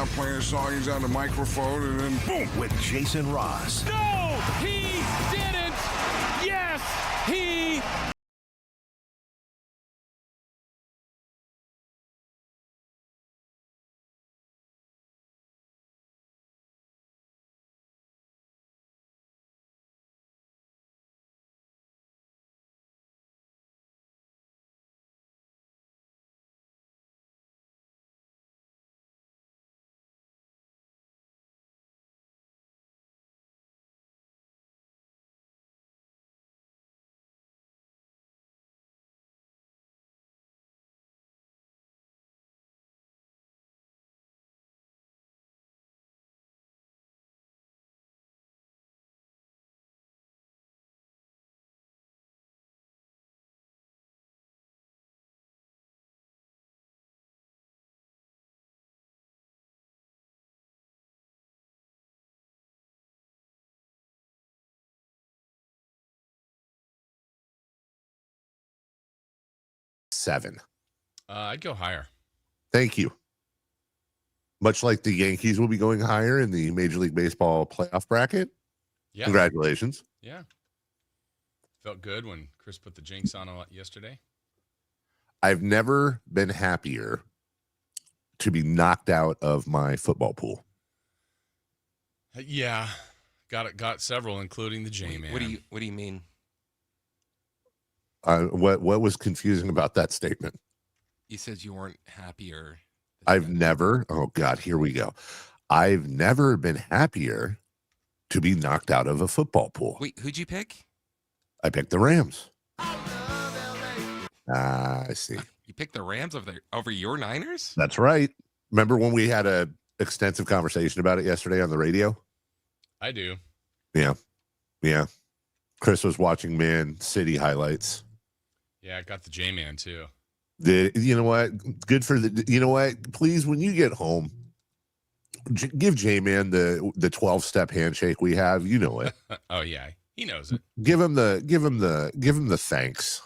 out playing a song. He's on the microphone, and then boom. With Jason Ross. No, he didn't. Yes, he. Seven. I'd go higher. Thank you. Much like the Yankees will be going higher in the Major League Baseball playoff bracket. Yeah. Congratulations. Yeah. Felt good when Chris put the jinx on yesterday. I've never been happier to be knocked out of my football pool. Yeah. Got several, including the J-Man. What do you mean? What was confusing about that statement? You said you weren't happier. I've never, oh God, here we go. I've never been happier to be knocked out of a football pool. Wait, who'd you pick? I picked the Rams. I see. You picked the Rams over your Niners? That's right. Remember when we had a extensive conversation about it yesterday on the radio? I do. Yeah. Chris was watching Man City highlights. Yeah, I got the J-Man too. You know what? Good for the. You know what? Please, when you get home, give J-Man the 12-step handshake we have. You know it. Oh yeah, he knows it. Give him the thanks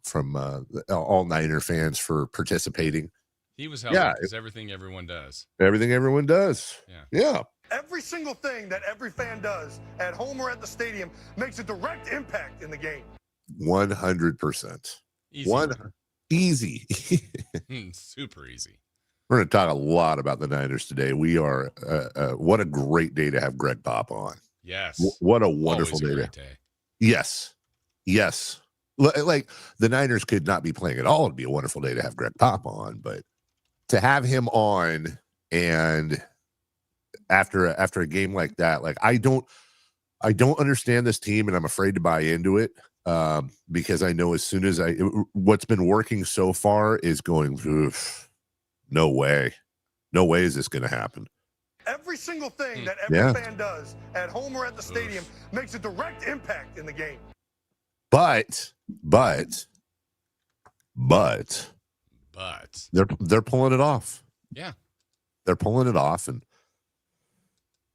from all Niner fans for participating. He was helping because everything everyone does. Everything everyone does. Yeah. Every single thing that every fan does at home or at the stadium makes a direct impact in the game. 100%. Easy. Easy. Super easy. We're going to talk a lot about the Niners today. We are, what a great day to have Greg Pop on. Yes. What a wonderful day. Yes. Like the Niners could not be playing at all. It'd be a wonderful day to have Greg Pop on, but to have him on and after a game like that, like I don't understand this team and I'm afraid to buy into it. Because I know as soon as what's been working so far is going, no way is this going to happen. Every single thing that every fan does at home or at the stadium makes a direct impact in the game. But they're pulling it off. Yeah, they're pulling it off, and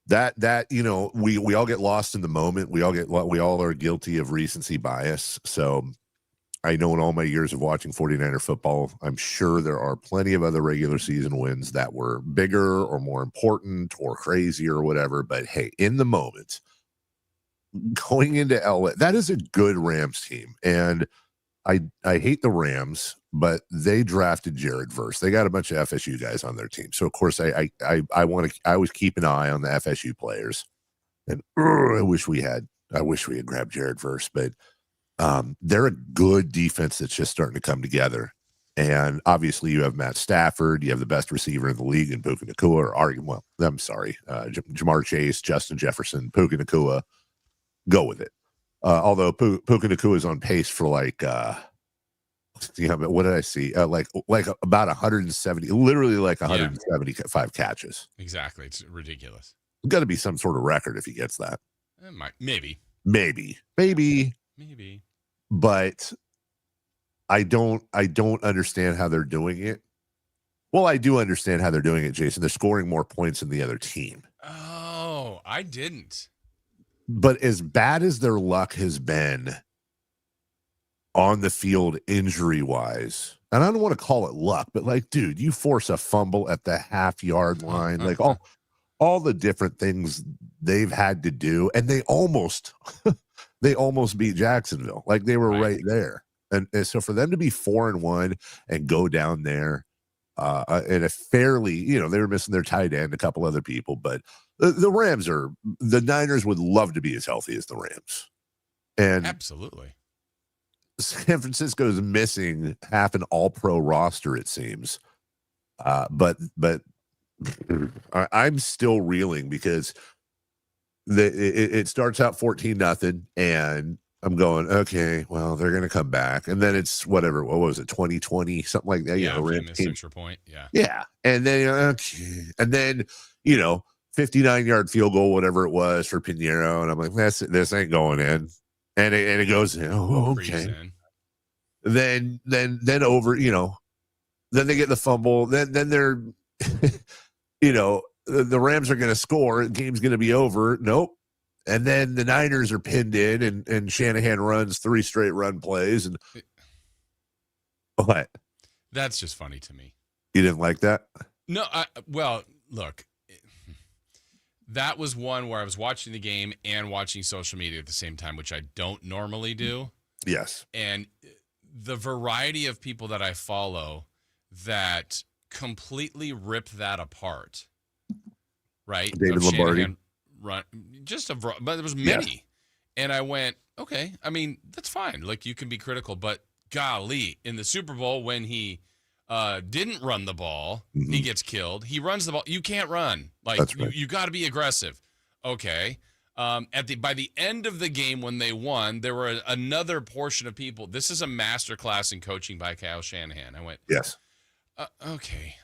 that you know we all get lost in the moment. We all are guilty of recency bias. So I know in all my years of watching 49er football, I'm sure there are plenty of other regular season wins that were bigger or more important or crazy or whatever. But hey, in the moment, going into LA, that is a good Rams team, and I hate the Rams, but they drafted Jared Verse. They got a bunch of FSU guys on their team. So of course I always keep an eye on the FSU players. And I wish we had grabbed Jared Verse, but they're a good defense that's just starting to come together. And obviously you have Matt Stafford, you have the best receiver in the league in Puka Nacua, Jamar Chase, Justin Jefferson, Puka Nacua. Go with it. Although Puka Nacua is on pace for like but what did I see? Like about 170, literally like 175 catches. Exactly. It's ridiculous. It's got to be some sort of record if he gets that. Maybe. But I don't understand how they're doing it. Well, I do understand how they're doing it, Jason. They're scoring more points than the other team. Oh, I didn't. But as bad as their luck has been on the field injury-wise, and I don't want to call it luck, but like, dude, you force a fumble at the half-yard line, like all the different things they've had to do, and they almost beat Jacksonville. Like they were right there. And so for them to be 4-1 and go down there in a fairly, they were missing their tight end, a couple other people, but the Niners would love to be as healthy as the Rams. And absolutely. San Francisco is missing half an all-pro roster, it seems. But I'm still reeling because it starts out 14-0, and I'm going, okay, well, they're going to come back. And then it's whatever, what was it, 2020, something like that? Yeah, famous extra point, yeah. Yeah, and then, okay. And then, 59-yard field goal, whatever it was for Pinheiro, and I'm like, this ain't going in. And it goes in. Oh, okay. Then over, then they get the fumble. Then they're, the Rams are going to score. The game's going to be over. Nope. And then the Niners are pinned in, and Shanahan runs 3 straight run plays. And what? That's just funny to me. You didn't like that? No. Well, look, that was one where I was watching the game and watching social media at the same time, which I don't normally do. Yes. And the variety of people that I follow that completely rip that apart, right? David Lombardi. But there was many. Yes. And I went, okay, I mean, that's fine. Like, you can be critical, but golly, in the Super Bowl when he didn't run the ball, he gets killed. He runs the ball. You can't run. Like, right. you got to be aggressive. Okay. By the end of the game when they won, there were another portion of people. This is a masterclass in coaching by Kyle Shanahan. I went, yes. Okay.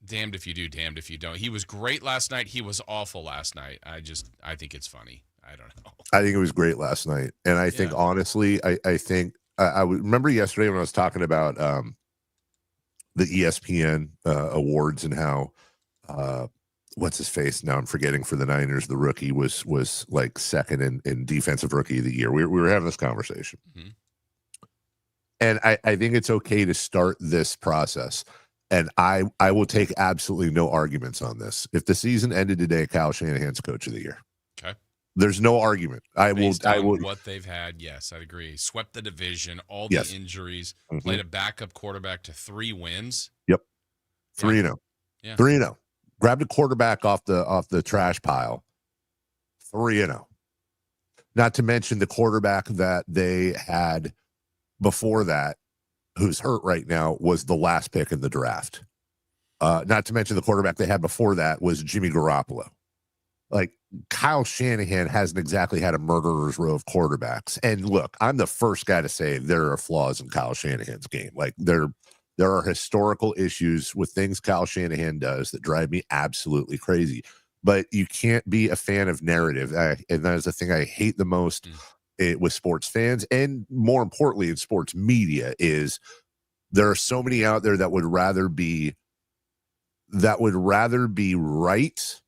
Damned if you do, damned if you don't. He was great last night. He was awful last night. I think it's funny. I don't know. I think it was great last night. And I think, honestly, I think I remember yesterday when I was talking about the ESPN awards and how what's his face? Now I'm forgetting, for the Niners, the rookie was like second in defensive rookie of the year. We were having this conversation. Mm-hmm. And I think it's okay to start this process. And I will take absolutely no arguments on this. If the season ended today, Kyle Shanahan's coach of the year. Okay. There's no argument. I will. What they've had, yes, I agree. Swept the division, all the injuries, played a backup quarterback to 3 wins. Yep. 3-0. Yeah. 3-0. Grabbed a quarterback off the trash pile. 3-0. Not to mention the quarterback that they had before that, who's hurt right now, was the last pick in the draft. Not to mention the quarterback they had before that was Jimmy Garoppolo. Like, Kyle Shanahan hasn't exactly had a murderer's row of quarterbacks. And look, I'm the first guy to say there are flaws in Kyle Shanahan's game. Like, there are historical issues with things Kyle Shanahan does that drive me absolutely crazy. But you can't be a fan of narrative. And that is the thing I hate the most with sports fans, and more importantly in sports media, is there are so many out there that would rather be right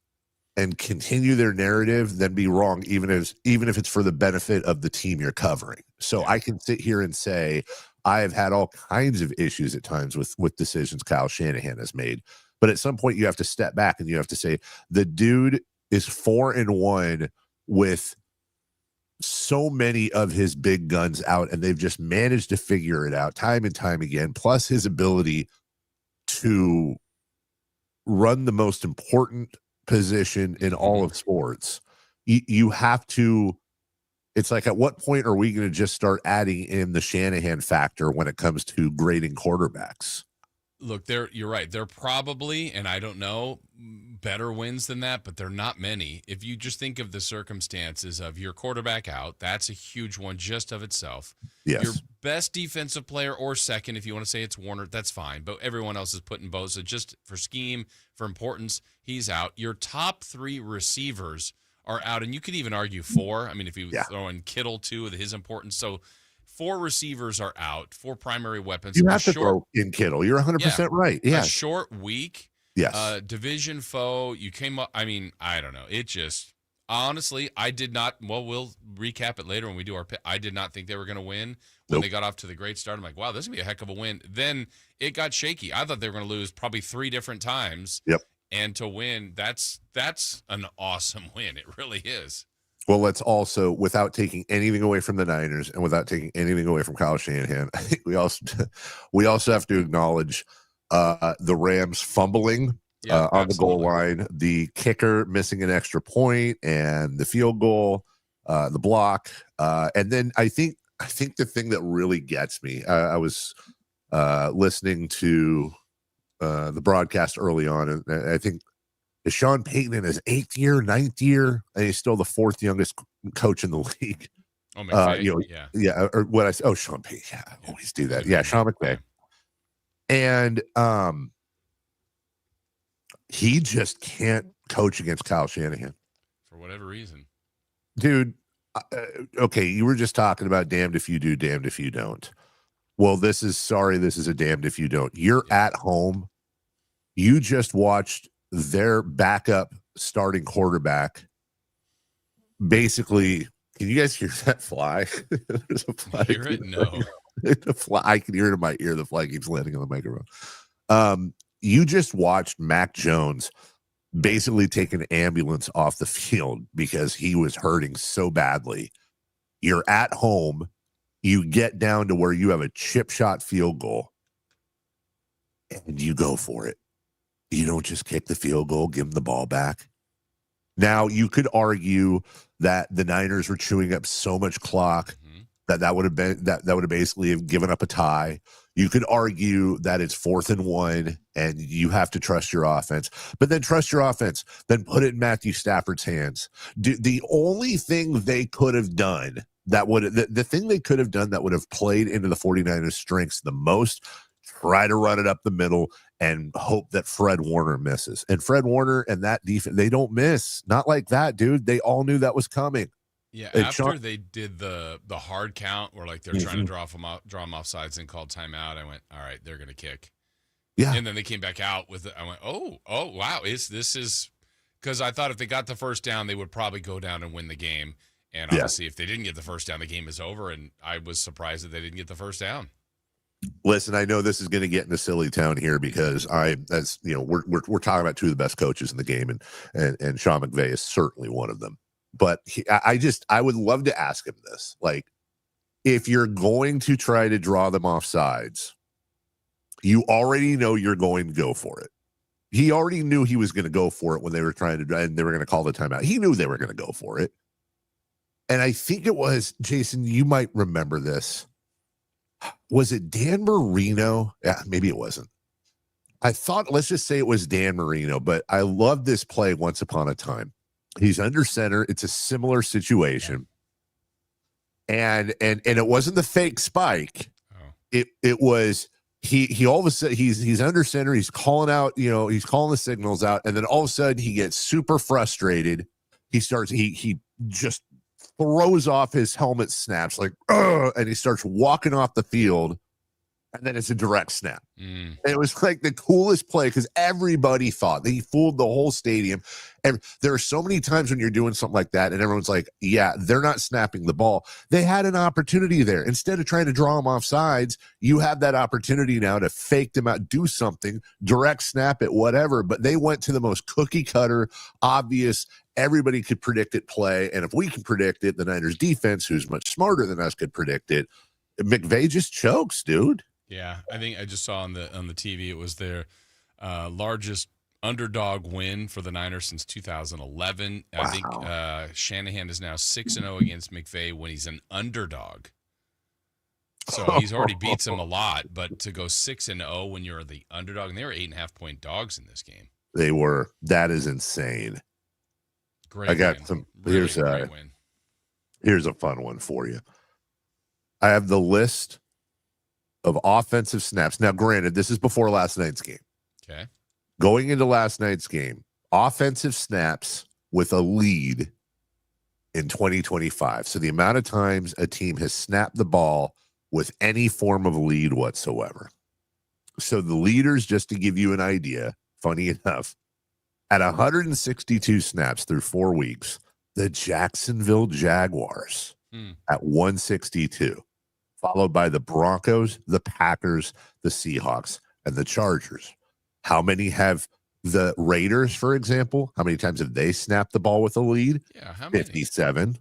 and continue their narrative than be wrong, even if it's for the benefit of the team you're covering. So I can sit here and say I have had all kinds of issues at times with decisions Kyle Shanahan has made, but at some point you have to step back and you have to say the dude is 4-1 with so many of his big guns out, and they've just managed to figure it out time and time again. Plus his ability to run the most important position in all of sports. You have to, it's like, at what point are we going to just start adding in the Shanahan factor when it comes to grading quarterbacks? Look, you're right. They're probably, and I don't know, better wins than that, but they're not many. If you just think of the circumstances of your quarterback out, that's a huge one just of itself. Yes. Your best defensive player, or second, if you want to say it's Warner, that's fine. But everyone else is putting both. So just for scheme, for importance, he's out. Your top 3 receivers are out, and you could even argue 4. I mean, if you throw in Kittle too with his importance. So 4 receivers are out, 4 primary weapons. You have to throw in Kittle. You're 100% right. Yeah. A short week. Yes. Division foe. You came up. I mean, I don't know. It just, Honestly, I did not. Well, we'll recap it later when we do our pick. I did not think they were going to win when they got off to the great start. I'm like, wow, this is going to be a heck of a win. Then it got shaky. I thought they were going to lose probably 3 different times. Yep. And to win, that's an awesome win. It really is. Well, let's also, without taking anything away from the Niners and without taking anything away from Kyle Shanahan, I think we also have to acknowledge the Rams fumbling on the goal line, the kicker missing an extra point, and the field goal, the block, and then I think the thing that really gets me, I was listening to the broadcast early on, and I think is Sean Payton in his 8th year, 9th year, and he's still the 4th youngest coach in the league. Oh, McVay, or what I said. Oh, Sean Payton. Yeah, I always do that. Yeah, Sean McVay. And he just can't coach against Kyle Shanahan for whatever reason. Dude, okay, you were just talking about damned if you do, damned if you don't. Well, this is a damned if you don't. You're at home. You just watched their backup starting quarterback basically. Can you guys hear that fly? There's a fly. Hear it? No. The fly, I can hear it in my ear. The fly keeps landing on the microphone. You just watched Mac Jones basically take an ambulance off the field because he was hurting so badly. You're at home. You get down to where you have a chip shot field goal and you go for it. You don't just kick the field goal, give him the ball back. Now, you could argue that the Niners were chewing up so much clock that would have been that would have basically have given up a tie. You could argue that it's 4th and 1 and you have to trust your offense, but then trust your offense, then put it in Matthew Stafford's hands. The only thing they could have done the thing they could have done that would have played into the 49ers strengths the most, try to run it up the middle and hope that Fred Warner misses. And Fred Warner and that defense, they don't miss. Not like that, dude. They all knew that was coming. Yeah, after they did the hard count where like they're trying to draw them off sides and called timeout, I went, all right, they're going to kick. Yeah. And then they came back out with it. I went, oh, wow. This is because I thought if they got the first down, they would probably go down and win the game. And obviously, if they didn't get the first down, the game is over. And I was surprised that they didn't get the first down. Listen, I know this is going to get into silly town here because we're talking about 2 of the best coaches in the game, and Sean McVay is certainly one of them. But I would love to ask him this: like, if you're going to try to draw them off sides, you already know you're going to go for it. He already knew he was going to go for it when they were trying to, and they were going to call the timeout. He knew they were going to go for it. And I think it was, Jason, you might remember this. Was it Dan Marino? Yeah, maybe it wasn't. I thought, let's just say it was Dan Marino, but I love this play once upon a time. He's under center. It's a similar situation. And it wasn't the fake spike. Oh. It was he all of a sudden he's under center, he's calling out, he's calling the signals out, and then all of a sudden he gets super frustrated. He just throws off his helmet snaps like, and he starts walking off the field, and then it's a direct snap. And it was like the coolest play because everybody thought that he fooled the whole stadium. And there are so many times when you're doing something like that and everyone's like, yeah, they're not snapping the ball. They had an opportunity there. Instead of trying to draw them off sides, you have that opportunity now to fake them out, do something, direct snap it, whatever. But they went to the most cookie cutter, obvious, everybody could predict it play. And if we can predict it, the Niners defense, who's much smarter than us, could predict it. McVay just chokes, dude. Yeah, I think I just saw on the TV it was their largest underdog win for the Niners since 2011. Wow. I think Shanahan is now 6-0 against McVay when he's an underdog. So he's already beats him a lot, but to go 6-0 when you're the underdog, and they were 8.5-point dogs in this game. They were. That is insane. Great. I got win. some. Really great win. Here's a fun one for you. I have the list of offensive snaps. Now, granted, this is before last night's game. Okay. Going into last night's game, offensive snaps with a lead in 2025. So the amount of times a team has snapped the ball with any form of lead whatsoever. So the leaders, just to give you an idea, funny enough, at 162 snaps through 4 weeks, the Jacksonville Jaguars at 162, followed by the Broncos, the Packers, the Seahawks, and the Chargers. How many have the Raiders, for example? How many times have they snapped the ball with a lead? Yeah, how many? 57.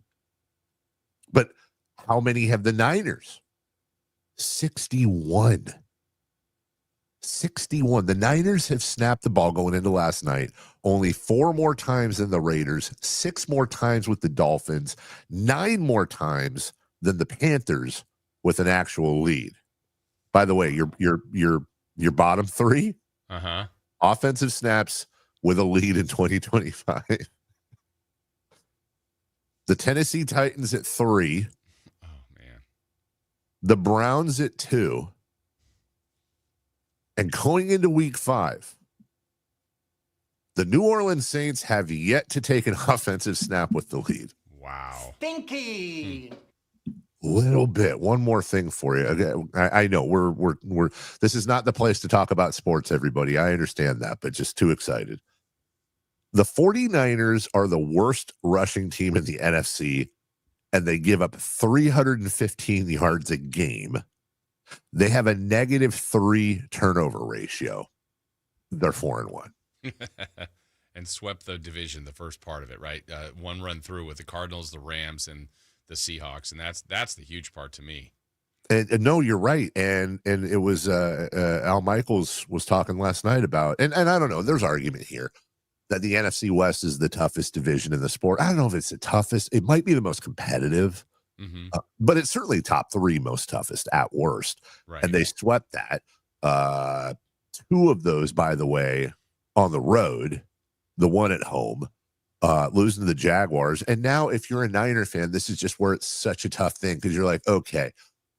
But how many have the Niners? 61. 61. The Niners have snapped the ball going into last night only 4 more times than the Raiders, 6 more times with the Dolphins, 9 more times than the Panthers with an actual lead. By the way, your bottom 3 offensive snaps with a lead in 2025. The Tennessee Titans at 3. Oh man. The Browns at 2. And going into week 5, the New Orleans Saints have yet to take an offensive snap with the lead. Wow. Stinky. Little bit. One more thing for you. Okay, I know we're this is not the place to talk about sports, everybody. I understand that, but just too excited. The 49ers are the worst rushing team in the NFC, and they give up 315 yards a game. They have a -3 turnover ratio. They're 4-1. And swept the division, the first part of it, right? One run through with the Cardinals, the Rams, and the Seahawks, and that's the huge part to me. And no, you're right. And it was Al Michaels was talking last night about, and I don't know, there's argument here that the NFC West is the toughest division in the sport. I don't know if it's the toughest. It might be the most competitive. But it's certainly top 3 most toughest at worst. Right. And they swept that. 2 of those, by the way, on the road, the one at home, losing to the Jaguars. And now if you're a Niner fan, this is just where it's such a tough thing because you're like, okay,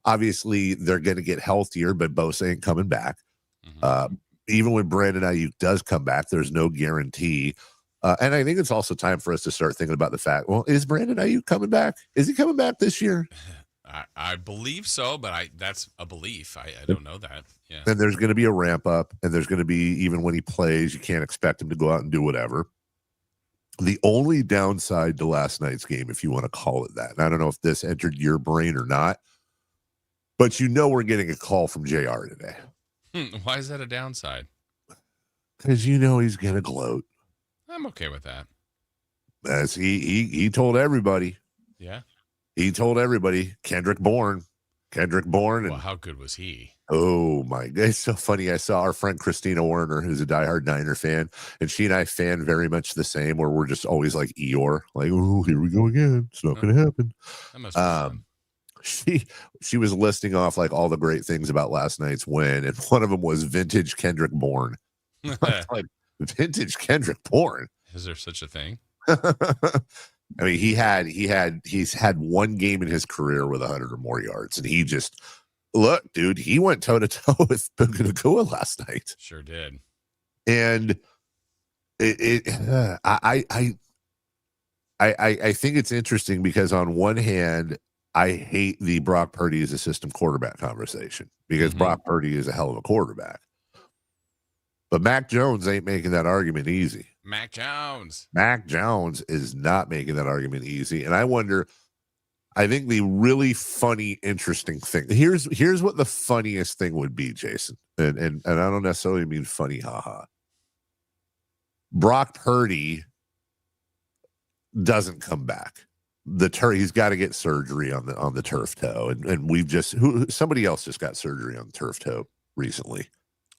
obviously they're going to get healthier, but Bosa ain't coming back. Even when Brandon Ayuk does come back, there's no guarantee. And I think it's also time for us to start thinking about the fact, well, is Brandon Ayuk coming back? Is he coming back this year? I believe so, but that's a belief. I don't know that. Yeah. And there's going to be a ramp up, and there's going to be, even when he plays, you can't expect him to go out and do whatever. The only downside to last night's game, if you want to call it that, and I don't know if this entered your brain or not, but we're getting a call from JR today. Why is that a downside? Because he's going to gloat. I'm okay with that. As he told everybody. Yeah. He told everybody, Kendrick Bourne. Well, how good was he? Oh, my God. It's so funny. I saw our friend Christina Warner, who's a diehard Niner fan, and she and I fan very much the same, where we're just always like Eeyore. Like, oh, here we go again. It's not going to happen. That must be fun. She was listing off like all the great things about last night's win, and one of them was vintage Kendrick Bourne. Like, vintage Kendrick Bourne. Is there such a thing? I mean, he's had one game in his career with 100 or more yards, and he just look, dude. He went toe to toe with Puka Nacua last night. Sure did. And I think it's interesting because on one hand, I hate the Brock Purdy as a system quarterback conversation because Brock Purdy is a hell of a quarterback. But Mac Jones ain't making that argument easy. Mac Jones is not making that argument easy. And I wonder, I think the really funny, interesting thing, here's what the funniest thing would be, Jason. And I don't necessarily mean funny, haha. Brock Purdy doesn't come back. He's got to get surgery on the turf toe. And somebody else just got surgery on the turf toe recently.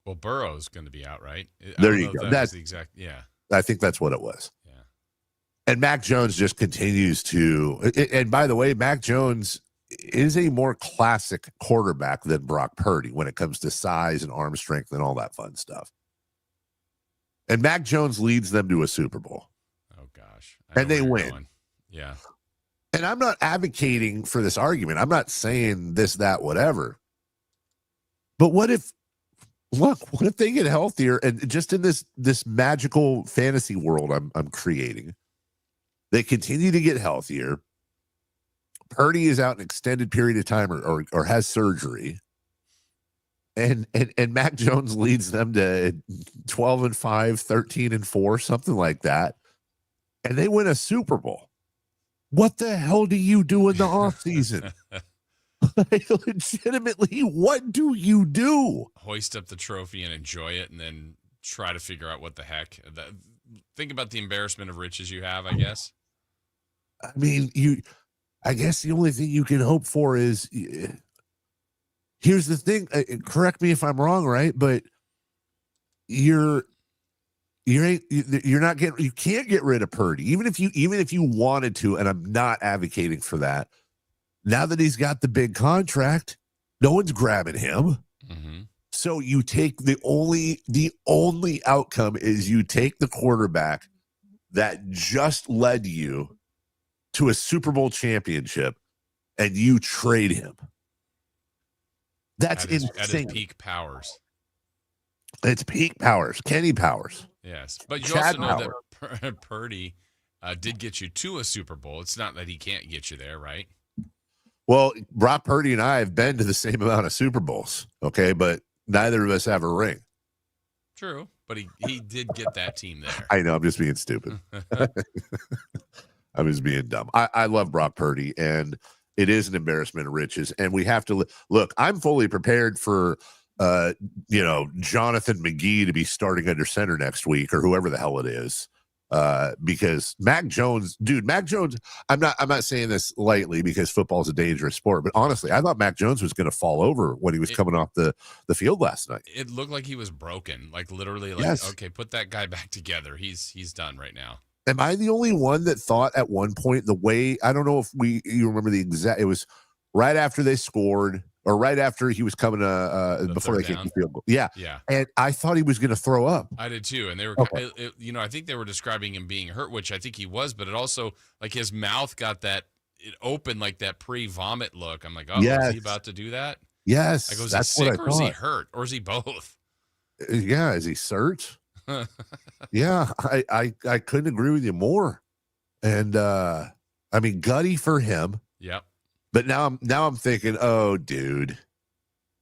Well, Burrow's going to be out, right? There you go. That's the exact, yeah. I think that's what it was. Yeah. And Mac Jones just continues to, and by the way, Mac Jones is a more classic quarterback than Brock Purdy when it comes to size and arm strength and all that fun stuff. And Mac Jones leads them to a Super Bowl. Oh, gosh. And they win. Going. Yeah. And I'm not advocating for this argument. I'm not saying this, that, whatever. But what if they get healthier and just in this magical fantasy world I'm creating, they continue to get healthier. Purdy is out an extended period of time or has surgery. And Mac Jones leads them to 12-5, 13-4, something like that. And they win a Super Bowl. what the hell do you do in the offseason? Like, legitimately, what do you do? Hoist up the trophy and enjoy it, and then try to figure out what the heck. Think about the embarrassment of riches you have, I guess. I mean, I guess the only thing you can hope for is, here's the thing. Correct me if I'm wrong, right? But you can't get rid of Purdy, even if you wanted to. And I'm not advocating for that. Now that he's got the big contract, no one's grabbing him. Mm-hmm. So you take the only outcome is you take the quarterback that just led you to a Super Bowl championship and you trade him. That's insane. At his peak powers. It's peak powers. Kenny Powers. Yes. But you Chad also know that Purdy did get you to a Super Bowl. It's not that he can't get you there, right? Well, Brock Purdy and I have been to the same amount of Super Bowls, okay? But neither of us have a ring. True. But he did get that team there. I know. I'm just being stupid. I'm just being dumb. I love Brock Purdy, and it is an embarrassment of riches. And we have to look. I'm fully prepared for, Jonathan McGee to be starting under center next week, or whoever the hell it is, because Mac Jones. I'm not saying this lightly because football is a dangerous sport, but honestly, I thought Mac Jones was going to fall over when he was coming off the field last night. It looked like he was broken, like literally. Yes. Okay, put that guy back together. He's done right now. Am I the only one that thought at one point I don't know if you remember the exact, it was right after they scored or right after he was coming before they kicked the field goal. Yeah. Yeah. And I thought he was going to throw up. I did too. And they were, I think they were describing him being hurt, which I think he was, but it also like his mouth got it opened like that pre-vomit look. I'm like, yes. Is he about to do that? Yes. I go, is he sick or is he hurt or is he both? Yeah. Is he cert? Yeah, I couldn't agree with you more. And I mean, gutty for him. Yep. But now I'm thinking, oh, dude,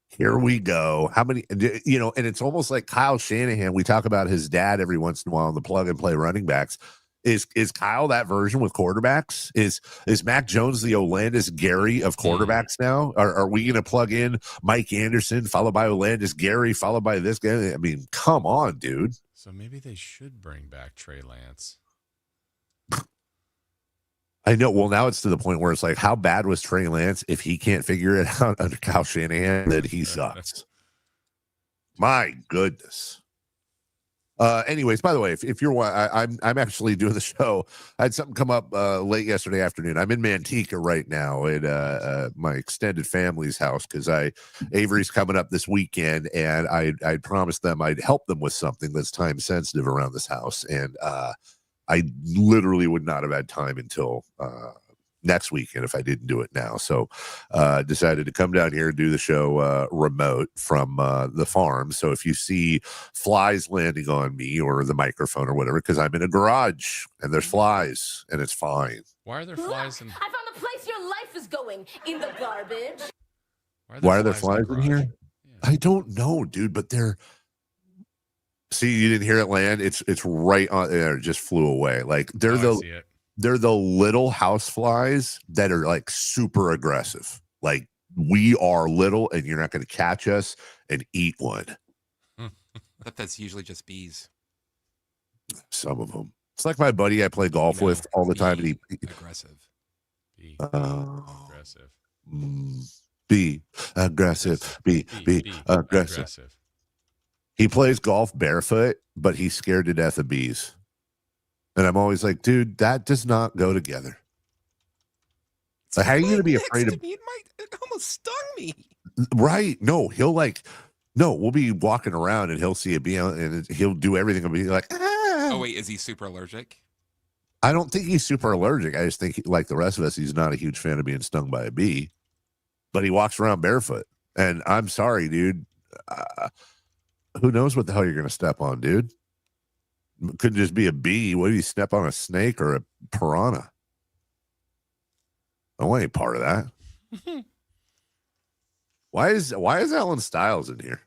here we go. How many, and it's almost like Kyle Shanahan. We talk about his dad every once in a while on the plug and play running backs. Is Kyle that version with quarterbacks? Is Mac Jones the Olandis Gary of quarterbacks now? Are we going to plug in Mike Anderson followed by Olandis Gary followed by this guy? I mean, come on, dude. So maybe they should bring back Trey Lance. I know. Well, now it's to the point where it's like, how bad was Trey Lance if he can't figure it out under Kyle Shanahan? That he sucks. My goodness. Anyways, by the way, if you're I'm actually doing the show. I had something come up late yesterday afternoon. I'm in Manteca right now at my extended family's house because Avery's coming up this weekend, and I promised them I'd help them with something that's time sensitive around this house, and I literally would not have had time until next weekend if I didn't do it now. So decided to come down here and do the show remote from the farm. So if you see flies landing on me or the microphone or whatever, because I'm in a garage and there's flies and it's fine. Why are there flies in? I found the place your life is going, in the garbage. Why are there flies in here? Yeah. I don't know, dude, but they're. See, you didn't hear it land. It's right on there. It just flew away. Like they're the little house flies that are like super aggressive. Like we are little and you're not going to catch us and eat one. But that's usually just bees. Some of them. It's like my buddy I play golf with all the time. And aggressive. Be aggressive. Be aggressive. Be aggressive. He plays golf barefoot, but he's scared to death of bees. And I'm always like, dude, that does not go together. Like, how are you going to be afraid of it? It almost stung me. Right. No, we'll be walking around and he'll see a bee and he'll do everything. And be like, ah. Oh, wait, is he super allergic? I don't think he's super allergic. I just think, like the rest of us, he's not a huge fan of being stung by a bee. But he walks around barefoot. And I'm sorry, dude. Who knows what the hell you're going to step on, dude? Could just be a bee. What if you step on a snake or a piranha? I want any part of that. Why is Alan Stiles in here?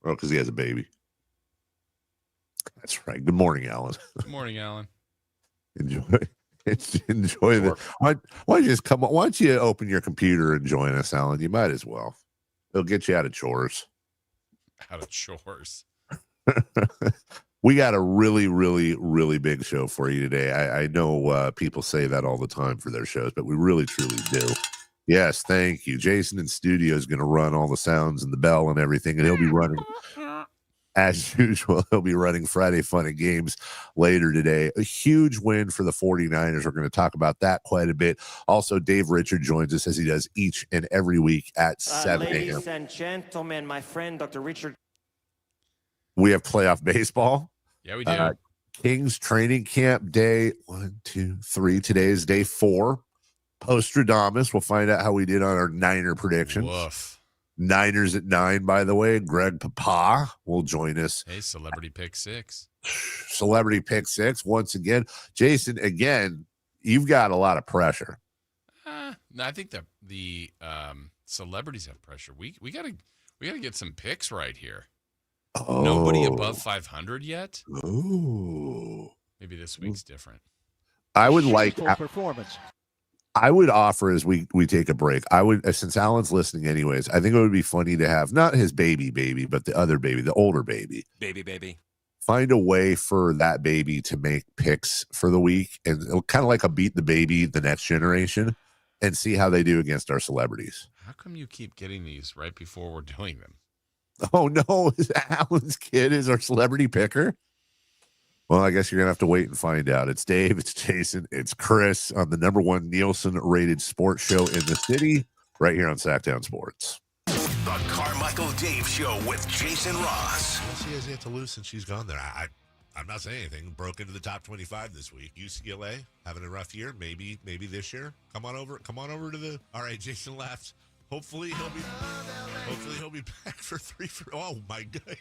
Oh, because he has a baby. That's right. Good morning, Alan. Good morning, Alan. Enjoy the. Why don't you just come on? Why don't you open your computer and join us, Alan? You might as well. It'll get you out of chores. Out of chores. We got a really, really, really big show for you today. I know people say that all the time for their shows, but we really, truly do. Yes, thank you. Jason in studio is going to run all the sounds and the bell and everything, and he'll be running, as usual, he'll be running Friday Fun and Games later today. A huge win for the 49ers. We're going to talk about that quite a bit. Also, Dave Richard joins us as he does each and every week at 7 a.m. Ladies and gentlemen, my friend, Dr. Richard. We have playoff baseball. Yeah, we do. Kings training camp day 1, 2, 3. Today is day 4. Postradamus. We'll find out how we did on our Niner predictions. Woof. Niners at 9, by the way. Greg Papa will join us. Hey, Celebrity Pick 6. Celebrity Pick 6 once again. Jason, again, you've got a lot of pressure. No, I think that the celebrities have pressure. We gotta get some picks right here. Oh. Nobody above 500 yet. Oh. Maybe this week's different. I would like performance. I would offer as we take a break. I would, since Alan's listening anyways, I think it would be funny to have not his baby, but the other baby, the older baby. Baby. Find a way for that baby to make picks for the week, and kind of like a beat the baby, the next generation, and see how they do against our celebrities. How come you keep getting these right before we're doing them? Oh no, Alan's kid is our celebrity picker. Well, I guess you're going to have to wait and find out. It's Dave, it's Jason, it's Chris on the #1 Nielsen-rated sports show in the city, right here on Sacktown Sports. The Carmichael Dave Show with Jason Ross. Well, she has yet to lose since she's gone there. I'm not saying anything. Broke into the top 25 this week. UCLA having a rough year. Maybe this year. Come on over to the. All right, Jason left. Hopefully he'll be back for 3 for. Oh my God!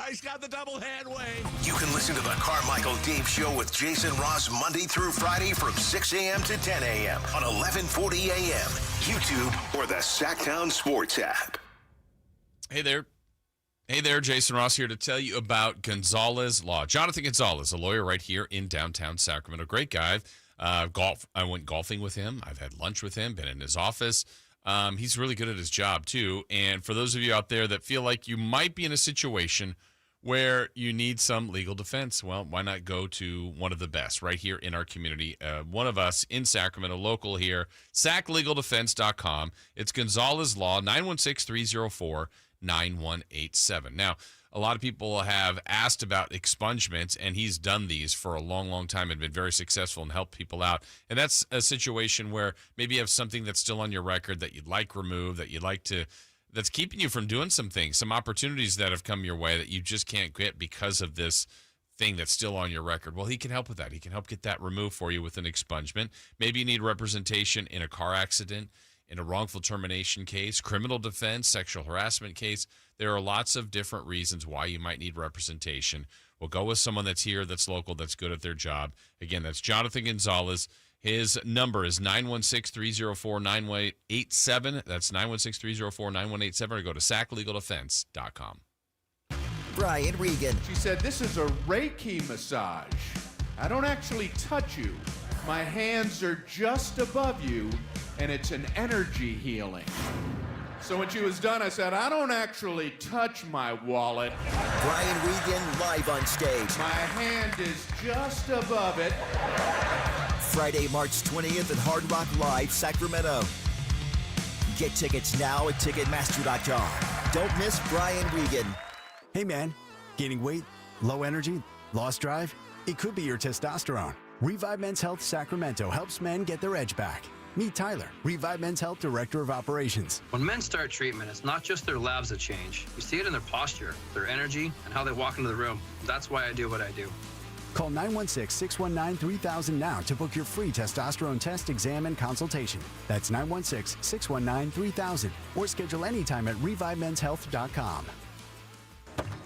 He's got the double hand wave. You can listen to the Carmichael Dave Show with Jason Ross Monday through Friday from 6 a.m. to 10 a.m. on 1140 a.m. YouTube or the Sacktown Sports app. Hey there, Jason Ross here to tell you about Gonzalez Law. Jonathan Gonzalez, a lawyer right here in downtown Sacramento. Great guy. I went golfing with him. I've had lunch with him, been in his office. He's really good at his job, too. And for those of you out there that feel like you might be in a situation where you need some legal defense, well, why not go to one of the best right here in our community? One of us in Sacramento, local here, sacklegaldefense.com. It's Gonzalez Law, 916-304-9187. Now, a lot of people have asked about expungements, and he's done these for a long, long time and been very successful and helped people out. And that's a situation where maybe you have something that's still on your record that you'd like removed, that's keeping you from doing some things, some opportunities that have come your way that you just can't get because of this thing that's still on your record. Well, he can help with that. He can help get that removed for you with an expungement. Maybe you need representation in a car accident, in a wrongful termination case, criminal defense, sexual harassment case. There are lots of different reasons why you might need representation. We'll go with someone that's here, that's local, that's good at their job. Again, that's Jonathan Gonzalez. His number is 916-304-9187. That's 916-304-9187, or go to sacklegaldefense.com. Brian Regan. She said, this is a Reiki massage. I don't actually touch you. My hands are just above you, and it's an energy healing. So when she was done, I said, I don't actually touch my wallet. Brian Regan live on stage. My hand is just above it. Friday, March 20th at Hard Rock Live, Sacramento. Get tickets now at Ticketmaster.com. Don't miss Brian Regan. Hey man, gaining weight, low energy, lost drive? It could be your testosterone. Revive Men's Health Sacramento helps men get their edge back. Meet Tyler, Revive Men's Health Director of Operations. When men start treatment, it's not just their labs that change. You see it in their posture, their energy, and how they walk into the room. That's why I do what I do. Call 916-619-3000 now to book your free testosterone test, exam, and consultation. That's 916-619-3000. Or schedule anytime at ReviveMen'sHealth.com.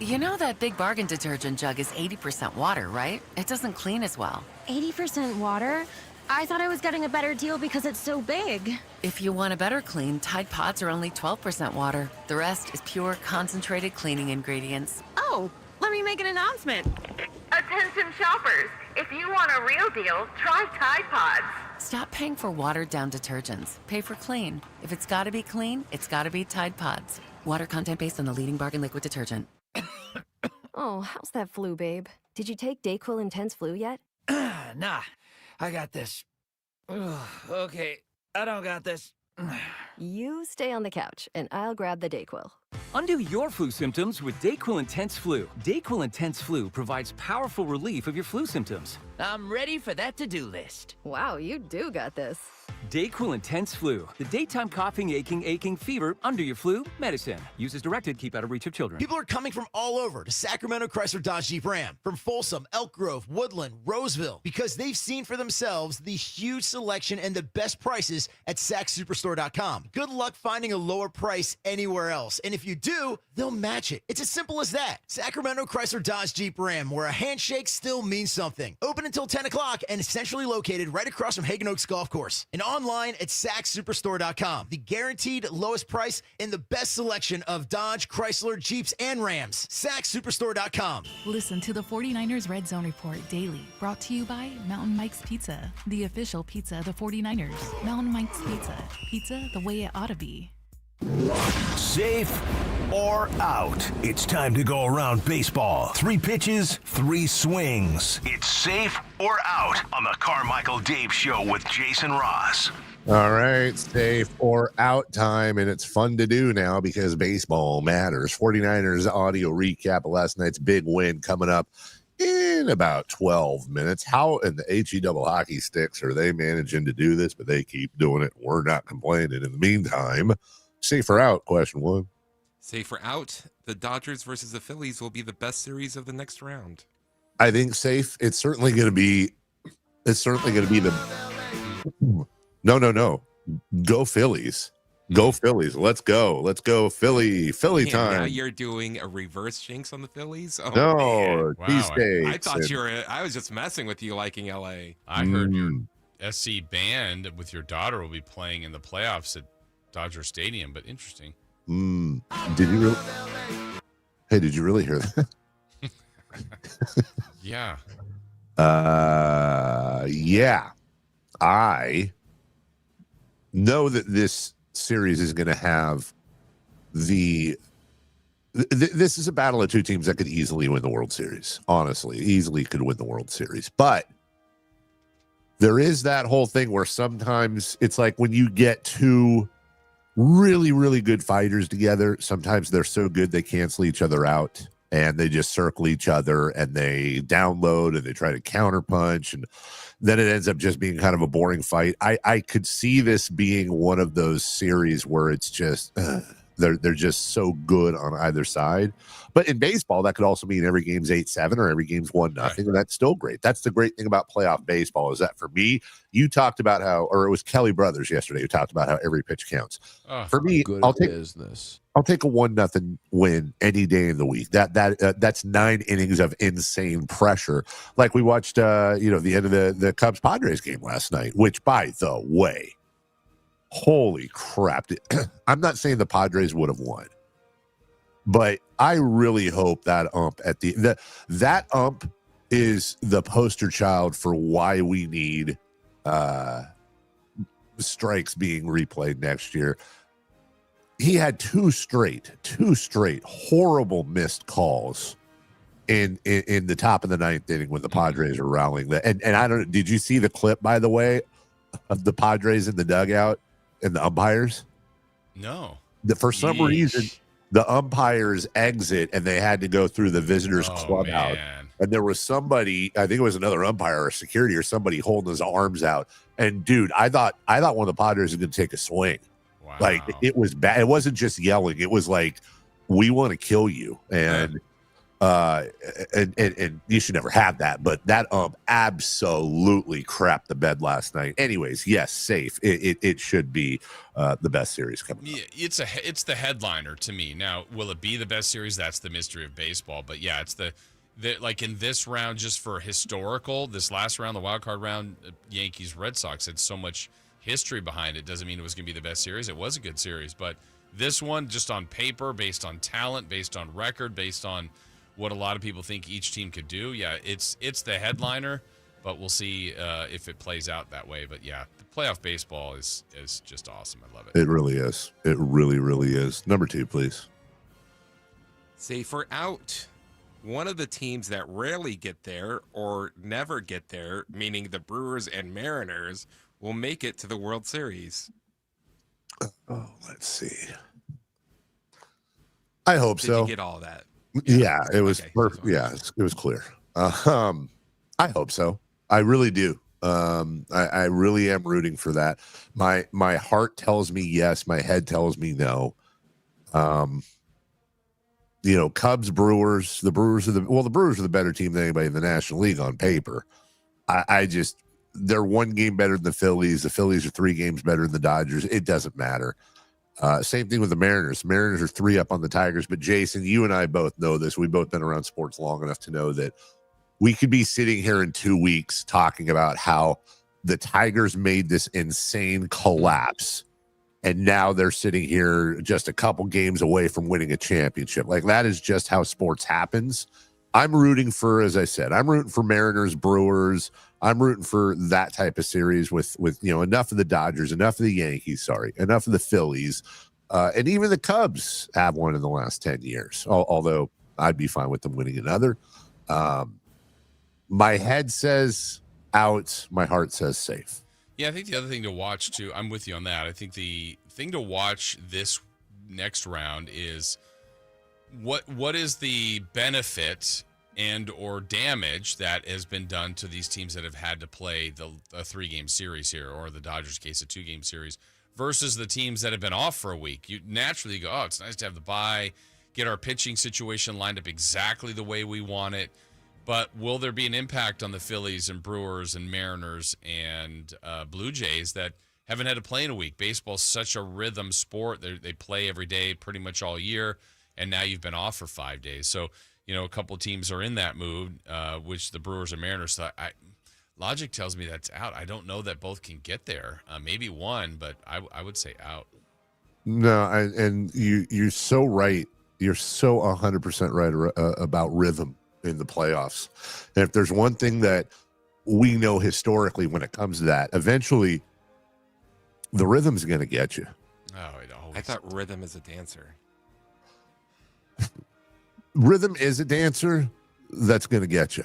You know that Big Bargain detergent jug is 80% water, right? It doesn't clean as well. 80% water? I thought I was getting a better deal because it's so big. If you want a better clean, Tide Pods are only 12% water. The rest is pure, concentrated cleaning ingredients. Oh, let me make an announcement. Attention shoppers, if you want a real deal, try Tide Pods. Stop paying for watered-down detergents. Pay for clean. If it's got to be clean, it's got to be Tide Pods. Water content based on the leading bargain liquid detergent. Oh, how's that flu, babe? Did you take DayQuil Intense Flu yet? Nah, I got this. Ugh, okay, I don't got this. You stay on the couch, and I'll grab the DayQuil. Undo your flu symptoms with DayQuil Intense Flu. DayQuil Intense Flu provides powerful relief of your flu symptoms. I'm ready for that to-do list. Wow, you do got this. DayQuil Intense Flu. The daytime coughing, aching, fever, under your flu, medicine. Use as directed, keep out of reach of children. People are coming from all over to Sacramento Chrysler Dodge Jeep Ram. From Folsom, Elk Grove, Woodland, Roseville. Because they've seen for themselves the huge selection and the best prices at SacSuperstore.com. Good luck finding a lower price anywhere else. And if you do, they'll match it. It's as simple as that. Sacramento Chrysler Dodge Jeep Ram, where a handshake still means something. Open until 10 o'clock and essentially located right across from Hagen Oaks Golf Course. And online at SacSuperstore.com. The guaranteed lowest price and the best selection of Dodge, Chrysler, Jeeps, and Rams. SacSuperstore.com. Listen to the 49ers Red Zone Report daily. Brought to you by Mountain Mike's Pizza, the official pizza of the 49ers. Mountain Mike's Pizza. Pizza the way it ought to be. Safe or out? It's time to go around baseball. 3 pitches, 3 swings. It's safe or out on the Carmichael Dave Show with Jason Ross. All right, safe or out time, and it's fun to do now because baseball matters. 49ers audio recap of last night's big win coming up in about 12 minutes. How in the HE double hockey sticks are they managing to do this? But they keep doing it. We're not complaining. In the meantime, safe or out, question 1. Safe or out, the Dodgers versus the Phillies will be the best series of the next round. I think safe. It's certainly going to be the No. Go Phillies. Go Phillies. Let's go Philly time. Now you're doing a reverse jinx on the Phillies? Oh, no, man. Wow, I thought I was just messing with you liking LA. I heard your SC band with your daughter will be playing in the playoffs at Dodger Stadium, but interesting. Did you really? Hey, did you really hear that? Yeah. Yeah. I know that this series is going to have this is a battle of 2 teams that could easily win the World Series. Honestly, easily could win the World Series. But there is that whole thing where sometimes it's like when you get 2 really, really good fighters together, sometimes they're so good they cancel each other out and they just circle each other and they download and they try to counterpunch, and then it ends up just being kind of a boring fight. I could see this being one of those series where it's just they're just so good on either side. But in baseball, that could also mean every game's 8-7 or every game's 1-0, and that's still great. That's the great thing about playoff baseball is that for me, you talked about how, or it was Kelly Brothers yesterday who talked about how every pitch counts. For me, I'll take a 1-0 win any day in the week. That's 9 innings of insane pressure. Like we watched, the end of the Cubs Padres game last night. Which, by the way, holy crap! I'm not saying the Padres would have won, but I really hope that ump at that ump is the poster child for why we need strikes being replayed next year. He had two straight horrible missed calls in the top of the 9th inning when the Padres were rallying. And I don't. Did you see the clip, by the way, of the Padres in the dugout and the umpires? No. For some reason, the umpires exit and they had to go through the visitors' clubhouse. And there was somebody, I think it was another umpire or security or somebody holding his arms out. And dude, I thought one of the Padres was going to take a swing. Wow. Like it was bad. It wasn't just yelling. It was like, we want to kill you. And you should never have that. But that absolutely crapped the bed last night. Anyways, yes, safe. It should be the best series coming up. Yeah, it's the headliner to me. Now, will it be the best series? That's the mystery of baseball. But yeah, it's the like in this round, just for historical, this last round, the wild card round, Yankees Red Sox had so much history behind it. Doesn't mean it was going to be the best series. It was a good series, but this one, just on paper, based on talent, based on record, based on what a lot of people think each team could do. Yeah, it's the headliner. but we'll see if it plays out that way. But yeah, the playoff baseball is just awesome. I love it. It really is. It really, really is. Number 2, please. Safe or out. One of the teams that rarely get there or never get there, meaning the Brewers and Mariners, will make it to the World Series. Oh, let's see. I hope Did so. you get all of that? Yeah, it was Okay. perfect. Yeah, it was clear. I hope so. I really do. I really am rooting for that. My heart tells me yes. My head tells me no. Cubs, Brewers. The Brewers are the better team than anybody in the National League on paper. They're 1 game better than the Phillies. The Phillies are 3 games better than the Dodgers. It doesn't matter. Same thing with the Mariners. Mariners are 3 up on the Tigers. But Jason, you and I both know this. We've both been around sports long enough to know that we could be sitting here in 2 weeks talking about how the Tigers made this insane collapse. And now they're sitting here just a couple games away from winning a championship. Like, that is just how sports happens. I'm rooting for, as I said, I'm rooting for Mariners, Brewers. I'm rooting for that type of series with enough of the Dodgers, enough of the Yankees, enough of the Phillies. And even the Cubs have one in the last 10 years, although I'd be fine with them winning another. My head says out. My heart says safe. Yeah, I think the other thing to watch, too, I'm with you on that. I think the thing to watch this next round is what is the benefit and or damage that has been done to these teams that have had to play a 3-game series here, or the Dodgers case, a 2-game series, versus the teams that have been off for a week. You naturally go, oh, it's nice to have the bye, get our pitching situation lined up exactly the way we want it. But will there be an impact on the Phillies and Brewers and Mariners and Blue Jays that haven't had to play in a week? Baseball's such a rhythm sport. They play every day pretty much all year, and now you've been off for 5 days. So, a couple of teams are in that mood, which the Brewers and Mariners. So logic tells me that's out. I don't know that both can get there. Maybe one, but I would say out. No, and you're so right. You're so 100% right about rhythm in the playoffs. And if there's one thing that we know historically when it comes to that, eventually the rhythm's going to get you. Oh, it always. I thought rhythm is a dancer. Rhythm is a dancer that's going to get you.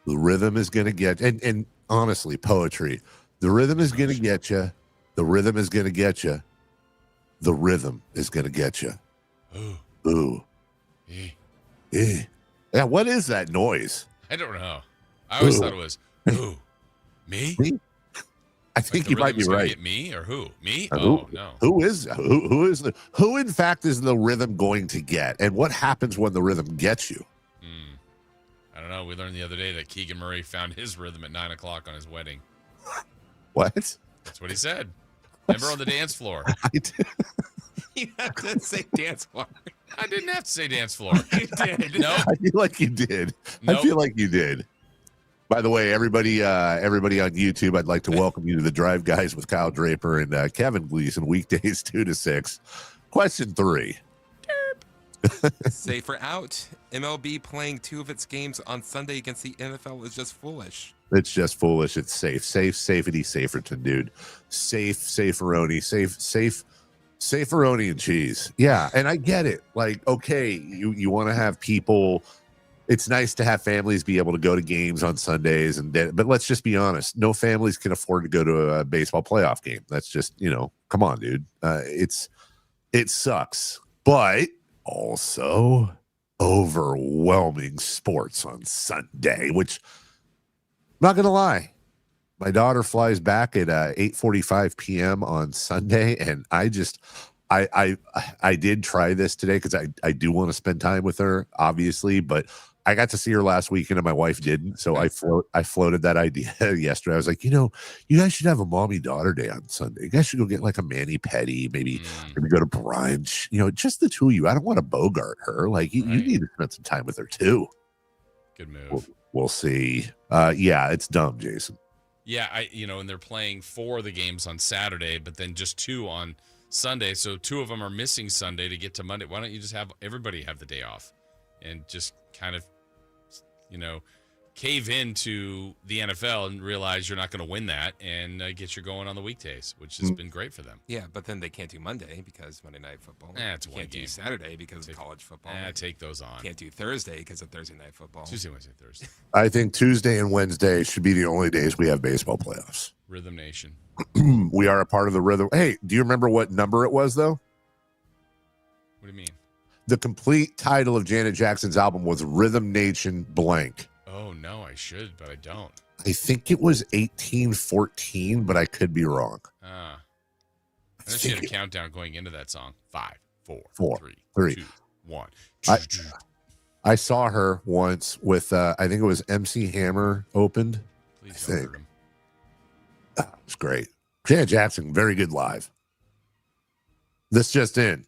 The rhythm is going to get, and honestly, poetry, the rhythm is going to get you. The rhythm is going to get you. The rhythm is going to get you. Ooh. Yeah, what is that noise? I don't know. I always thought it was, ooh, me? I think you might be right. Get me or who? Me? Who, no. Who in fact is the rhythm going to get? And what happens when the rhythm gets you? I don't know. We learned the other day that Keegan Murray found his rhythm at 9:00 on his wedding. What? That's what he said. Remember on the dance floor. You have to say dance floor. I didn't have to say dance floor. You did. No. I feel like you did. Nope. I feel like you did. By the way, everybody on YouTube, I'd like to welcome you to the Drive Guys with Kyle Draper and Kevin Gleason, weekdays 2 to 6. Question 3. Safe or out. MLB playing 2 of its games on Sunday against the NFL is just foolish. It's just foolish. It's safe. Safety, Saferton, dude. Saferoni, Saferoni and cheese. Yeah, and I get it. Like, okay, you want to have people. It's nice to have families be able to go to games on Sundays, but let's just be honest. No families can afford to go to a baseball playoff game. That's just, come on, dude. It sucks, but also overwhelming sports on Sunday, which I'm not going to lie. My daughter flies back at 8:45 p.m. on Sunday, and I did try this today because I do want to spend time with her, obviously, but I got to see her last weekend and my wife didn't, so I floated that idea yesterday. I was like, you guys should have a mommy-daughter day on Sunday. You guys should go get like a mani-pedi, maybe go to brunch. Just the two of you. I don't want to bogart her. Like, you need to spend some time with her too. Good move. We'll see. Yeah, it's dumb, Jason. Yeah, and they're playing 4 of the games on Saturday, but then just 2 on Sunday. So 2 of them are missing Sunday to get to Monday. Why don't you just have everybody have the day off and just kind of, cave into the NFL and realize you're not going to win that and get you going on the weekdays, which has been great for them. Yeah, but then they can't do Monday because Monday Night Football. It's one can't game. do Saturday because of college football. Take those on. Can't do Thursday because of Thursday Night Football. Tuesday, Wednesday, Thursday. I think Tuesday and Wednesday should be the only days we have baseball playoffs. Rhythm Nation. We are a part of the rhythm. Hey, do you remember what number it was, though? What do you mean? The complete title of Janet Jackson's album was Rhythm Nation blank. Oh, no, I should, but I don't. I think it was 1814, but I could be wrong. I know she had a countdown going into that song. 5, 4, Four, 3, three. 2, 1. I saw her once with, I think it was MC Hammer opened. Please don't hurt him. It was great. Janet Jackson, very good live. This just in.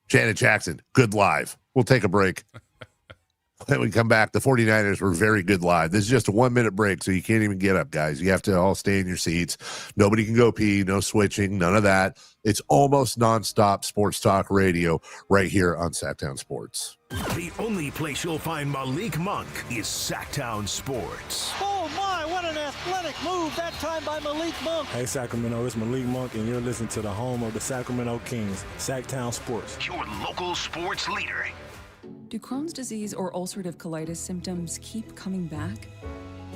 Janet Jackson, good live. We'll take a break. When we come back, the 49ers were very good live. This is just a 1-minute break, so you can't even get up, guys. You have to all stay in your seats. Nobody can go pee, no switching, none of that. It's almost nonstop sports talk radio right here on Sacktown Sports. The only place you'll find Malik Monk is Sacktown Sports. Oh my, what an athletic move that time by Malik Monk. Hey Sacramento, it's Malik Monk and you're listening to the home of the Sacramento Kings, Sacktown Sports. Your local sports leader. Do Crohn's disease or ulcerative colitis symptoms keep coming back?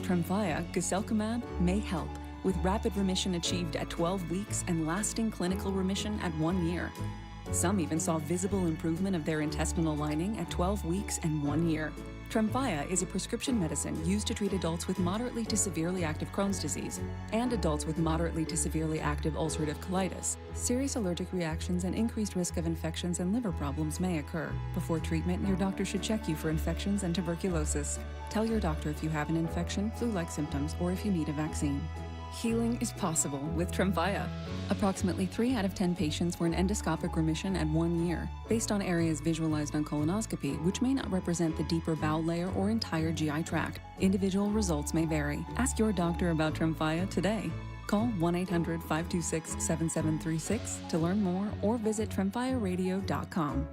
Tremfya, guselkumab, may help, with rapid remission achieved at 12 weeks and lasting clinical remission at 1 year. Some even saw visible improvement of their intestinal lining at 12 weeks and 1 year. Tremfya is a prescription medicine used to treat adults with moderately to severely active Crohn's disease and adults with moderately to severely active ulcerative colitis. Serious allergic reactions and increased risk of infections and liver problems may occur. Before treatment, your doctor should check you for infections and tuberculosis. Tell your doctor if you have an infection, flu-like symptoms, or if you need a vaccine. Healing is possible with Tremfya. Approximately 3 out of 10 patients were in endoscopic remission at 1 year, based on areas visualized on colonoscopy, which may not represent the deeper bowel layer or entire GI tract. Individual results may vary. Ask your doctor about Tremfya today. Call 1-800-526-7736 to learn more or visit tremfyaradio.com.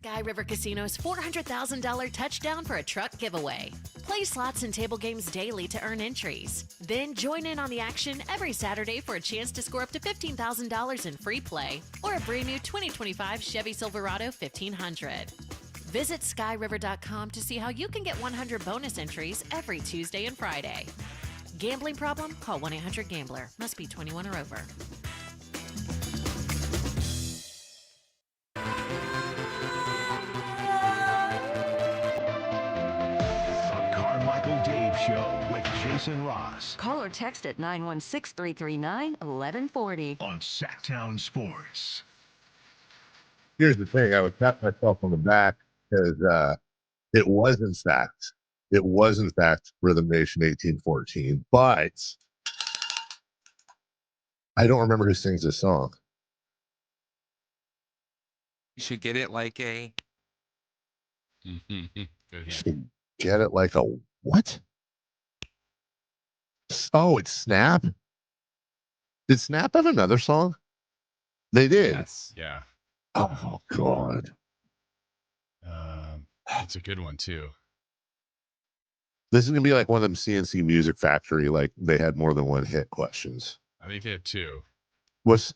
Sky River Casino's $400,000 touchdown for a truck giveaway. Play slots and table games daily to earn entries. Then join in on the action every Saturday for a chance to score up to $15,000 in free play or a brand new 2025 Chevy Silverado 1500. Visit skyriver.com to see how you can get 100 bonus entries every Tuesday and Friday. Gambling problem? Call 1-800-GAMBLER. Must be 21 or over. Carmichael Dave Show with Jason Ross. Call or text at 916-339-1140. On Sacktown Sports. Here's the thing. I would pat myself on the back because it was in fact Rhythm Nation 1814, but I don't remember who sings this song. You should get it like a... Get it like a what? Oh, it's Snap. Did Snap have another song? They did. Yes. Yeah. Oh God. It's a good one too. This is gonna be like one of them CNC Music Factory, like they had more than one hit questions. I think they had 2. Was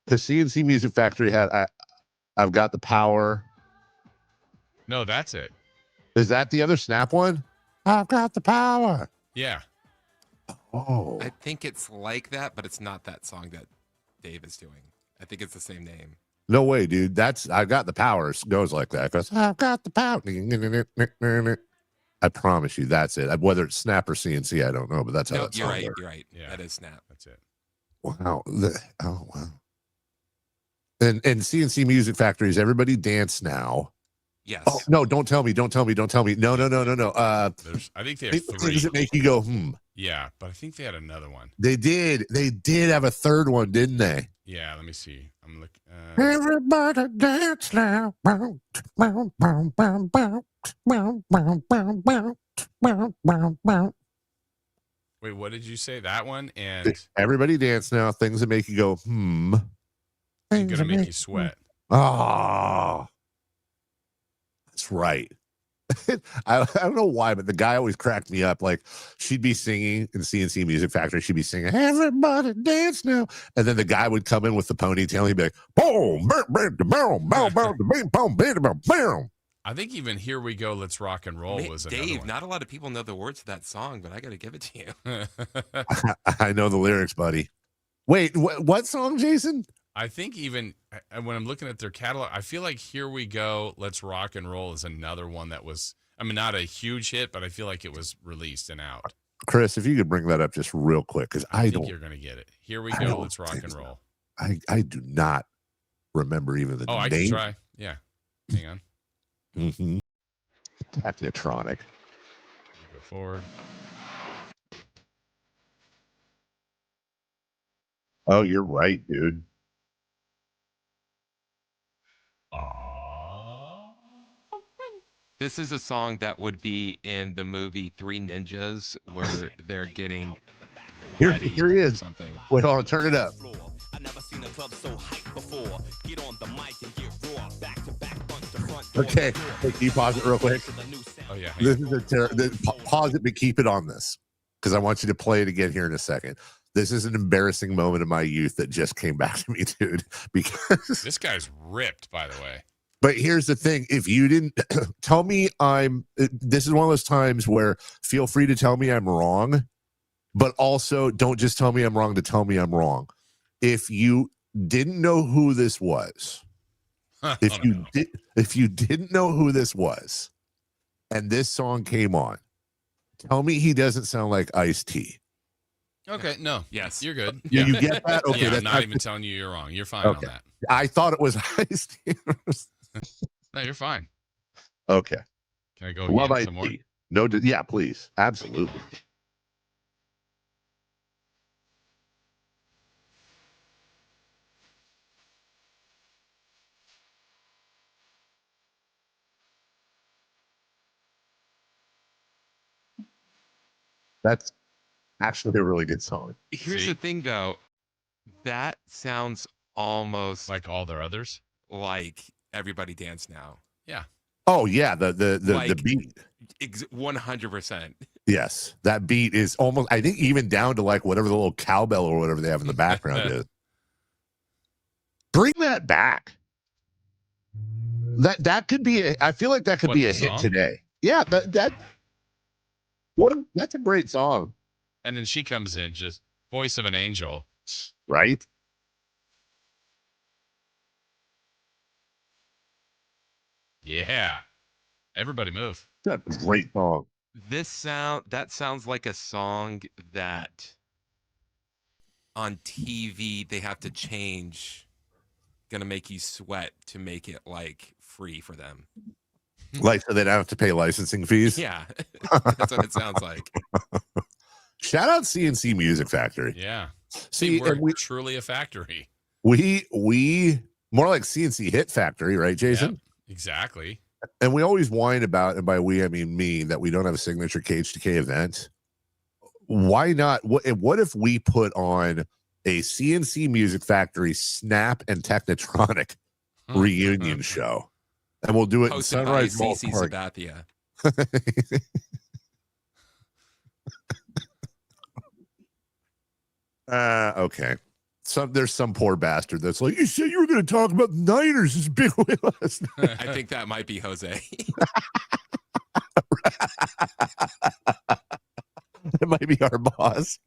the CNC Music Factory had I've Got the Power. No, that's it. Is that the other Snap one? I've got the power. Yeah. Oh. I think it's like that, but it's not that song that Dave is doing. I think it's the same name. No way, dude. That's I've Got the Power. It goes like that. It goes, I've got the power. I promise you, that's it. Whether it's Snap or CNC, I don't know, but that's how that's you're right. You're right. Yeah. That is Snap. That's it. Wow. Oh wow. And CNC Music Factory is Everybody Dance Now. Yes. Oh no! Don't tell me! Don't tell me! Don't tell me! No! I think they have 3. Things that make you go Yeah, but I think they had another one. They did. They did have a third one, didn't they? Yeah. Let me see. I'm looking. Everybody dance now. Wait, what did you say? That one and Everybody Dance Now. Things that make you go Gonna Make You Sweat. Oh. That's right. I don't know why, but the guy always cracked me up. Like, she'd be singing in CNC Music Factory. She'd be singing, "Everybody dance now." And then the guy would come in with the ponytail. He'd be like, boom, boom, boom. I think even "Here We Go, Let's Rock and Roll" was another Dave, one. not a lot of people know the words to that song, but I got to give it to you. I know the lyrics, buddy. Wait, what song, Jason? I think even when I'm looking at their catalog, I feel like "Here We Go, Let's Rock and Roll" is another one that was, I mean, not a huge hit, but I feel like it was released and out. Chris, if you could bring that up just real quick, because I think don't. You're going to get it. "Here We Go, Let's Rock and Roll." I do not remember even the name. I can try. Yeah. Hang on. Mm-hmm. Technotronic. Go forward. Oh, you're right, dude. This is a song that would be in the movie Three Ninjas, where they're getting Here ready he is. for something. Wait, hold on, turn it up. Okay, hey, can you pause it real quick? Oh yeah. This is pause it, but keep it on this, because I want you to play it again here in a second. This is an embarrassing moment of my youth that just came back to me, dude. Because this guy's ripped, by the way. But here's the thing: if you didn't tell me this is one of those times where feel free to tell me I'm wrong, but also don't just tell me I'm wrong to tell me I'm wrong. If you didn't know who this was, if you didn't know who this was, and this song came on, tell me he doesn't sound like Ice-T. Okay, no. Yes. You're good. Yeah. You get that? Okay, yeah, that's I'm not even telling you you're wrong. You're fine on that. I thought it was Ice-T. No, you're fine. Okay. Can I go Love again some more? Ice-T. No, yeah, please. Absolutely. That's actually a really good song. Here's the thing, though. That sounds almost like all their others. Like Everybody Dance Now. Yeah. Oh yeah, the beat. 100%. Yes, that beat is almost. I think even down to like whatever the little cowbell or whatever they have in the background is. Bring that back. That could be. I feel like that could be a hit today. Yeah, that's a great song. And then she comes in, just voice of an angel. Right? Yeah. Everybody move. That's a great song. That sounds like a song that on TV they have to change. Gonna make you sweat to make it like free for them. Like so they don't have to pay licensing fees. Yeah. That's what it sounds like. Shout out CNC Music Factory. Yeah. See, we're truly a factory. We more like CNC Hit Factory, right, Jason? Yep, exactly. And we always whine about, and by we I mean me, that we don't have a signature Cage Decay event. Why not? What if we put on a CNC Music Factory Snap and Technotronic reunion show, and we'll do it in Sunrise Mall Park. Sabathia. Okay. There's some poor bastard that's like, you said you were going to talk about the Niners this big way last night. I think that might be Jose. That might be our boss.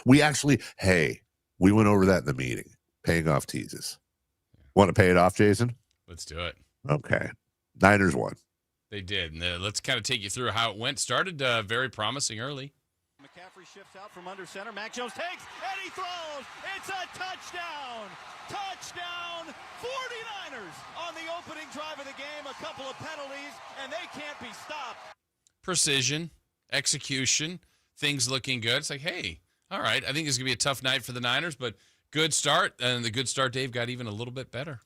We went over that in the meeting. Paying off teases. Want to pay it off, Jason? Let's do it. Okay. Niners won. They did. And let's kind of take you through how it went. Started very promising early. McCaffrey shifts out from under center. Mac Jones takes, and he throws. It's a touchdown. Touchdown, 49ers on the opening drive of the game. A couple of penalties, and they can't be stopped. Precision, execution, things looking good. It's like, hey, all right, I think it's going to be a tough night for the Niners, but good start. And the good start, Dave, got even a little bit better.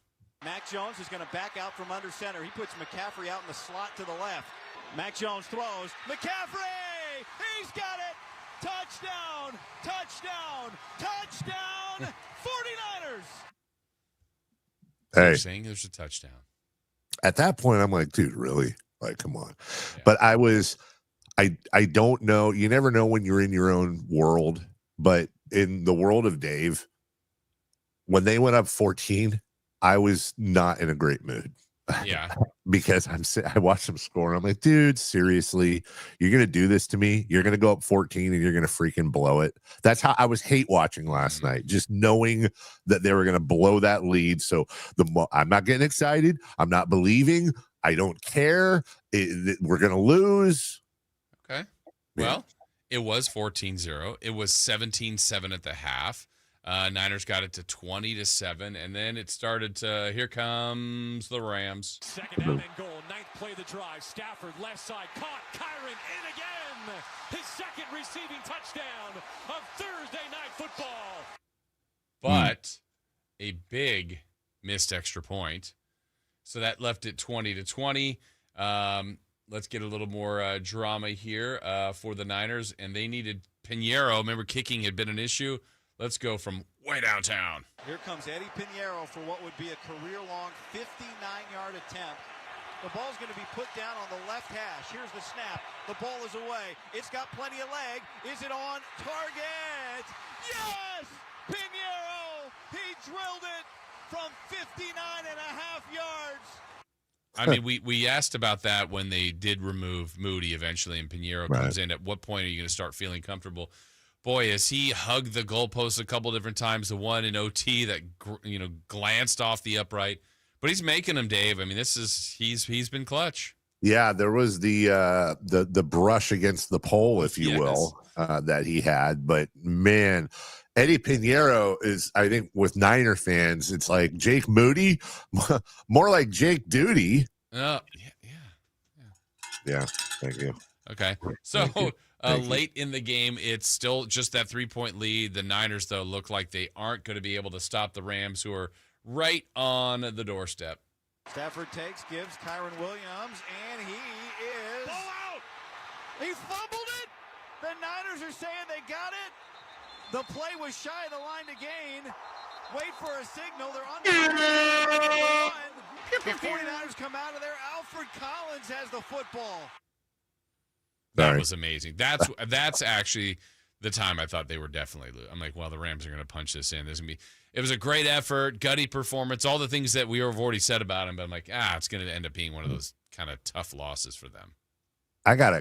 Mac Jones is going to back out from under center. He puts McCaffrey out in the slot to the left. Mac Jones throws. McCaffrey! He's got it! Touchdown! Touchdown! Touchdown! 49ers! Hey. They're saying there's a touchdown. At that point, I'm like, dude, really? Like, come on. Yeah. But I don't know. You never know when you're in your own world. But in the world of Dave, when they went up 14, I was not in a great mood. Yeah. Because I watched them score. And I'm like, dude, seriously, you're going to do this to me? You're going to go up 14 and you're going to freaking blow it. That's how I was hate watching last night, just knowing that they were going to blow that lead. So I'm not getting excited. I'm not believing. I don't care. We're going to lose. Okay. Well, it was 14-0. It was 17-7 at the half. Niners got it to 20-7, and then it started to, here comes the Rams. Second down and goal, ninth play of the drive. Stafford left side, caught, Kyron in again. His second receiving touchdown of Thursday Night Football. But a big missed extra point. So that left it 20-20. Let's get a little more drama here for the Niners, and they needed Pinheiro. Remember, kicking had been an issue. Let's go from way downtown. Here comes Eddie Pinheiro for what would be a career-long 59-yard attempt. The ball's going to be put down on the left hash. Here's the snap. The ball is away. It's got plenty of leg. Is it on target? Yes! Pinheiro! He drilled it from 59 and a half yards. I mean, we asked about that when they did remove Moody eventually, and Pinheiro comes in. At what point are you going to start feeling comfortable? Boy, as he hugged the goalpost a couple different times, the one in OT that glanced off the upright, but he's making them, Dave. I mean, he's been clutch. Yeah, there was the brush against the pole, if you will, that he had. But man, Eddie Pinheiro is, I think, with Niner fans, it's like Jake Moody, more like Jake Duty. Yeah. Thank you. Okay, so. Late in the game, it's still just that 3-point lead. The Niners, though, look like they aren't going to be able to stop the Rams, who are right on the doorstep. Stafford gives Kyron Williams, and he is... Ball out! He fumbled it! The Niners are saying they got it. The play was shy of the line to gain. Wait for a signal. They're on the one. The 49ers come out of there. Alfred Collins has the football. That was amazing. That's actually the time I thought they were definitely losing. I'm like, well, the Rams are going to punch this in. It was a great effort, gutty performance, all the things that we have already said about him. But I'm like, it's going to end up being one of those kind of tough losses for them. I got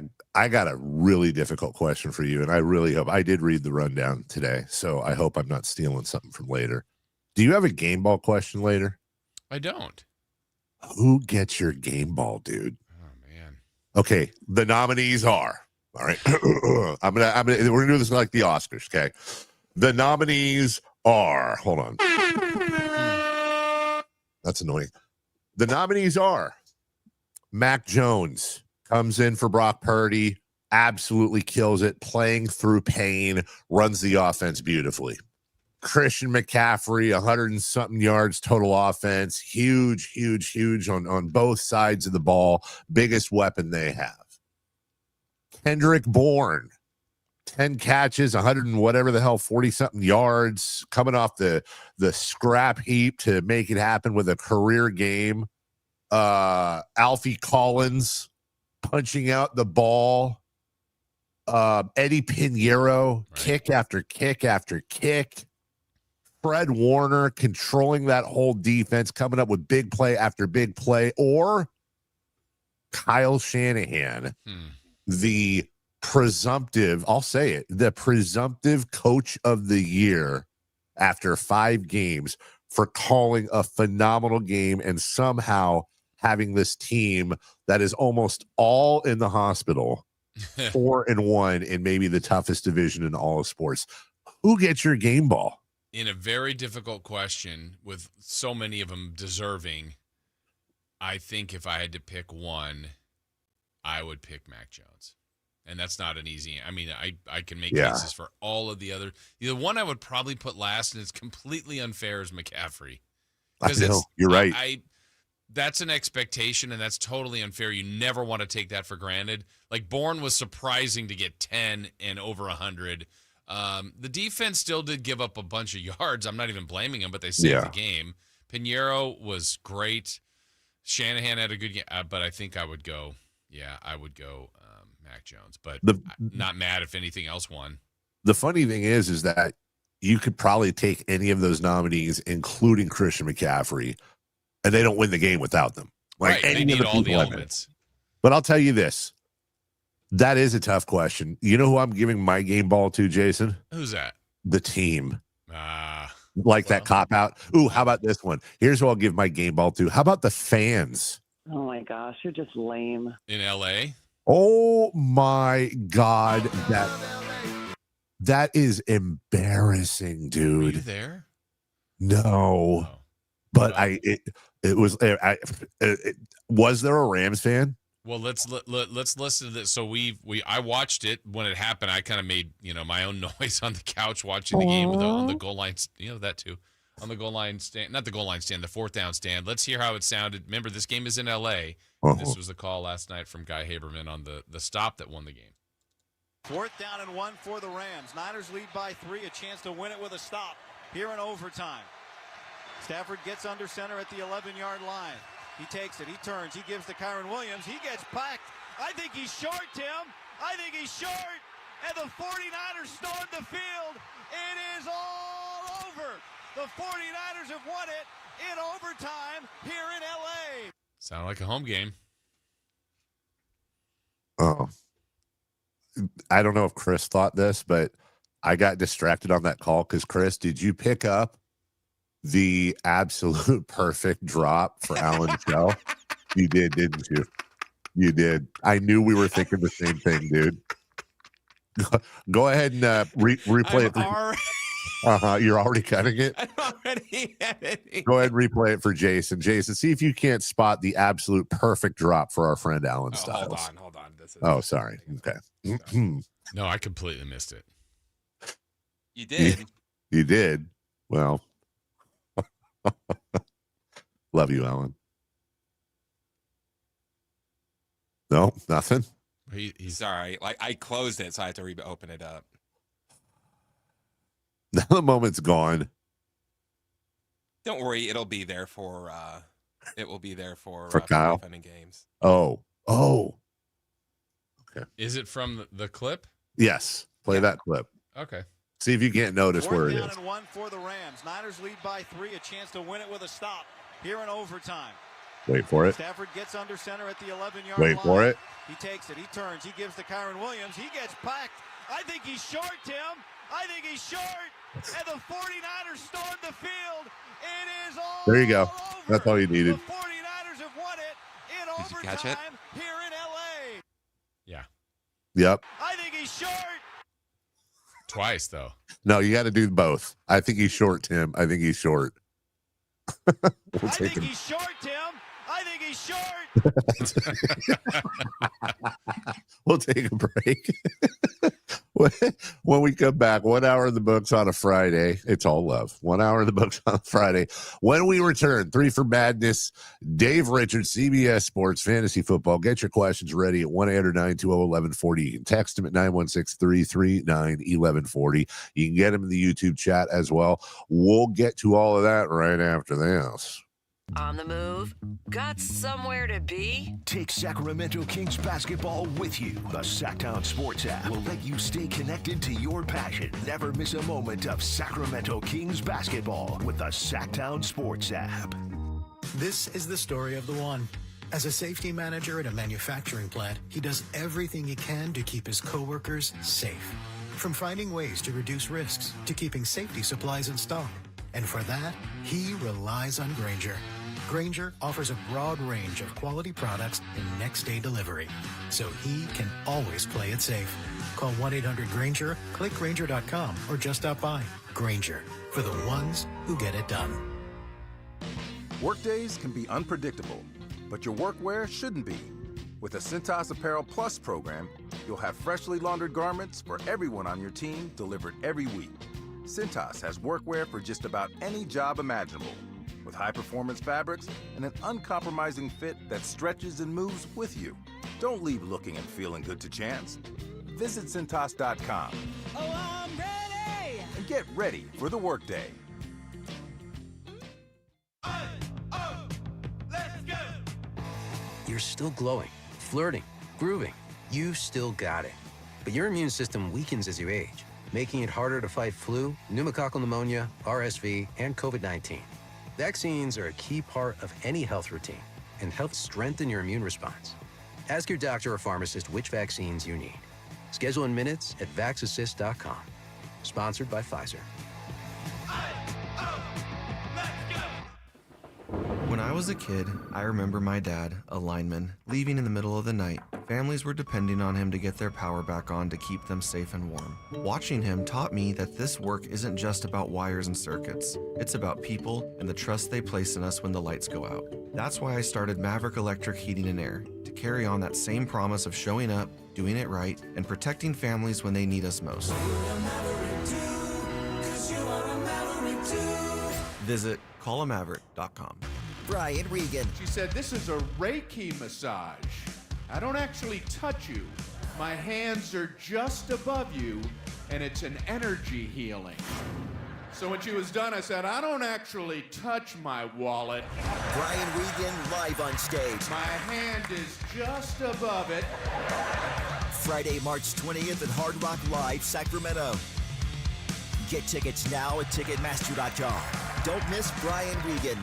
a really difficult question for you, and I really hope I did read the rundown today, so I hope I'm not stealing something from later. Do you have a game ball question later? I don't. Who gets your game ball, dude? Okay, the nominees are, all right. we're gonna do this like the Oscars, okay? The nominees are, hold on. That's annoying. The nominees are Mac Jones comes in for Brock Purdy, absolutely kills it, playing through pain, runs the offense beautifully. Christian McCaffrey, 100 and something yards total offense, huge on both sides of the ball, biggest weapon they have. Kendrick Bourne, 10 catches, 100 and whatever the hell, 40 something yards, coming off the scrap heap to make it happen with a career game. Alfie Collins punching out the ball. Eddie Pinheiro, kick after kick after kick. Fred Warner controlling that whole defense, coming up with big play after big play, or Kyle Shanahan, the presumptive, I'll say it, the presumptive coach of the year after 5 games for calling a phenomenal game and somehow having this team that is almost all in the hospital, 4-1 in maybe the toughest division in all of sports. Who gets your game ball? In a very difficult question, with so many of them deserving, I think if I had to pick one, I would pick Mac Jones. And that's not an easy. I mean, I can make cases for all of the other. The one I would probably put last, and it's completely unfair, is McCaffrey. I know, you're right. That's an expectation, and that's totally unfair. You never want to take that for granted. Like, Bourne was surprising to get 10 and over 100. The defense still did give up a bunch of yards. I'm not even blaming them, but they saved the game. Pinheiro was great. Shanahan had a good game, but I think I would go Yeah, I would go Mac Jones, but The- not mad if anything else won. The funny thing is that you could probably take any of those nominees, including Christian McCaffrey, and they don't win the game without them. Like Right, they any need of all the people in it. elements. But I'll tell you this. That is a tough question. You know who I'm giving my game ball to, Jason? Who's that? The team. Ah, That cop out. Ooh, how about this one? Here's who I'll give my game ball to. How about the fans? Oh my gosh, you're just lame. in LA? Oh my God. That is embarrassing, Were dude. you there? No. But was there a Rams fan? Well, let's listen to this. So I watched it when it happened. I kind of made my own noise on the couch watching the game on the goal line. That too, on the goal line stand, not the goal line stand, the fourth down stand. Let's hear how it sounded. Remember, this game is in L.A. This was the call last night from Guy Haberman on the stop that won the game. 4th down and 1 for the Rams. Niners lead by 3, a chance to win it with a stop here in overtime. Stafford gets under center at the 11-yard line. He takes it. He turns. He gives to Kyron Williams. He gets packed. I think he's short, Tim. I think he's short. And the 49ers storm the field. It is all over. The 49ers have won it in overtime here in L.A. Sounded like a home game. Oh. I don't know if Chris thought this, but I got distracted on that call because, Chris, did you pick up the absolute perfect drop for Alan Shell? You did, didn't you? You did. I knew we were thinking the same thing, dude. Go ahead and replay it. You're already cutting it? I'm already editing. Go ahead and replay it for Jason. Jason, see if you can't spot the absolute perfect drop for our friend Alan Stiles. Hold on. Sorry. Okay. No, I completely missed it. You did. You did. Well, love you, Alan. No, nothing. He's sorry. Like I closed it, so I had to reopen it up. Now the moment's gone. Don't worry, it'll be there for. It will be there for Kyle. Fun and games. Oh. Okay. Is it from the clip? Yes. Play that clip. Okay. See if you can't notice where it is. 4th down and 1 for the Rams. Niners lead by 3, a chance to win it with a stop here in overtime. Wait for it. Stafford gets under center at the 11-yard line. Wait for it. He takes it. He turns. He gives to Kyron Williams. He gets packed. I think he's short, Tim. I think he's short. And the 49ers storm the field. It is all There you go. over. That's all you needed. The 49ers have won it in Did you catch it? overtime here in L.A. Yeah. Yep. I think he's short. Twice, though. No, you got to do both. I think he's short, Tim. I think he's short. I think he's short, Tim. I think he's short. We'll take a break. When we come back, 1 hour in the books on a Friday. It's all love. 1 hour in the books on a Friday. When we return, 3 for Madness. Dave Richards, CBS Sports Fantasy Football. Get your questions ready at 1-800-920-1140. You can text him at 916-339-1140. You can get him in the YouTube chat as well. We'll get to all of that right after this. On the move? Got somewhere to be? Take Sacramento Kings basketball with you. The Sacktown Sports app will let you stay connected to your passion. Never miss a moment of Sacramento Kings basketball with the Sacktown Sports app. This is the story of the one. As a safety manager at a manufacturing plant, he does everything he can to keep his coworkers safe. From finding ways to reduce risks to keeping safety supplies in stock. And for that, he relies on Grainger. Grainger offers a broad range of quality products and next-day delivery, so he can always play it safe. Call 1-800-GRAINGER, click Grainger.com, or just stop by. Grainger, for the ones who get it done. Workdays can be unpredictable, but your workwear shouldn't be. With the Cintas Apparel Plus program, you'll have freshly laundered garments for everyone on your team delivered every week. Cintas has workwear for just about any job imaginable, with high-performance fabrics and an uncompromising fit that stretches and moves with you. Don't leave looking and feeling good to chance. Visit Cintas.com. Oh, I'm ready! And get ready for the workday. You're still glowing, flirting, Grooving. You still got it. But your immune system weakens as you age, making it harder to fight flu, pneumococcal pneumonia, RSV, and COVID-19. Vaccines are a key part of any health routine and help strengthen your immune response. Ask your doctor or pharmacist which vaccines you need. Schedule in minutes at vaxassist.com. Sponsored by Pfizer. When I was a kid, I remember my dad, a lineman, leaving in the middle of the night. Families were depending on him to get their power back on to keep them safe and warm. Watching him taught me that this work isn't just about wires and circuits. It's about people and the trust they place in us when the lights go out. That's why I started Maverick Electric Heating and Air, to carry on that same promise of showing up, doing it right, and protecting families when they need us most. Visit callamaverick.com. Brian Regan. She said, this is a Reiki massage. I don't actually touch you. My hands are just above you, and it's an energy healing. So when she was done, I said, I don't actually touch my wallet. Brian Regan live on stage. My hand is just above it. Friday, March 20th at Hard Rock Live, Sacramento. Get tickets now at Ticketmaster.com. Don't miss Brian Regan.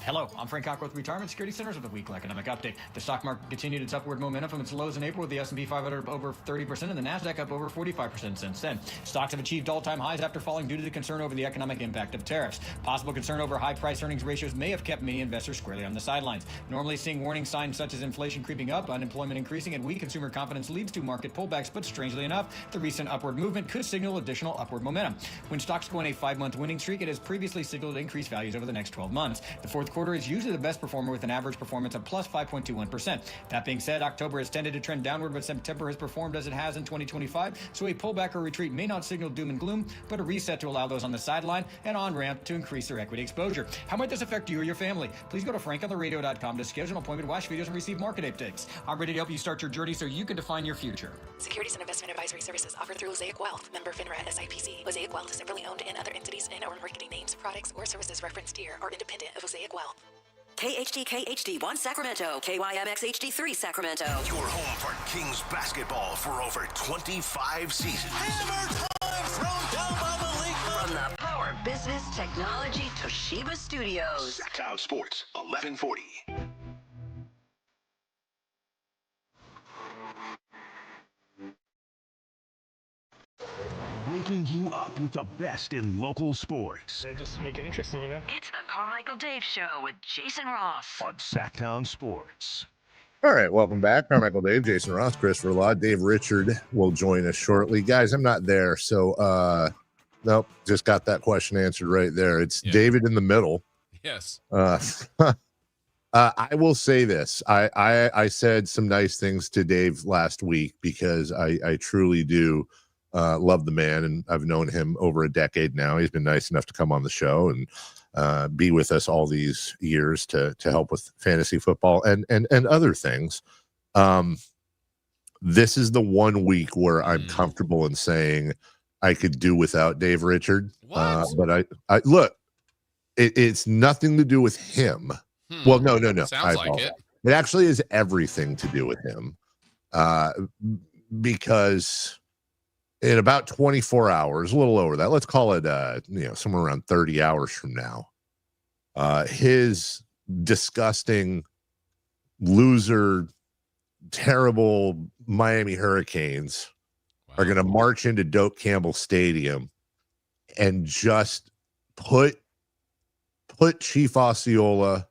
Hello, I'm Frank Cockworth, Retirement Security Centers with a weekly economic update. The stock market continued its upward momentum from its lows in April, with the S&P 500 up over 30% and the Nasdaq up over 45% since then. Stocks have achieved all-time highs after falling due to the concern over the economic impact of tariffs. Possible concern over high price earnings ratios may have kept many investors squarely on the sidelines. Normally seeing warning signs such as inflation creeping up, unemployment increasing, and weak consumer confidence leads to market pullbacks, but strangely enough, the recent upward movement could signal additional upward momentum. When stocks go on a 5-month winning streak, it has previously signaled increased values over the next 12 months. The fourth quarter is usually the best performer with an average performance of plus 5.21%. That being said, October has tended to trend downward, but September has performed as it has in 2025, so a pullback or retreat may not signal doom and gloom, but a reset to allow those on the sideline and on-ramp to increase their equity exposure. How might this affect you or your family? Please go to frankontheradio.com to schedule an appointment, watch videos, and receive market updates. I'm ready to help you start your journey so you can define your future. Securities and investment advisory services offered through Mosaic Wealth, member FINRA SIPC. Mosaic Wealth is separately owned, and other entities and or marketing names, products, or services referenced here are independent of Mosaic Wealth. KHD1 Sacramento, KYMX HD3 Sacramento. Your home for Kings basketball for over 25 seasons. Hammer time thrown down by the league. From the Power Business Technology Toshiba Studios. Sacktown Sports, 1140. Waking you up with the best in local sports. They just make it interesting, you know? It's the Carmichael Dave Show with Jason Ross. On Sacktown Sports. All right, welcome back. Carmichael Dave, Jason Ross, Christopher Law, Dave Richard will join us shortly. Guys, I'm not there, so nope, just got that question answered right there. It's David in the middle. Yes. I will say this. I said some nice things to Dave last week because I truly do love the man, and I've known him over a decade now. He's been nice enough to come on the show and be with us all these years to help with fantasy football and other things. This is the one week where I'm comfortable in saying I could do without Dave Richard. But I look, it's nothing to do with him. Well, no. Sounds like it. It actually is everything to do with him, because in about 24 hours, a little over that, let's call it, somewhere around 30 hours from now, his disgusting loser, terrible Miami Hurricanes are going to march into Doak Campbell Stadium and just put Chief Osceola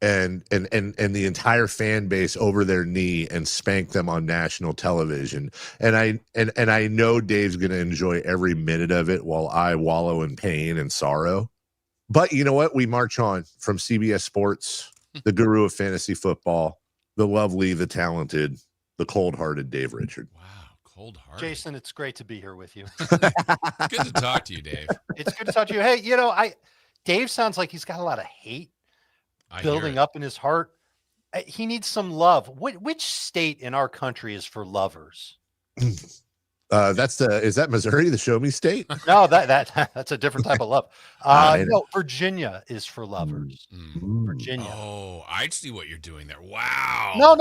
and the entire fan base over their knee and spank them on national television. And I know Dave's going to enjoy every minute of it while I wallow in pain and sorrow. But you know what? We march on from CBS Sports, the guru of fantasy football, the lovely, the talented, the cold-hearted Dave Richard. Wow, cold-hearted. Jason, it's great to be here with you. Good to talk to you, Dave. It's good to talk to you. Hey, Dave sounds like he's got a lot of hate building up in his heart. He needs some love. Which state in our country is for lovers? Is that Missouri, the show me state? No, that's a different type of love. I know. No, Virginia is for lovers. Virginia. Oh, I see what you're doing there. Wow. No.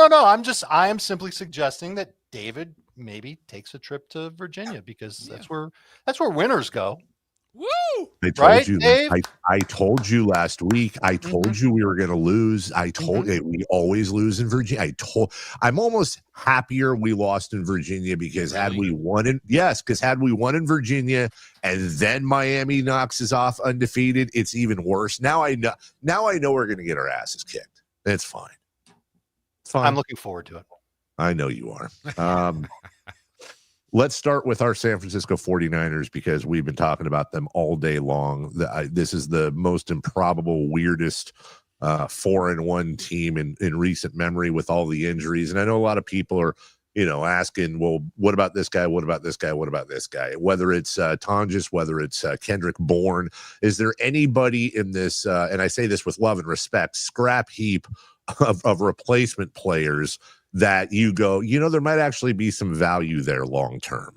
I am simply suggesting that David maybe takes a trip to Virginia because that's where winners go. Woo! I told Right, you. Dave? I told you last week. I told you we were going to lose. I told you we always lose in Virginia. I'm almost happier we lost in Virginia because had we won in Virginia and then Miami knocks us off undefeated, it's even worse. Now I know we're going to get our asses kicked. It's fine. It's fine. I'm looking forward to it. I know you are. Let's start with our San Francisco 49ers because we've been talking about them all day long. This is the most improbable, weirdest 4-1 team in recent memory with all the injuries. And I know a lot of people are, asking, well, what about this guy? What about this guy? What about this guy? Whether it's Tonjes, whether it's Kendrick Bourne, is there anybody in this, and I say this with love and respect, scrap heap of replacement players that you go, there might actually be some value there long term?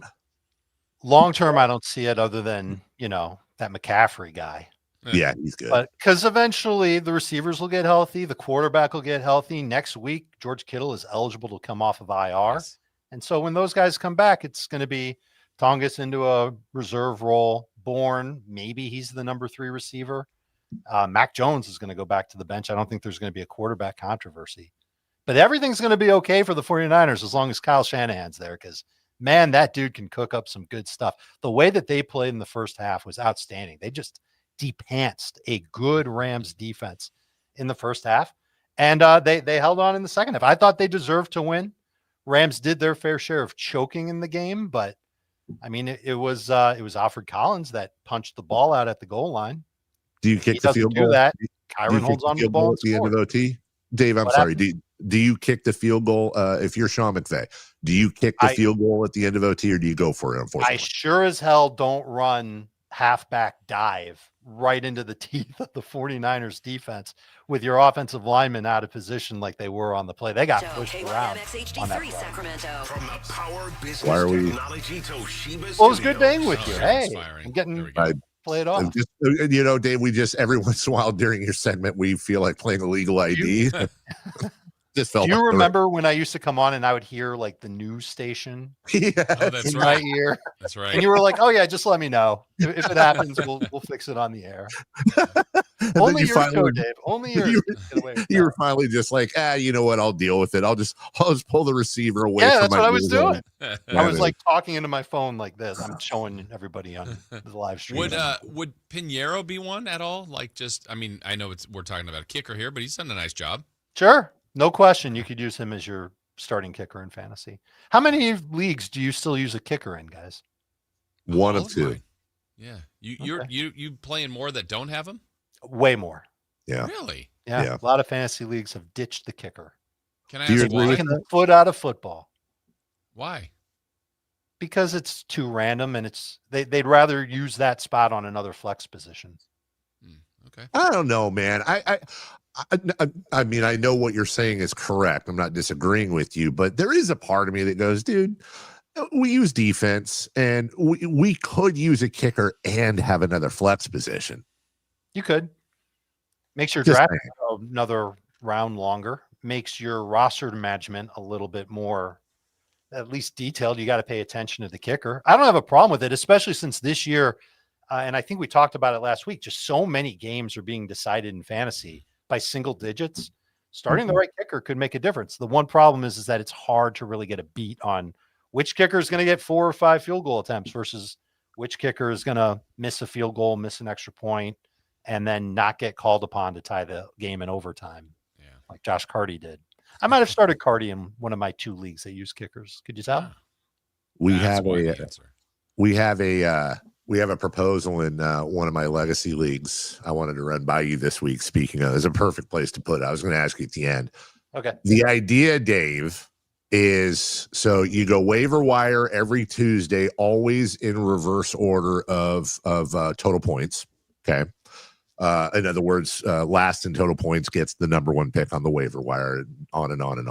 Long term, I don't see it other than, that McCaffrey guy. Yeah, he's good. But because eventually the receivers will get healthy, the quarterback will get healthy. Next week, George Kittle is eligible to come off of IR. Yes. And so when those guys come back, it's going to be Tongas into a reserve role. Bourne, maybe he's the number 3 receiver. Mac Jones is going to go back to the bench. I don't think there's going to be a quarterback controversy. But everything's going to be okay for the 49ers as long as Kyle Shanahan's there because, man, that dude can cook up some good stuff. The way that they played in the first half was outstanding. They just de-pantsed a good Rams defense in the first half, and they held on in the second half. I thought they deserved to win. Rams did their fair share of choking in the game, but, I mean, it was Alfred Collins that punched the ball out at the goal line. Do you kick the field goal? That. Kyron holds on to the ball at the end of OT? Dave, I'm sorry. Do you kick the field goal if you're Sean McVay? Do you kick the field goal at the end of OT or do you go for it, unfortunately? I sure as hell don't run halfback dive right into the teeth of the 49ers defense with your offensive linemen out of position like they were on the play. They got pushed around on that play. Why are we? Well, it was good being with you. Hey, I'm getting play it off. Just, Dave, we just every once in a while during your segment, we feel like playing a legal ID. Just felt. Do you remember when I used to come on and I would hear like the news station in my ear? That's right. And you were like, "Oh yeah, just let me know if it happens. We'll fix it on the air." Only your show, Dave. Only yours. You were finally just like, you know what? I'll deal with it. I'll just pull the receiver away. Yeah, from that's my what I was doing. Yeah, I was like talking into my phone like this. I'm showing everybody on the live stream. Would Pinheiro be one at all? Like, just, I mean, I know we're talking about a kicker here, but he's done a nice job. Sure. No question. You could use him as your starting kicker in fantasy. How many leagues do you still use a kicker in, guys? One of 2. Yeah. You playing more that don't have him? Way more. Yeah. Really? Yeah. A lot of fantasy leagues have ditched the kicker. Can I ask why? Taking the foot out of football. Why? Because it's too random and they'd rather use that spot on another flex position. Okay. I don't know, man. I mean, I know what you're saying is correct. I'm not disagreeing with you, but there is a part of me that goes, dude, we use defense and we could use a kicker and have another flex position. You could. Makes your draft another round longer. Makes your roster management a little bit more, at least detailed. You got to pay attention to the kicker. I don't have a problem with it, especially since this year, and I think we talked about it last week, just so many games are being decided in fantasy by single digits. Starting the right kicker could make a difference. The one problem is that it's hard to really get a beat on which kicker is going to get 4 or 5 field goal attempts versus which kicker is going to miss a field goal, miss an extra point, and then not get called upon to tie the game in overtime, like Josh Carty did. I might have started Carty in one of my 2 leagues that use kickers. Could you tell? We have a proposal in one of my legacy leagues I wanted to run by you this week. Speaking of, it's a perfect place to put it. I was going to ask you at the end. Okay. The idea, Dave, is so you go waiver wire every Tuesday, always in reverse order of total points. Okay. In other words, last in total points gets the number 1 pick on the waiver wire, on and on and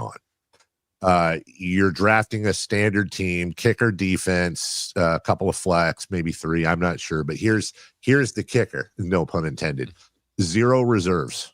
You're drafting a standard team, kicker, defense, a couple of flex, maybe 3. I'm not sure, but here's the kicker. No pun intended. 0 reserves.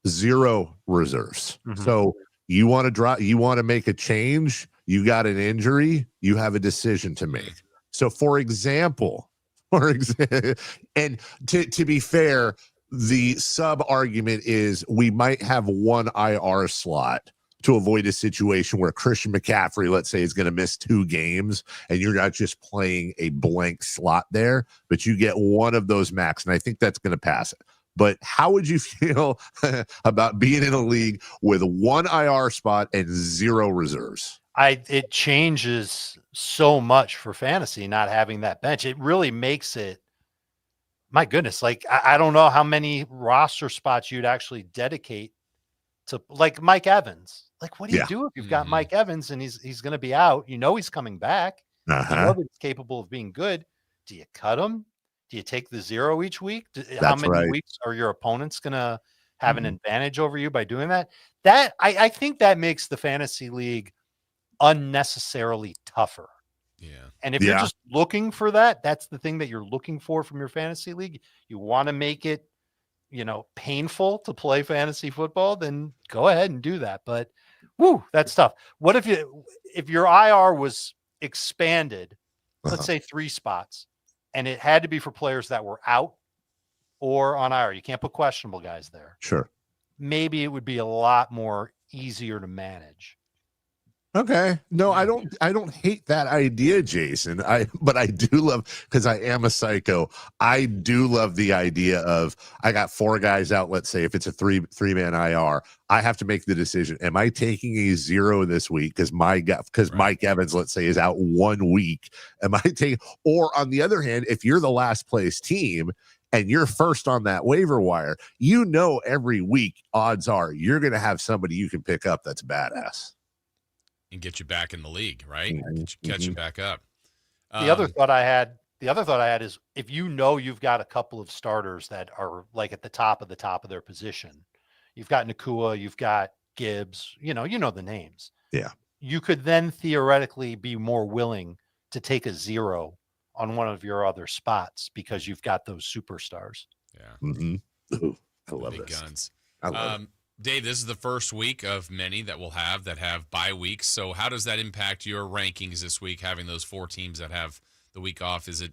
0 reserves. So you want to drop, you want to make a change. You got an injury. You have a decision to make. So, for example, and to be fair, the sub argument is we might have one IR slot to avoid a situation where Christian McCaffrey, let's say, is going to miss 2 games and you're not just playing a blank slot there, but you get one of those max. And I think that's going to pass it. But how would you feel about being in a league with 1 IR spot and 0 reserves? It changes so much for fantasy not having that bench. It really makes it, my goodness, like I don't know how many roster spots you'd actually dedicate to, like Mike Evans. Like, what do you do if you've got Mike Evans and he's going to be out? You know he's coming back. You know that he's capable of being good. Do you cut him? Do you take the 0 each week? How many weeks are your opponents going to have an advantage over you by doing that? I think that makes the fantasy league unnecessarily tougher. Yeah. And if you're just looking for that, that's the thing that you're looking for from your fantasy league. You want to make it, painful to play fantasy football, then go ahead and do that. But that's tough. What if your IR was expanded, let's say 3 spots, and it had to be for players that were out or on IR? You can't put questionable guys there. Sure. Maybe it would be a lot more easier to manage. Okay. No, I don't hate that idea, Jason. But I do love, because I am a psycho, I do love the idea of, I got 4 guys out. Let's say if it's a three-man IR, I have to make the decision. Am I taking a 0 this week? Because Mike Evans, let's say, is out 1 week. Am I taking, or on the other hand, if you're the last place team and you're first on that waiver wire, every week, odds are you're going to have somebody you can pick up that's badass and get you back in the league, right? Catch you back up. The other thought I had is, if you've got a couple of starters that are like at the top of their position, you've got Nakua, you've got Gibbs, you know the names. Yeah. You could then theoretically be more willing to take a 0 on one of your other spots because you've got those superstars. Yeah. I love big this. Guns. I love it. Dave, this is the first week of many that we'll have bye weeks. So how does that impact your rankings this week, having those 4 teams that have the week off? Is it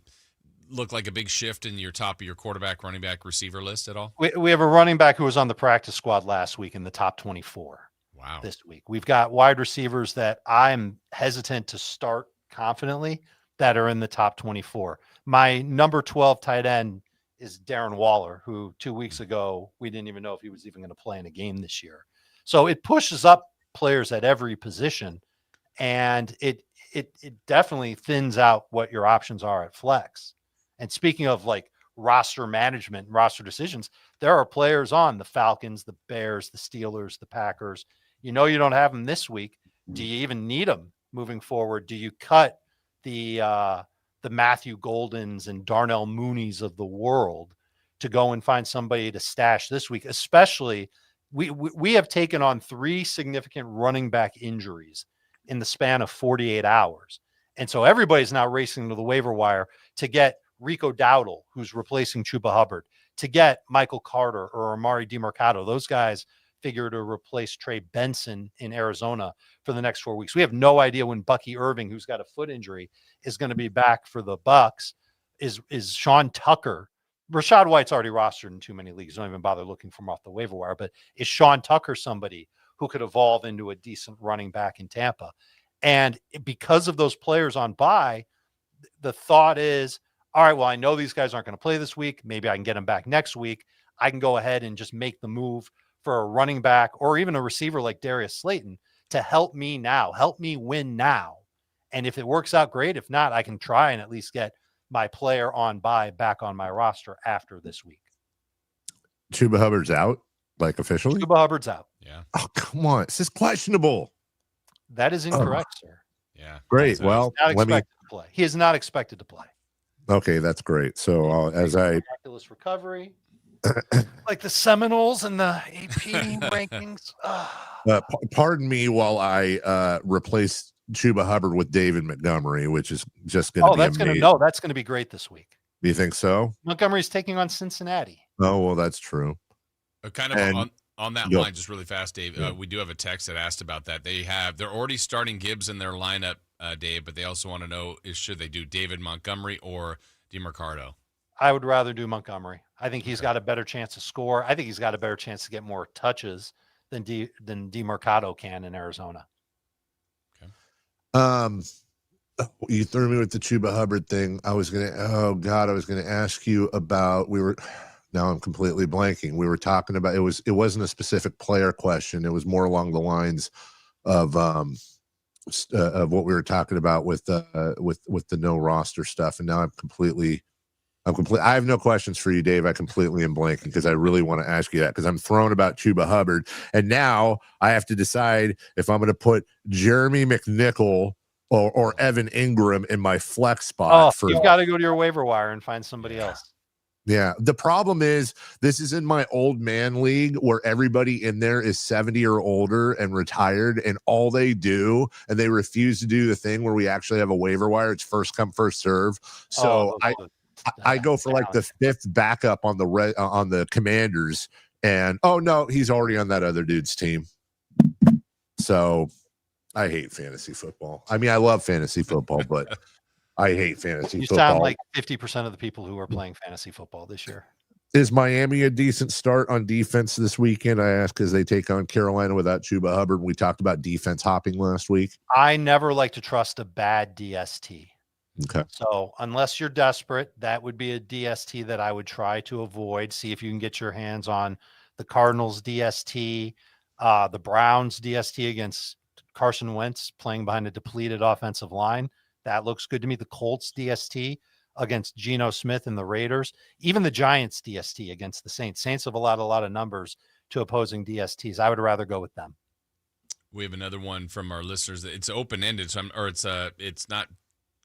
look like a big shift in your top of your quarterback, running back, receiver list at all? We have a running back who was on the practice squad last week in the top 24. Wow. This week. We've got wide receivers that I'm hesitant to start confidently that are in the top 24. My number 12 tight end is Darren Waller, who 2 weeks ago, we didn't even know if he was even going to play in a game this year. So it pushes up players at every position, and it definitely thins out what your options are at flex. And speaking of like roster management, roster decisions, there are players on the Falcons, the Bears, the Steelers, the Packers. You don't have them this week. Do you even need them moving forward? Do you cut the Matthew Goldens and Darnell Mooneys of the world to go and find somebody to stash this week? Especially, we have taken on 3 significant running back injuries in the span of 48 hours. And so everybody's now racing to the waiver wire to get Rico Dowdle, who's replacing Chuba Hubbard, to get Michael Carter or Amari DiMercato. Those guys figure to replace Trey Benson in Arizona for the next 4 weeks. We have no idea when Bucky Irving, who's got a foot injury, is going to be back for the Bucks. Is Sean Tucker? Rashad White's already rostered in too many leagues. Don't even bother looking for him off the waiver wire. But is Sean Tucker somebody who could evolve into a decent running back in Tampa? And because of those players on bye, the thought is, all right, well, I know these guys aren't going to play this week. Maybe I can get them back next week. I can go ahead and just make the move for a running back or even a receiver like Darius Slayton to help me win now. And if it works out, great. If not, I can try and at least get my player on bye back on my roster after this week. Chuba Hubbard's out, like officially? Chuba Hubbard's out. Yeah. Oh, come on. This is questionable. That is incorrect, sir. Yeah. Great. Well, to play. He is not expected to play. Okay, that's great. So as miraculous recovery, Like the Seminoles and the AP rankings. Pardon me while I replace Chuba Hubbard with David Montgomery, which is just going to be amazing. That's going to be great this week. You think so? Montgomery's taking on Cincinnati. Oh, well, that's true. Kind of on that line, just really fast, Dave. We do have a text that asked about that. They're already starting Gibbs in their lineup, Dave, but they also want to know should they do David Montgomery or DeMarcado? I would rather do Montgomery. I think he's got a better chance to score. I think he's got a better chance to get more touches than DeMarcado can in Arizona. You threw me with the Chuba Hubbard thing. I was gonna ask you about. Now I'm completely blanking. We were talking about it wasn't a specific player question. It was more along the lines of what we were talking about with the no roster stuff. And now I'm completely. I have no questions for you, Dave. I completely am blanking because I really want to ask you that because I'm thrown about Chuba Hubbard. And now I have to decide if I'm going to put Jeremy McNichol or Evan Ingram in my flex spot. You've got to go to your waiver wire and find somebody else. Yeah. The problem is this is in my old man league where everybody in there is 70 or older and retired, and all they do, and they refuse to do the thing where we actually have a waiver wire. It's first come, first serve. So I go for like the fifth backup on the Commanders, and no, he's already on that other dude's team. So I hate fantasy football. I mean, I love fantasy football, but I hate fantasy football. You sound like 50% of the people who are playing fantasy football this year. Is Miami a decent start on defense this weekend? I ask because they take on Carolina without Chuba Hubbard. We talked about defense hopping last week. I never like to trust a bad DST. Okay. So unless you're desperate, that would be a DST that I would try to avoid. See if you can get your hands on the Cardinals DST, the Browns DST against Carson Wentz playing behind a depleted offensive line. That looks good to me. The Colts DST against Geno Smith and the Raiders, even the Giants DST against the Saints. Saints have allowed a lot of numbers to opposing DSTs. I would rather go with them. We have another one from our listeners. It's open-ended, it's not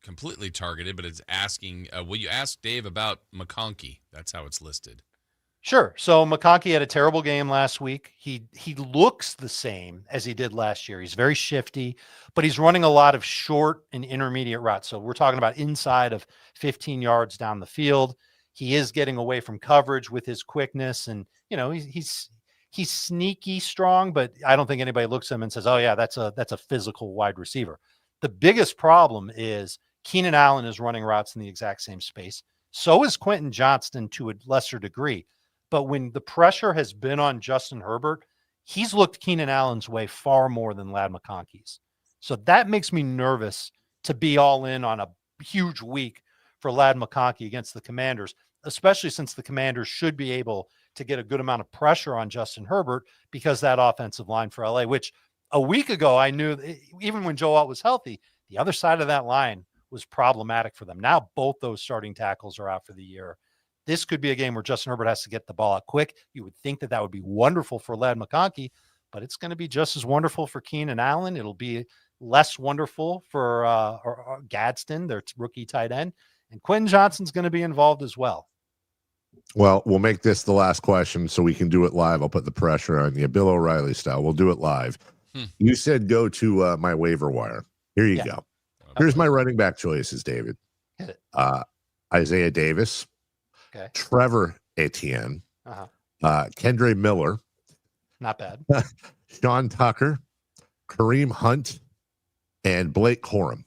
completely targeted, but it's asking, will you ask Dave about McConkey? That's how it's listed. Sure. So McConkey had a terrible game last week. He looks the same as he did last year. He's very shifty, but he's running a lot of short and intermediate routes. So we're talking about inside of 15 yards down the field. He is getting away from coverage with his quickness, and he's sneaky strong, but I don't think anybody looks at him and says, "Oh yeah, that's a physical wide receiver." The biggest problem is Keenan Allen is running routes in the exact same space. So is Quentin Johnston to a lesser degree. But when the pressure has been on Justin Herbert, he's looked Keenan Allen's way far more than Ladd McConkey's. So that makes me nervous to be all in on a huge week for Ladd McConkey against the Commanders, especially since the Commanders should be able to get a good amount of pressure on Justin Herbert because that offensive line for LA, which a week ago I knew, even when Joe Alt was healthy, the other side of that line was problematic for them. Now both those starting tackles are out for the year. This could be a game where Justin Herbert has to get the ball out quick. You would think that would be wonderful for Ladd McConkey, but it's going to be just as wonderful for Keenan Allen. It'll be less wonderful for Gadsden, their rookie tight end. And Quentin Johnston's going to be involved as well. Well, we'll make this the last question so we can do it live. I'll put the pressure on you. Bill O'Reilly style. We'll do it live. You said go to my waiver wire. Here you go. Here's my running back choices, David. Hit it. Isaiah Davis. Okay. Trevor Etienne, Kendre Miller, not bad. Sean Tucker, Kareem Hunt, and Blake Corum.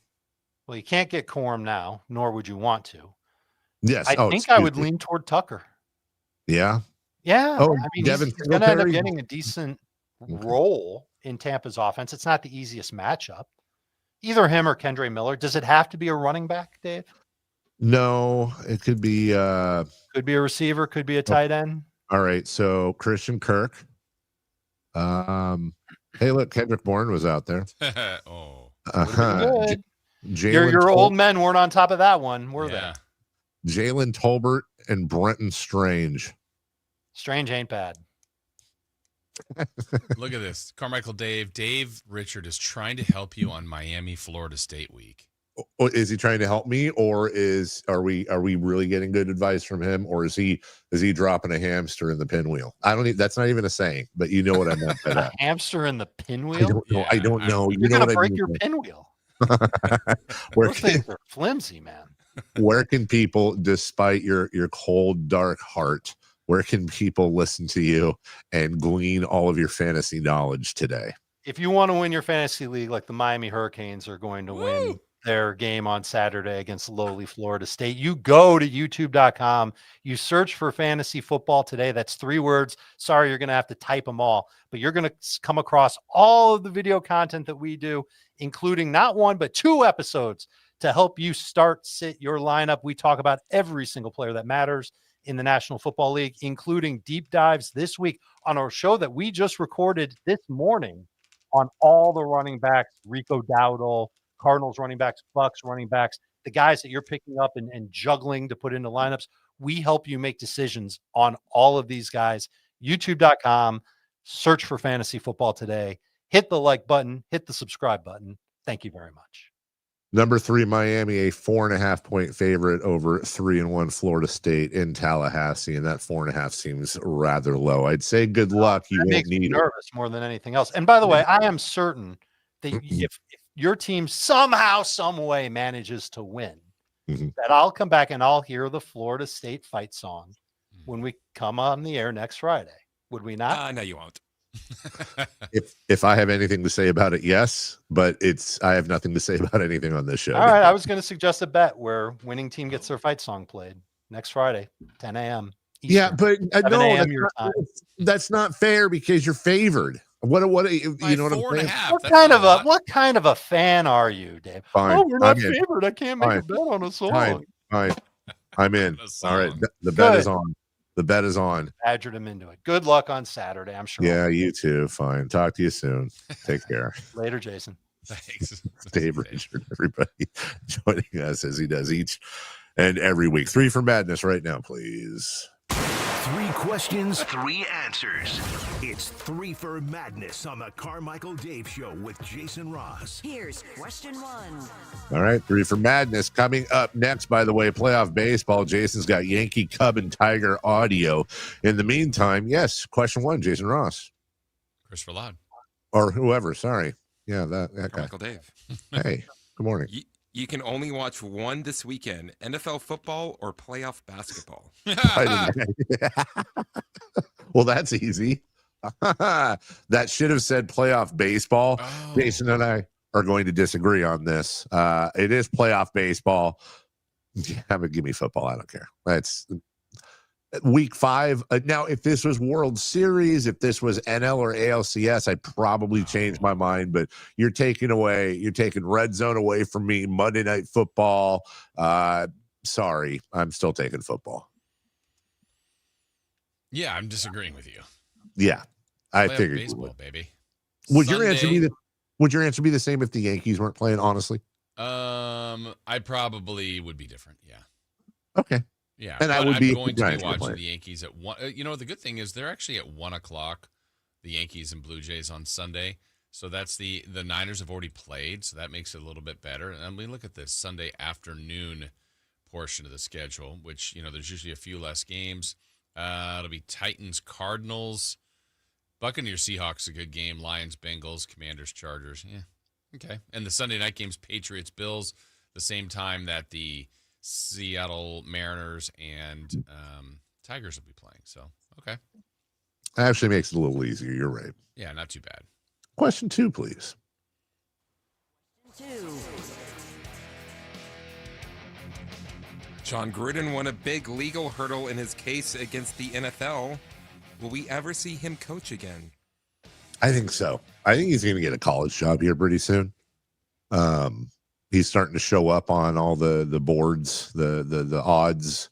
Well, you can't get Corum now, nor would you want to. Yes, I think I would lean toward Tucker. Yeah. Yeah. Oh, I mean, Devin he's going to end up getting a decent role in Tampa's offense. It's not the easiest matchup. Either him or Kendre Miller. Does it have to be a running back, Dave? No, it could be could be a receiver, could be a tight end. All right, so Christian Kirk. Hey, look, Kendrick Bourne was out there. Good. Your old men weren't on top of that one, were they? Jalen Tolbert and Brenton Strange. Strange ain't bad. Look at this. Carmichael Dave. Dave Richard is trying to help you on Miami, Florida State week. Is he trying to help me, or are we really getting good advice from him, or is he dropping a hamster in the pinwheel? That's not even a saying, but you know what I meant by that. A hamster in the pinwheel? I don't know. I don't know. You're know gonna what break I mean? your pinwheel. Those things are flimsy, man. Where can people, despite your cold, dark heart, where can people listen to you and glean all of your fantasy knowledge today? If you want to win your fantasy league, like the Miami Hurricanes are going to win their game on Saturday against lowly Florida State, you go to youtube.com, you search for fantasy football today. That's 3 words. Sorry, you're going to have to type them all, but you're going to come across all of the video content that we do, including not 1, but 2 episodes to help you sit your lineup. We talk about every single player that matters in the National Football League, including deep dives this week on our show that we just recorded this morning on all the running backs, Rico Dowdle, Cardinals running backs, Bucks running backs, the guys that you're picking up and juggling to put into lineups. We help you make decisions on all of these guys. YouTube.com, search for fantasy football today. Hit the like button, hit the subscribe button. Thank you very much. Number 3, Miami, a 4.5-point favorite over 3-1 Florida State in Tallahassee, and that 4.5 seems rather low. I'd say good luck. You won't makes me need nervous more than anything else. And by the way, I am certain that if your team somehow, some way manages to win, that I'll come back and I'll hear the Florida State fight song when we come on the air next Friday. Would we not? No, you won't. If I have anything to say about it, yes, but I have nothing to say about anything on this show. All right, I was going to suggest a bet where winning team gets their fight song played next Friday, 10 a.m. Eastern, yeah, but no, that's not fair because you're favored. What you know what I'm saying? What kind of a fan are you, Dave? Fine, oh, we're not favored. I can't make a bet on a song. Fine. I'm in. All right, the bet is on. The bet is on. Badgered him into it. Good luck on Saturday, I'm sure. Yeah, you too. Fine. Talk to you soon. Take care. Later, Jason. Thanks. Dave Richard, everybody joining us as he does each and every week. 3 for Madness right now, please. 3 questions, 3 answers. It's 3 for Madness on the Carmichael Dave Show with Jason Ross. Here's question 1. All right, 3 for Madness coming up next. By the way, playoff baseball. Jason's got Yankee, Cub, and Tiger audio. In the meantime, yes, question 1, Jason Ross. Christopher Loud. Or whoever, sorry. Yeah, that guy. Carmichael Dave. Hey, good morning. You can only watch one this weekend: NFL football or playoff basketball. Well, that's easy. That should have said playoff baseball. Oh. Jason and I are going to disagree on this. It is playoff baseball. Yeah, but give me football. I don't care. That's week 5. Now, if this was World Series, if this was NL or ALCS, I'd probably change my mind. But you're taking red zone away from me. Monday Night Football. Sorry, I'm still taking football. Yeah, I'm disagreeing with you. Yeah, I figured baseball, baby. Would your answer be the same if the Yankees weren't playing? Honestly, I probably would be different. Yeah. Okay. Yeah, and I'm going to be watching the Yankees at 1. You know, the good thing is they're actually at 1:00. The Yankees and Blue Jays on Sunday. So that's the Niners have already played, so that makes it a little bit better. And we look at this Sunday afternoon portion of the schedule, which there's usually a few less games. It'll be Titans, Cardinals, Buccaneers, Seahawks, a good game. Lions, Bengals, Commanders, Chargers. Yeah, okay. And the Sunday night games, Patriots, Bills, the same time that the Seattle Mariners and Tigers will be playing. So, okay. That actually makes it a little easier. You're right. Yeah, not too bad. Question 2, please. John Gruden won a big legal hurdle in his case against the NFL. Will we ever see him coach again? I think so. I think he's going to get a college job here pretty soon. He's starting to show up on all the boards, the odds,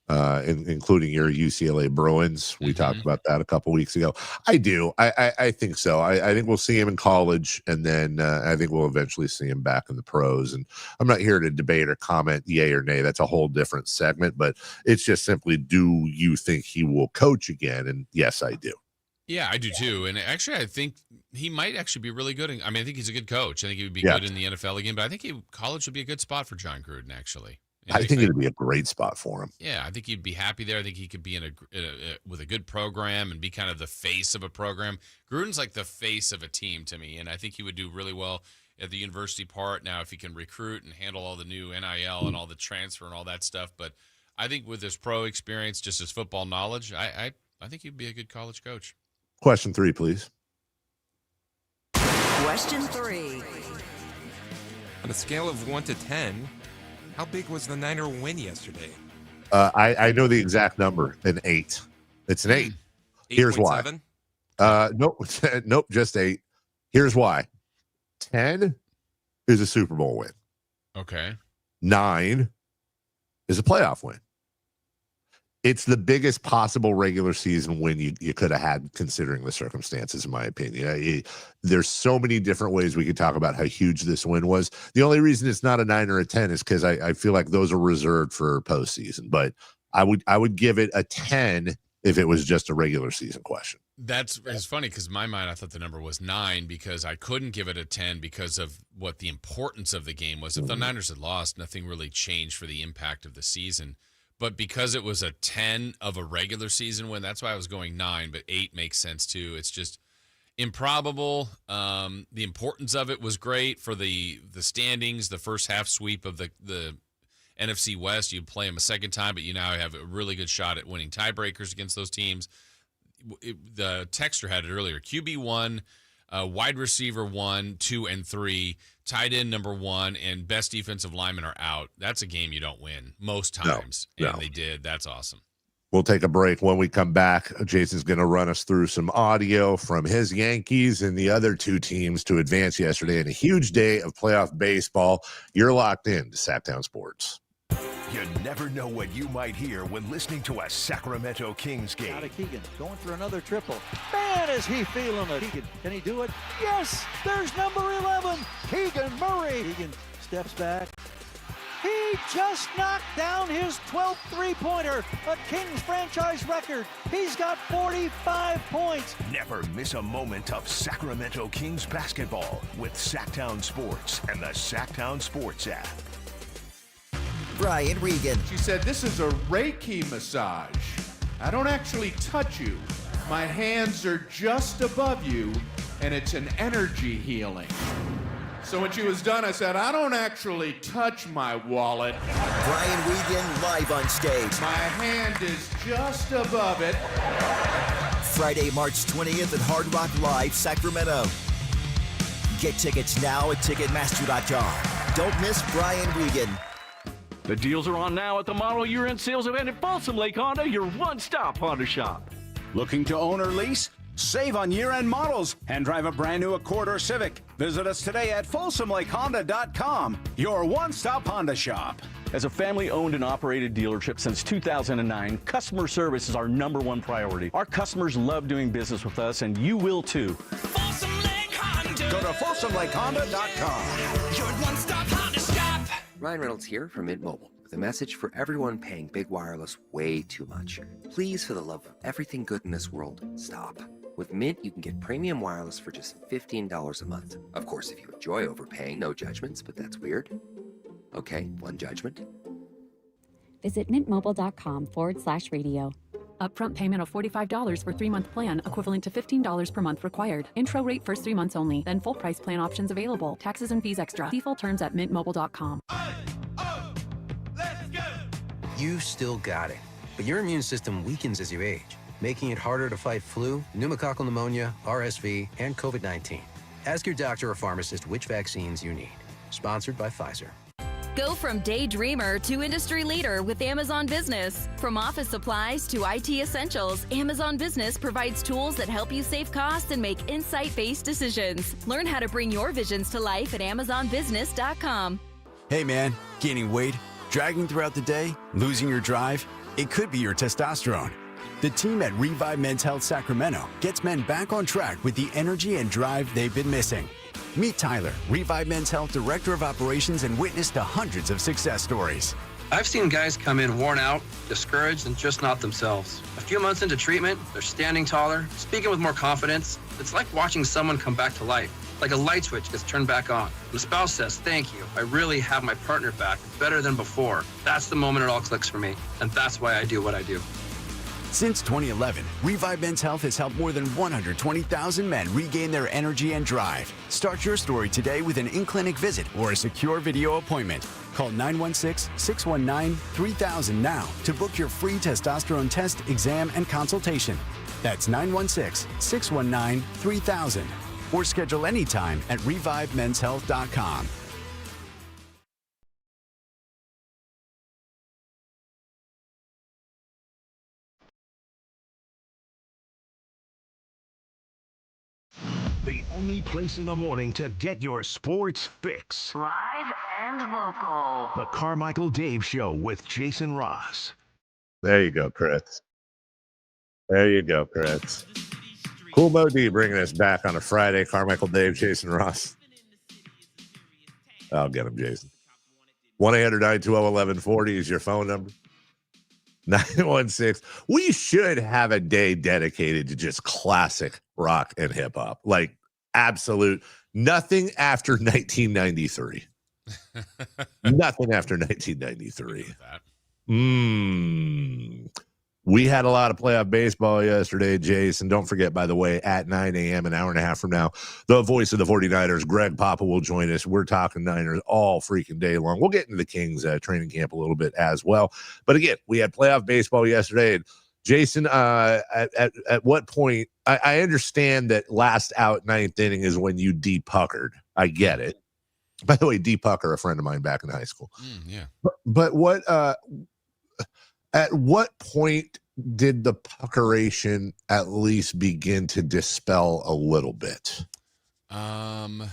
including your UCLA Bruins. We talked about that a couple weeks ago. I do. I think so. I think we'll see him in college, and then I think we'll eventually see him back in the pros. And I'm not here to debate or comment yay or nay. That's a whole different segment. But it's just simply, do you think he will coach again? And yes, I do. Yeah, I do too. And actually, I think he might actually be really good. I think he's a good coach. I think he would be good in the NFL again. But I think college would be a good spot for John Gruden, actually. I think it would be a great spot for him. Yeah, I think he'd be happy there. I think he could be with a good program and be kind of the face of a program. Gruden's like the face of a team to me, and I think he would do really well at the university part. Now, if he can recruit and handle all the new NIL and all the transfer and all that stuff. But I think with his pro experience, just his football knowledge, I think he'd be a good college coach. Question 3, please. Question 3. On a scale of 1 to 10, how big was the Niner win yesterday? I know the exact number, an 8. It's an 8. Here's why. Nope, just 8. Here's why. 10 is a Super Bowl win. Okay. 9 is a playoff win. It's the biggest possible regular season win you could have had, considering the circumstances, in my opinion. There's so many different ways we could talk about how huge this win was. The only reason it's not a 9 or a 10 is because I feel like those are reserved for postseason. But I would give it a 10 if it was just a regular season question. It's funny because in my mind, I thought the number was 9 because I couldn't give it a 10 because of what the importance of the game was. If the Niners had lost, nothing really changed for the impact of the season. But because it was a 10 of a regular season win, that's why I was going 9, but 8 makes sense too. It's just improbable. The importance of it was great for the standings, the first half sweep of the NFC West. You play them a second time, but you now have a really good shot at winning tiebreakers against those teams. The texter had it earlier. QB 1, wide receiver 1, 2, and 3, tight end number 1, and best defensive linemen are out. That's a game you don't win most times, and they did. That's awesome. We'll take a break. When we come back, Jason's going to run us through some audio from his Yankees and the other 2 teams to advance yesterday in a huge day of playoff baseball. You're locked in to Sacktown Sports. You never know what you might hear when listening to a Sacramento Kings game. Out of Keegan, going for another triple. Man, is he feeling it. Keegan, can he do it? Yes, there's number 11, Keegan Murray. Keegan steps back. He just knocked down his 12th three-pointer, a Kings franchise record. He's got 45 points. Never miss a moment of Sacramento Kings basketball with Sacktown Sports and the Sacktown Sports app. Brian Regan. She said, this is a Reiki massage. I don't actually touch you. My hands are just above you, and it's an energy healing. So when she was done, I said, I don't actually touch my wallet. Brian Regan live on stage. My hand is just above it. Friday, March 20th at Hard Rock Live, Sacramento. Get tickets now at Ticketmaster.com. Don't miss Brian Regan. The deals are on now at the model year-end sales event at Folsom Lake Honda, your one-stop Honda shop. Looking to own or lease? Save on year-end models and drive a brand new Accord or Civic. Visit us today at FolsomLakeHonda.com, your one-stop Honda shop. As a family-owned and operated dealership since 2009, customer service is our #1 priority. Our customers love doing business with us, and you will too. Go to FolsomLakeHonda.com. Your one-stop Honda shop. Ryan Reynolds here from Mint Mobile with a message for everyone paying big wireless way too much. Please, for the love of everything good in this world, stop. With Mint, you can get premium wireless for just $15 a month. Of course, if you enjoy overpaying, no judgments, but that's weird. Okay, one judgment. Visit mintmobile.com/radio. Upfront payment of $45 for 3-month plan, equivalent to $15 per month required. Intro rate first 3 months only, then full price plan options available. Taxes and fees extra. Default terms at mintmobile.com. You still got it, but your immune system weakens as you age, making it harder to fight flu, pneumococcal pneumonia, RSV, and COVID-19. Ask your doctor or pharmacist which vaccines you need. Sponsored by Pfizer. Go from daydreamer to industry leader with Amazon Business. From office supplies to IT essentials, Amazon Business provides tools that help you save costs and make insight-based decisions. Learn how to bring your visions to life at amazonbusiness.com. Hey man, gaining weight, dragging throughout the day, losing your drive? It could be your testosterone. The team at Revive Men's Health Sacramento gets men back on track with the energy and drive they've been missing. Meet Tyler, Revive Men's Health Director of Operations, and witness to hundreds of success stories. I've seen guys come in worn out, discouraged, and just not themselves. A few months into treatment, they're standing taller, speaking with more confidence. It's like watching someone come back to life, like a light switch gets turned back on. The spouse says, thank you, I really have my partner back, better than before. That's the moment it all clicks for me, and that's why I do what I do. Since 2011, Revive Men's Health has helped more than 120,000 men regain their energy and drive. Start your story today with an in-clinic visit or a secure video appointment. Call 916-619-3000 now to book your free testosterone test, exam, and consultation. That's 916-619-3000. Or schedule anytime at revivemenshealth.com. The only place in the morning to get your sports fix. Live and local. The Carmichael Dave Show with Jason Ross. There you go, Chris. There you go, Chris. Cool Mo D bringing us back on a Friday. Carmichael Dave, Jason Ross. I'll get him, Jason. 1-800-920-1140 is your phone number. 916. We should have a day dedicated to just classic rock and hip hop. Like absolute nothing after 1993. Nothing after 1993. We had a lot of playoff baseball yesterday, Jason. Don't forget, by the way, at 9 a.m., an hour and a half from now, the voice of the 49ers, Greg Papa, will join us. We're talking Niners all freaking day long. We'll get into the Kings training camp a little bit as well. But again, we had playoff baseball yesterday. And Jason, at what point, I understand that last out ninth inning is when you de-puckered. I get it. By the way, D-Pucker, a friend of mine back in high school. Yeah. But what at what point did the puckeration at least begin to dispel a little bit? I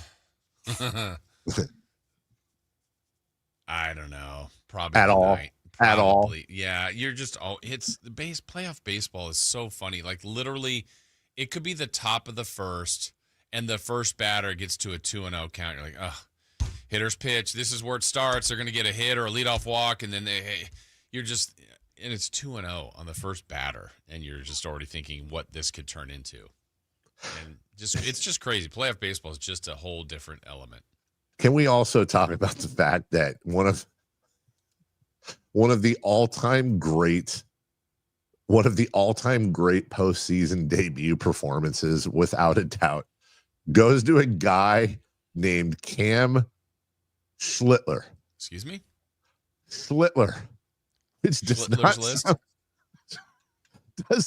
don't know. Probably at all. Night. At all. Yeah, you're just it's the playoff baseball is so funny. Like literally, it could be the top of the first, and the first batter gets to a 2-0 count. You're like, ugh, hitter's pitch. This is where it starts. They're gonna get a hit or a leadoff walk, and then you're just. And it's 2-0 on the first batter, and you're just already thinking what this could turn into. And it's just crazy. Playoff baseball is just a whole different element. Can we also talk about the fact that one of the all-time great postseason debut performances, without a doubt, goes to a guy named Cam Schlittler. Excuse me? Schlittler. It's just does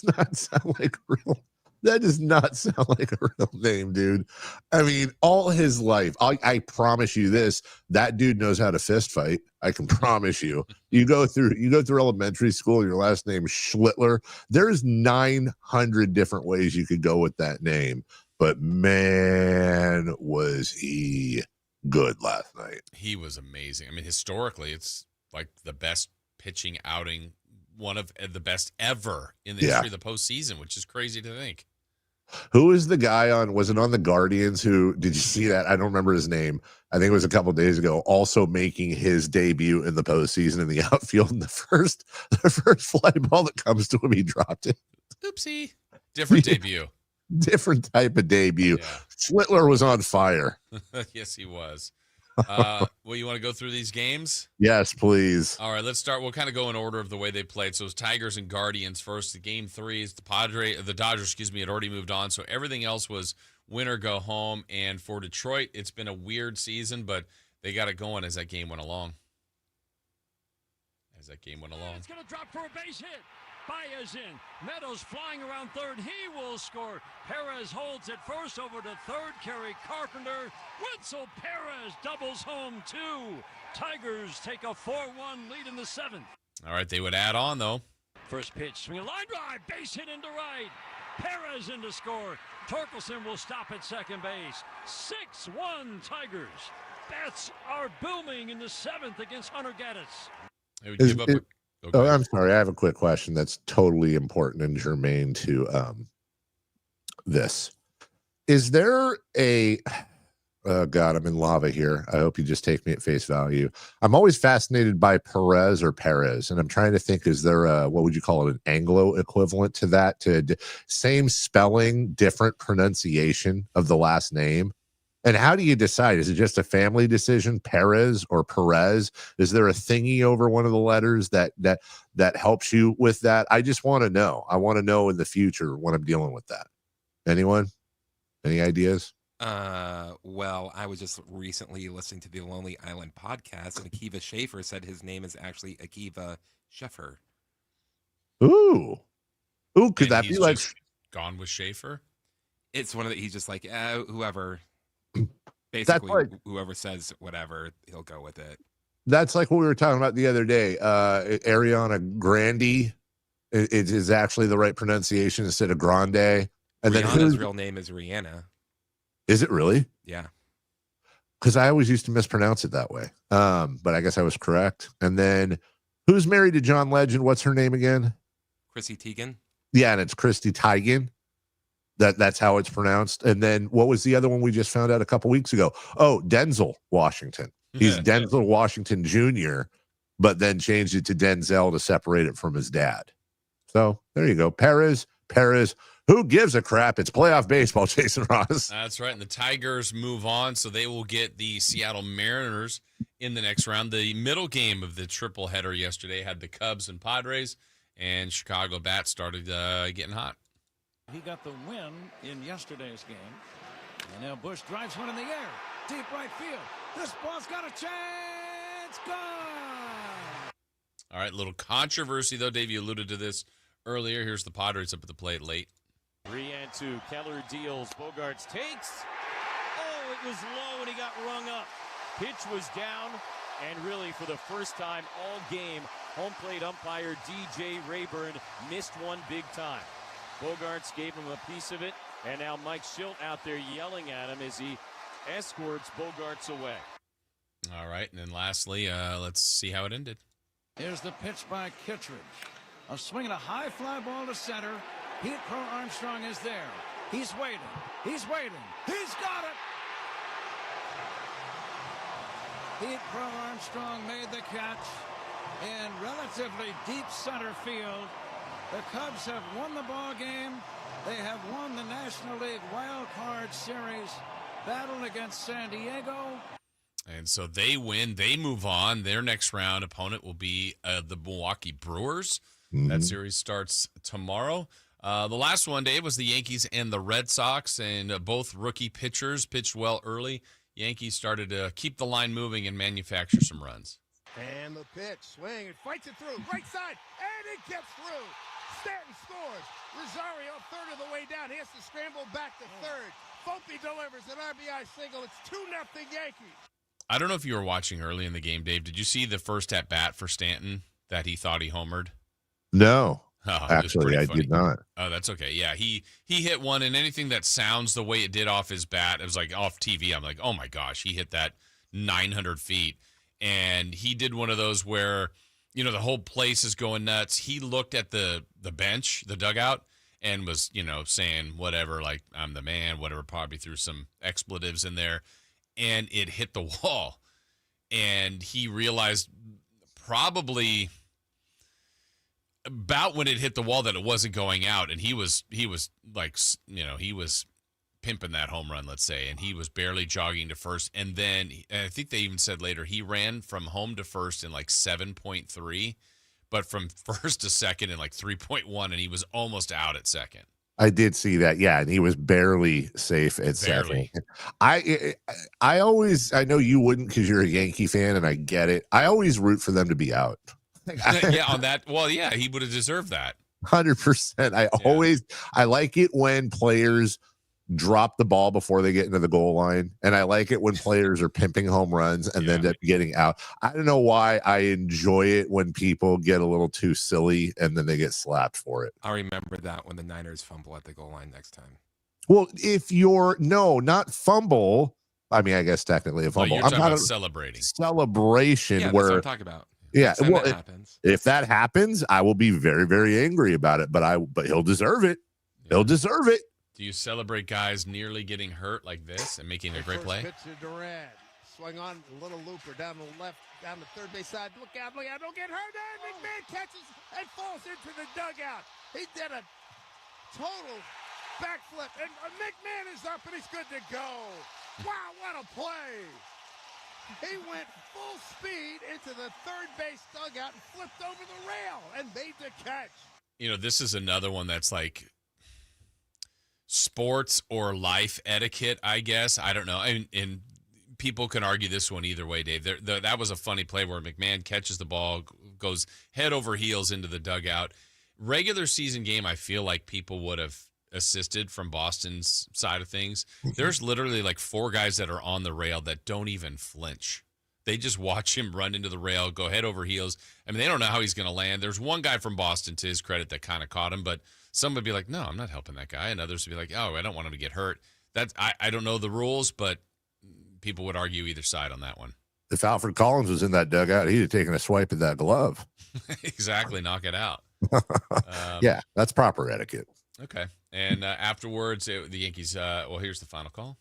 not sound like real. That does not sound like a real name, dude. I mean, all his life, I promise you this, that dude knows how to fist fight. I can promise you. You go through elementary school, your last name is Schlittler. There's 900 different ways you could go with that name. But man, was he good last night. He was amazing. I mean, historically, it's like the best pitching outing, one of the best ever in the history of the postseason, which is crazy to think. Who is the guy was it on the Guardians who, did you see that? I don't remember his name. I think it was a couple of days ago, also making his debut in the postseason in the outfield. And the first fly ball that comes to him, he dropped it. Oopsie. Different debut. Different type of debut. Yeah. Schlittler was on fire. Yes, he was. Well, you want to go through these games? Yes, please. All right, let's start. We'll kind of go in order of the way they played. So it's Tigers and Guardians first. The game 3 is the Dodgers, had already moved on. So everything else was win or go home. And for Detroit, it's been a weird season, but they got it going as that game went along. It's going to drop for a base hit. Baez in. Meadows flying around third. He will score. Perez holds it first over to third. Kerry Carpenter. Wetzel Perez doubles home 2. Tigers take a 4-1 lead in the 7th. All right, they would add on, though. First pitch. Swing a line drive. Base hit into right. Perez in to score. Torkelson will stop at second base. 6-1 Tigers. Bats are booming in the 7th against Hunter Gaddis. They would give up I'm sorry. I have a quick question that's totally important and germane to this. Is there Oh God, I'm in lava here. I hope you just take me at face value. I'm always fascinated by Perez or Perez, and I'm trying to think: is there a, what would you call it, an Anglo equivalent to that? Same spelling, different pronunciation of the last name. And how do you decide? Is it just a family decision, Perez or Perez? Is there a thingy over one of the letters that helps you with that? I just want to know. I want to know in the future when I'm dealing with that. Anyone? Any ideas? Well, I was just recently listening to the Lonely Island podcast, and Akiva Schaffer said his name is actually Akiva Scheffer. Ooh, could that be like gone with Schaefer? It's one of the, he's just like, whoever, basically whoever says whatever, he'll go with it. That's like what we were talking about the other day. Ariana Grande, it is actually the right pronunciation instead of Grande. And Rihanna's real name is Rihanna. Is it really? Yeah. Because I always used to mispronounce it that way. But I guess I was correct. And then who's married to John Legend? What's her name again? Chrissy Teigen. Yeah, and it's Christy Teigen. That's how it's pronounced. And then what was the other one we just found out a couple weeks ago? Oh, Denzel Washington. He's Denzel Washington Jr., but then changed it to Denzel to separate it from his dad. So there you go. Perez. Who gives a crap? It's playoff baseball, Jason Ross. That's right. And the Tigers move on, so they will get the Seattle Mariners in the next round. The middle game of the triple header yesterday had the Cubs and Padres, and Chicago bats started getting hot. He got the win in yesterday's game. And now Bush drives one in the air. Deep right field. This ball's got a chance. Gone. All right, little controversy, though. Dave, you alluded to this earlier. Here's the Padres up at the plate late. 3-2. Keller deals. Bogarts takes. Oh, it was low and he got rung up. Pitch was down. And really, for the first time all game, home plate umpire DJ Rayburn missed one big time. Bogarts gave him a piece of it, and now Mike Schilt out there yelling at him as he escorts Bogarts away. All right, and then lastly, let's see how it ended. Here's the pitch by Kittredge. A swing and a high fly ball to center. Pete Crow Armstrong is there. He's waiting. He's got it! Pete Crow Armstrong made the catch in relatively deep center field. The Cubs have won the ball game. They have won the National League Wild Card Series battle against San Diego. And so they win. They move on. Their next round opponent will be the Milwaukee Brewers. Mm-hmm. That series starts tomorrow. The last one, Dave, was the Yankees and the Red Sox, and both rookie pitchers pitched well early. Yankees started to keep the line moving and manufacture some runs. And the pitch, swing, it fights it through, right side, and it gets through. Stanton scores. Rosario, third of the way down. He has to scramble back to third. Volpe delivers an RBI single. It's 2-0 Yankees. I don't know if you were watching early in the game, Dave. Did you see the first at bat for Stanton that he thought he homered? No. Actually, I did not. Oh, that's okay. Yeah, he hit one, and anything that sounds the way it did off his bat, it was like off TV. I'm like, oh my gosh, he hit that 900 feet. And he did one of those where, you know, the whole place is going nuts. He looked at the bench, the dugout, and was, you know, saying whatever, like, I'm the man, whatever, probably threw some expletives in there. And it hit the wall. And he realized probably about when it hit the wall that it wasn't going out. And he was like, you know, he was pimping that home run, let's say, and he was barely jogging to first. And then I think they even said later he ran from home to first in like 7.3, but from first to second in like 3.1, and he was almost out at second. I did see that. Yeah, and he was barely safe at second. I know you wouldn't because you're a Yankee fan, and I get it. I always root for them to be out. Yeah, on that. Well, yeah, he would have deserved that. 100%. I like it when players drop the ball before they get into the goal line, and I like it when players are pimping home runs and then end up getting out. I don't know why I enjoy it when people get a little too silly and then they get slapped for it. I remember that when the Niners fumble at the goal line next time. Well, if you're not fumble, I mean, I guess technically a fumble. You're talking about celebrating. Celebration. Yeah, where that's what I'm talking about. Yeah, well, that happens. If that happens, I will be very, very angry about it. But he'll deserve it. He'll deserve it. Do you celebrate guys nearly getting hurt like this and making a great play? Pitch to Durant. Swing on a little looper down the left, down the third base side. Look out, don't get hurt. And McMahon catches and falls into the dugout. He did a total backflip. And McMahon is up and he's good to go. Wow, what a play. He went full speed into the third base dugout and flipped over the rail and made the catch. You know, this is another one that's like sports or life etiquette, I guess. I don't know. And people can argue this one either way, Dave. That was a funny play where McMahon catches the ball, goes head over heels into the dugout. Regular season game, I feel like people would have assisted from Boston's side of things. There's literally like 4 guys that are on the rail that don't even flinch. They just watch him run into the rail, go head over heels. I mean, they don't know how he's going to land. There's one guy from Boston, to his credit, that kind of caught him, but some would be like, no, I'm not helping that guy. And others would be like, oh, I don't want him to get hurt. I don't know the rules, but people would argue either side on that one. If Alfred Collins was in that dugout, he'd have taken a swipe at that glove. Exactly. Knock it out. Yeah, that's proper etiquette. Okay. And afterwards, the Yankees, here's the final call.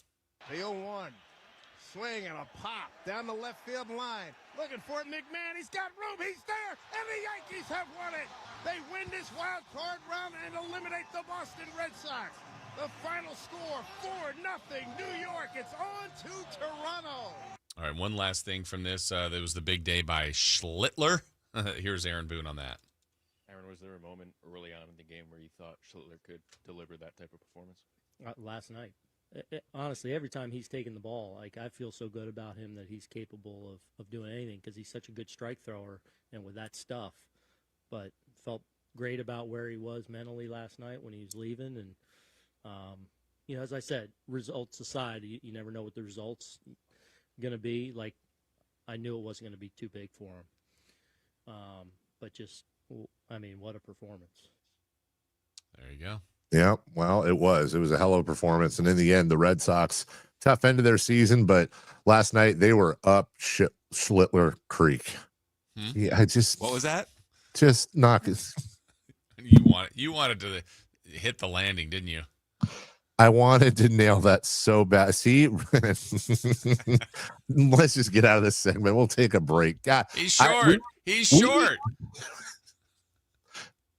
The 0-1. Swing and a pop down the left field line. Looking for it, McMahon. He's got room. He's there. And the Yankees have won it. They win this wild card round and eliminate the Boston Red Sox. The final score, 4-0 New York. It's on to Toronto. All right, one last thing from this. There was the big day by Schlittler. Here's Aaron Boone on that. Aaron, was there a moment early on in the game where you thought Schlittler could deliver that type of performance? Last night. Honestly, every time he's taken the ball, like, I feel so good about him that he's capable of doing anything because he's such a good strike thrower and with that stuff. But felt great about where he was mentally last night when he was leaving. And, as I said, results aside, you never know what the results going to be. Like, I knew it wasn't going to be too big for him. But just, what a performance. There you go. Yeah, well, it was a hell of a performance. And in the end, the Red Sox, tough end of their season, but last night they were up Schlittler Creek. Yeah, what was that? Just knock it. You wanted to hit the landing, didn't you? I wanted to nail that so bad. See, let's just get out of this segment. We'll take a break. God, he's short. He's short.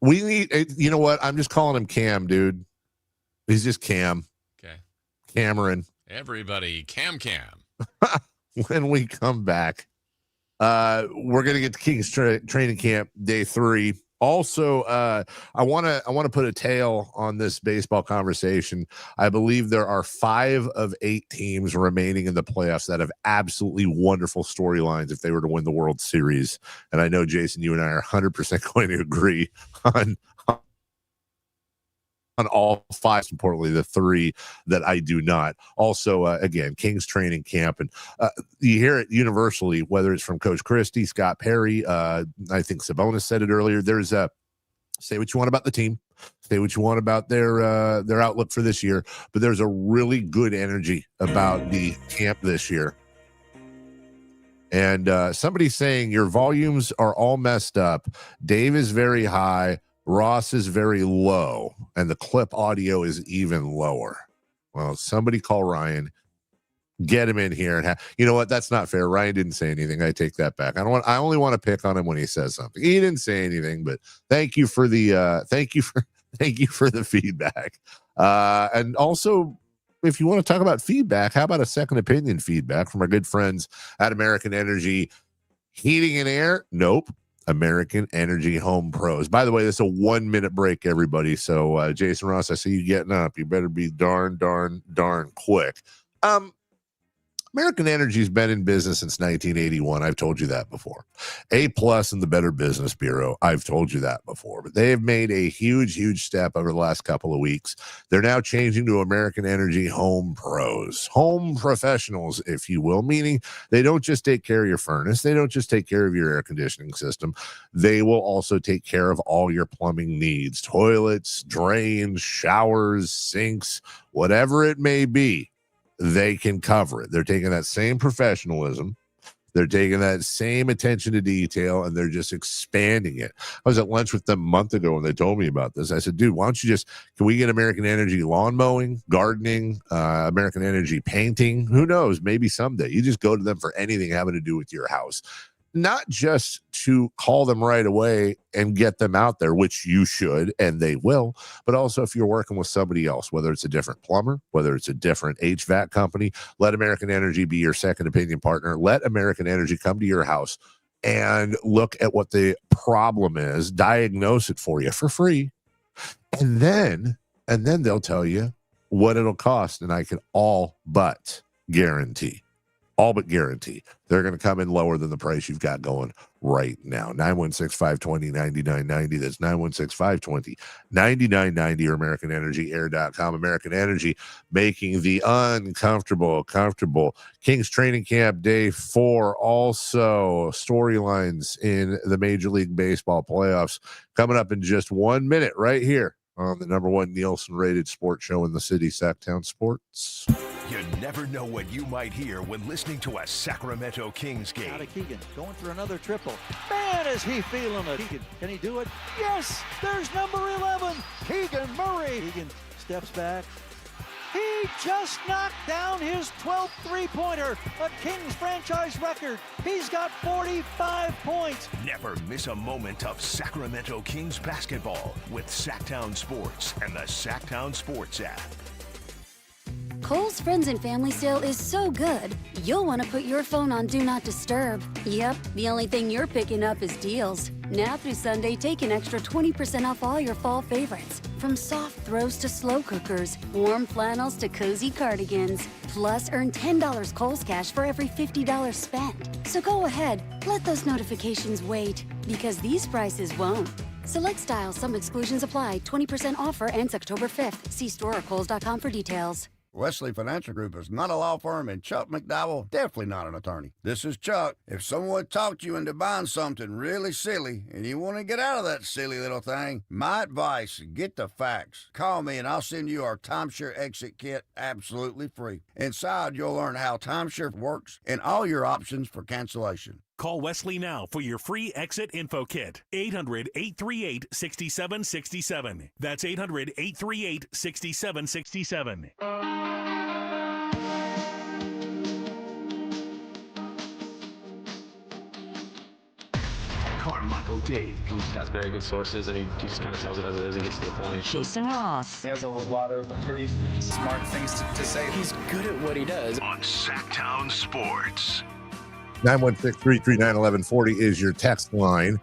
We need, you know what? I'm just calling him Cam, dude. He's just Cam. Okay. Cameron. Everybody, Cam. When we come back, we're going to get to Kings training camp day 3. Also, I want to put a tail on this baseball conversation. I believe there are 5 of 8 teams remaining in the playoffs that have absolutely wonderful storylines if they were to win the World Series. And I know, Jason, you and I are 100% going to agree on all 5, importantly, the 3 that I do not. Also, again, Kings training camp. And you hear it universally, whether it's from Coach Christie, Scott Perry, I think Sabonis said it earlier. There's say what you want about the team, say what you want about their outlook for this year, but there's a really good energy about the camp this year. And somebody's saying your volumes are all messed up. Dave is very high. Ross is very low, and the clip audio is even lower. Well, somebody call Ryan, get him in here, and you know what? That's not fair. Ryan didn't say anything. I take that back. I only want to pick on him when he says something. He didn't say anything, but thank you for the feedback. And also, if you want to talk about feedback, how about a second opinion feedback from our good friends at American Energy Heating and Air? Nope. American Energy Home Pros. By the way, this is a 1-minute break, everybody. So, Jason Ross, I see you getting up. You better be darn quick. American Energy's been in business since 1981. I've told you that before. A+ in the Better Business Bureau. I've told you that before. But they have made a huge step over the last couple of weeks. They're now changing to American Energy Home Pros. Home professionals, if you will, meaning they don't just take care of your furnace. They don't just take care of your air conditioning system. They will also take care of all your plumbing needs. Toilets, drains, showers, sinks, whatever it may be. They can cover it. They're taking that same professionalism, They're taking that same attention to detail and they're just expanding it. I was at lunch with them a month ago when they told me about this. I said, dude, why don't you can we get American Energy lawn mowing, gardening, American Energy painting? Who knows? Maybe someday. You just go to them for anything having to do with your house. Not just to call them right away and get them out there, which you should, and they will, but also if you're working with somebody else, whether it's a different plumber, whether it's a different HVAC company, let American Energy be your second opinion partner. Let American Energy come to your house and look at what the problem is, diagnose it for you for free, and then they'll tell you what it'll cost, and I can all but guarantee they're going to come in lower than the price you've got going right now. 916-520-9990. That's 916-520-9990 or AmericanEnergyAir.com. American Energy making the uncomfortable comfortable. Kings training camp day 4. Also storylines in the Major League Baseball playoffs coming up in just 1 minute right here on the number 1 Nielsen rated sports show in the city, Sacktown Sports. You never know what you might hear when listening to a Sacramento Kings game. Out of Keegan, going for another triple. Man, is he feeling it. Keegan, can he do it? Yes, there's number 11, Keegan Murray. Keegan steps back. He just knocked down his 12th three-pointer, a Kings franchise record. He's got 45 points. Never miss a moment of Sacramento Kings basketball with Sacktown Sports and the Sacktown Sports app. Kohl's Friends and Family Sale is so good, you'll want to put your phone on Do Not Disturb. Yep, the only thing you're picking up is deals. Now through Sunday, take an extra 20% off all your fall favorites. From soft throws to slow cookers, warm flannels to cozy cardigans. Plus, earn $10 Kohl's Cash for every $50 spent. So go ahead, let those notifications wait, because these prices won't. Select styles, some exclusions apply. 20% offer ends October 5th. See store or Kohls.com for details. Wesley Financial Group is not a law firm, and Chuck McDowell definitely not an attorney. This is Chuck. If someone talked you into buying something really silly and you want to get out of that silly little thing, my advice, get the facts. Call me and I'll send you our timeshare exit kit absolutely free. Inside, you'll learn how timeshare works and all your options for cancellation. Call Wesley now for your free exit info kit. 800-838-6767. That's 800-838-6767. Carmichael Dave. He has very good sources, and he just kind of tells it as it is and gets to the point. Jason Ross. He has a lot of pretty smart things to say. He's good at what he does. On Sacktown Sports. 916-339-1140 is your text line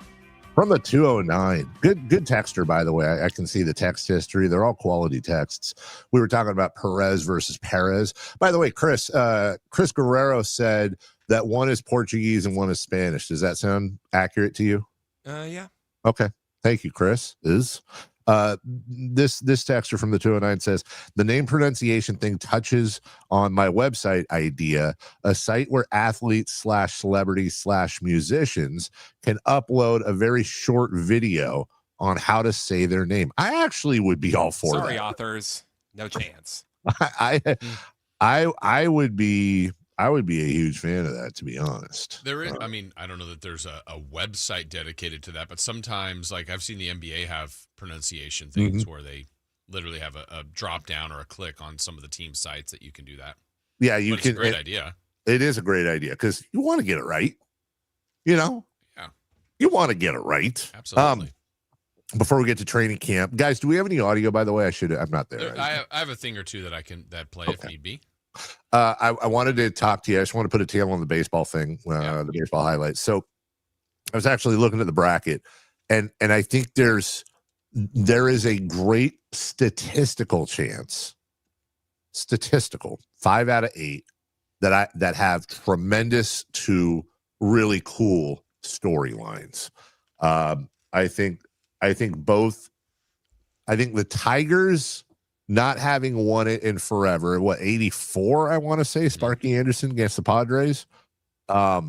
from the 209. Good texter, by the way. I can see the text history. They're all quality texts. We were talking about Perez versus Perez. By the way, Chris Guerrero said that one is Portuguese and one is Spanish. Does that sound accurate to you? Yeah. Okay. Thank you, Chris. This texter from the 209 says, the name pronunciation thing touches on my website idea, a site where athletes / celebrities / musicians can upload a very short video on how to say their name. I actually would be all for that. Sorry, authors. No chance. I would be a huge fan of that, to be honest. There is, I mean, I don't know that there's a website dedicated to that, but sometimes, like I've seen the NBA have pronunciation things where they literally have a drop down or a click on some of the team sites that you can do that. Yeah, you but can. It's a great idea. It is a great idea because you want to get it right. You know? Yeah. You want to get it right. Absolutely. Before we get to training camp, guys, do we have any audio, by the way? I'm not there. I have a thing or two that I can play if need be. I wanted to talk to you. I just want to put a tail on the baseball thing, the baseball highlights. So I was actually looking at the bracket, and I think there is a great statistical chance, 5 out of 8, that have tremendous to really cool storylines. I think the Tigers not having won it in forever, 84, I want to say, Sparky Anderson against the Padres. But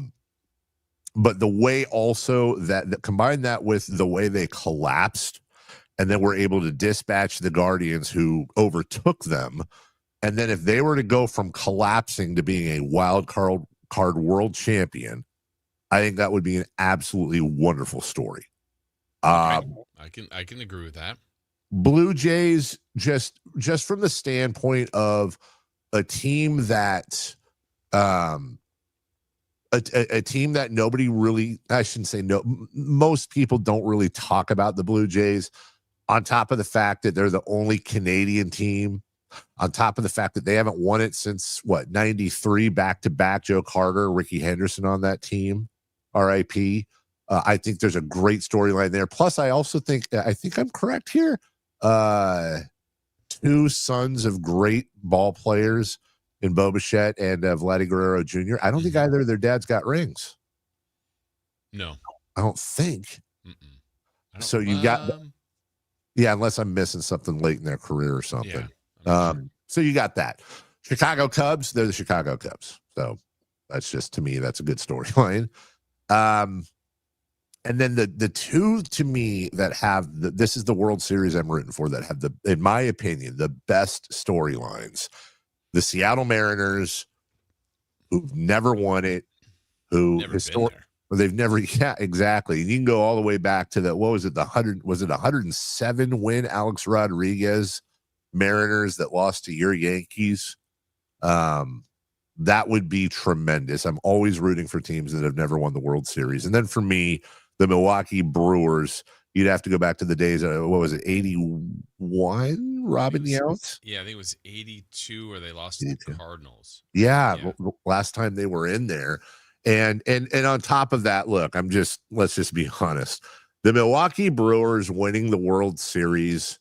the way also that combine that with the way they collapsed and then were able to dispatch the Guardians who overtook them. And then if they were to go from collapsing to being a wild card world champion, I think that would be an absolutely wonderful story. I can agree with that. Blue Jays, just from the standpoint of a team that a team that nobody really, I shouldn't say no, most people don't really talk about the Blue Jays, on top of the fact that they're the only Canadian team, on top of the fact that they haven't won it since 93 back-to-back. Joe Carter, Ricky Henderson on that team, RIP. I think there's a great storyline there. Plus, I also think I'm correct here. Two sons of great ball players in Bo Bichette and Vladdy Guerrero Jr. I don't think either of their dads got rings. No. I don't think. So you got, unless I'm missing something late in their career or something. Yeah, so you got that. Chicago Cubs, they're the Chicago Cubs. So that's just, to me, that's a good storyline. And then the two, to me, that have this is the World Series I'm rooting for, that have in my opinion, the best storylines. The Seattle Mariners, who've never won it, they've never, yeah, exactly. You can go all the way back to what was it, 107 win Alex Rodriguez Mariners that lost to your Yankees. That would be tremendous. I'm always rooting for teams that have never won the World Series. And then for me, the Milwaukee Brewers, you'd have to go back to the days of, 81, Robin Yount? Yeah, I think it was 82 where they lost to the Cardinals. Yeah, last time they were in there. And on top of that, look, let's just be honest. The Milwaukee Brewers winning the World Series,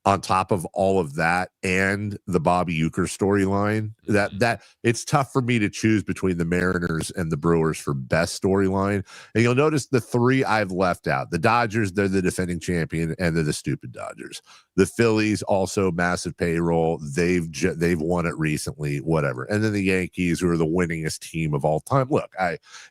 on top of all of that, and the Bobby Uecker storyline, that it's tough for me to choose between the Mariners and the Brewers for best storyline. And you'll notice the three I've left out. The Dodgers, they're the defending champion, and they're the stupid Dodgers. The Phillies, also massive payroll. They've won it recently, whatever. And then the Yankees, who are the winningest team of all time. Look,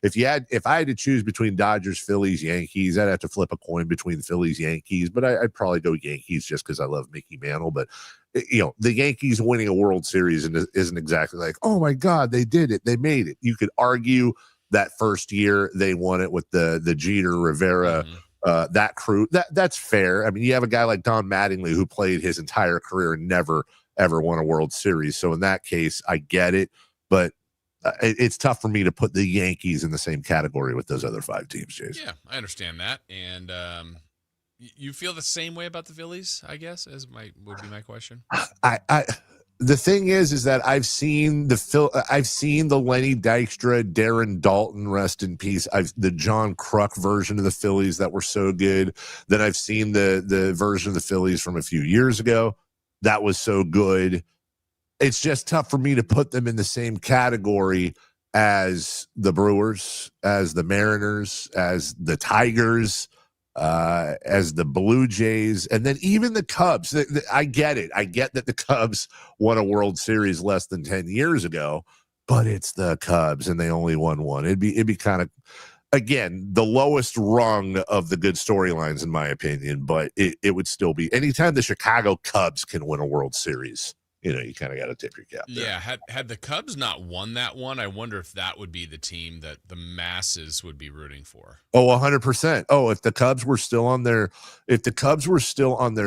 if I had to choose between Dodgers, Phillies, Yankees, I'd have to flip a coin between Phillies, Yankees, but I'd probably go Yankees just because I love Mickey Mantle. But the Yankees winning a World Series isn't exactly like, oh my God, they did it, they made it. You could argue that first year they won it with the Jeter, Rivera, that crew. That's fair. I mean, you have a guy like Don Mattingly who played his entire career and never ever won a World Series. So in that case, I get it, but it's tough for me to put the Yankees in the same category with those other five teams, Jason. Yeah, I understand that. And you feel the same way about the Phillies, I guess, would be my question. The thing is that I've seen the Lenny Dykstra, Darren Dalton, rest in peace. The John Kruk version of the Phillies that were so good. Then I've seen the version of the Phillies from a few years ago that was so good. It's just tough for me to put them in the same category as the Brewers, as the Mariners, as the Tigers, as the Blue Jays, and then even the Cubs. I get it. I get that the Cubs won a World Series less than 10 years ago, but it's the Cubs and they only won one. It'd be kind of, again, the lowest rung of the good storylines in my opinion, but it would still be, anytime the Chicago Cubs can win a World Series, you kind of got to tip your cap there. Yeah, had the Cubs not won that one, I wonder if that would be the team that the masses would be rooting for. Oh, 100%. Oh, if the Cubs were still on their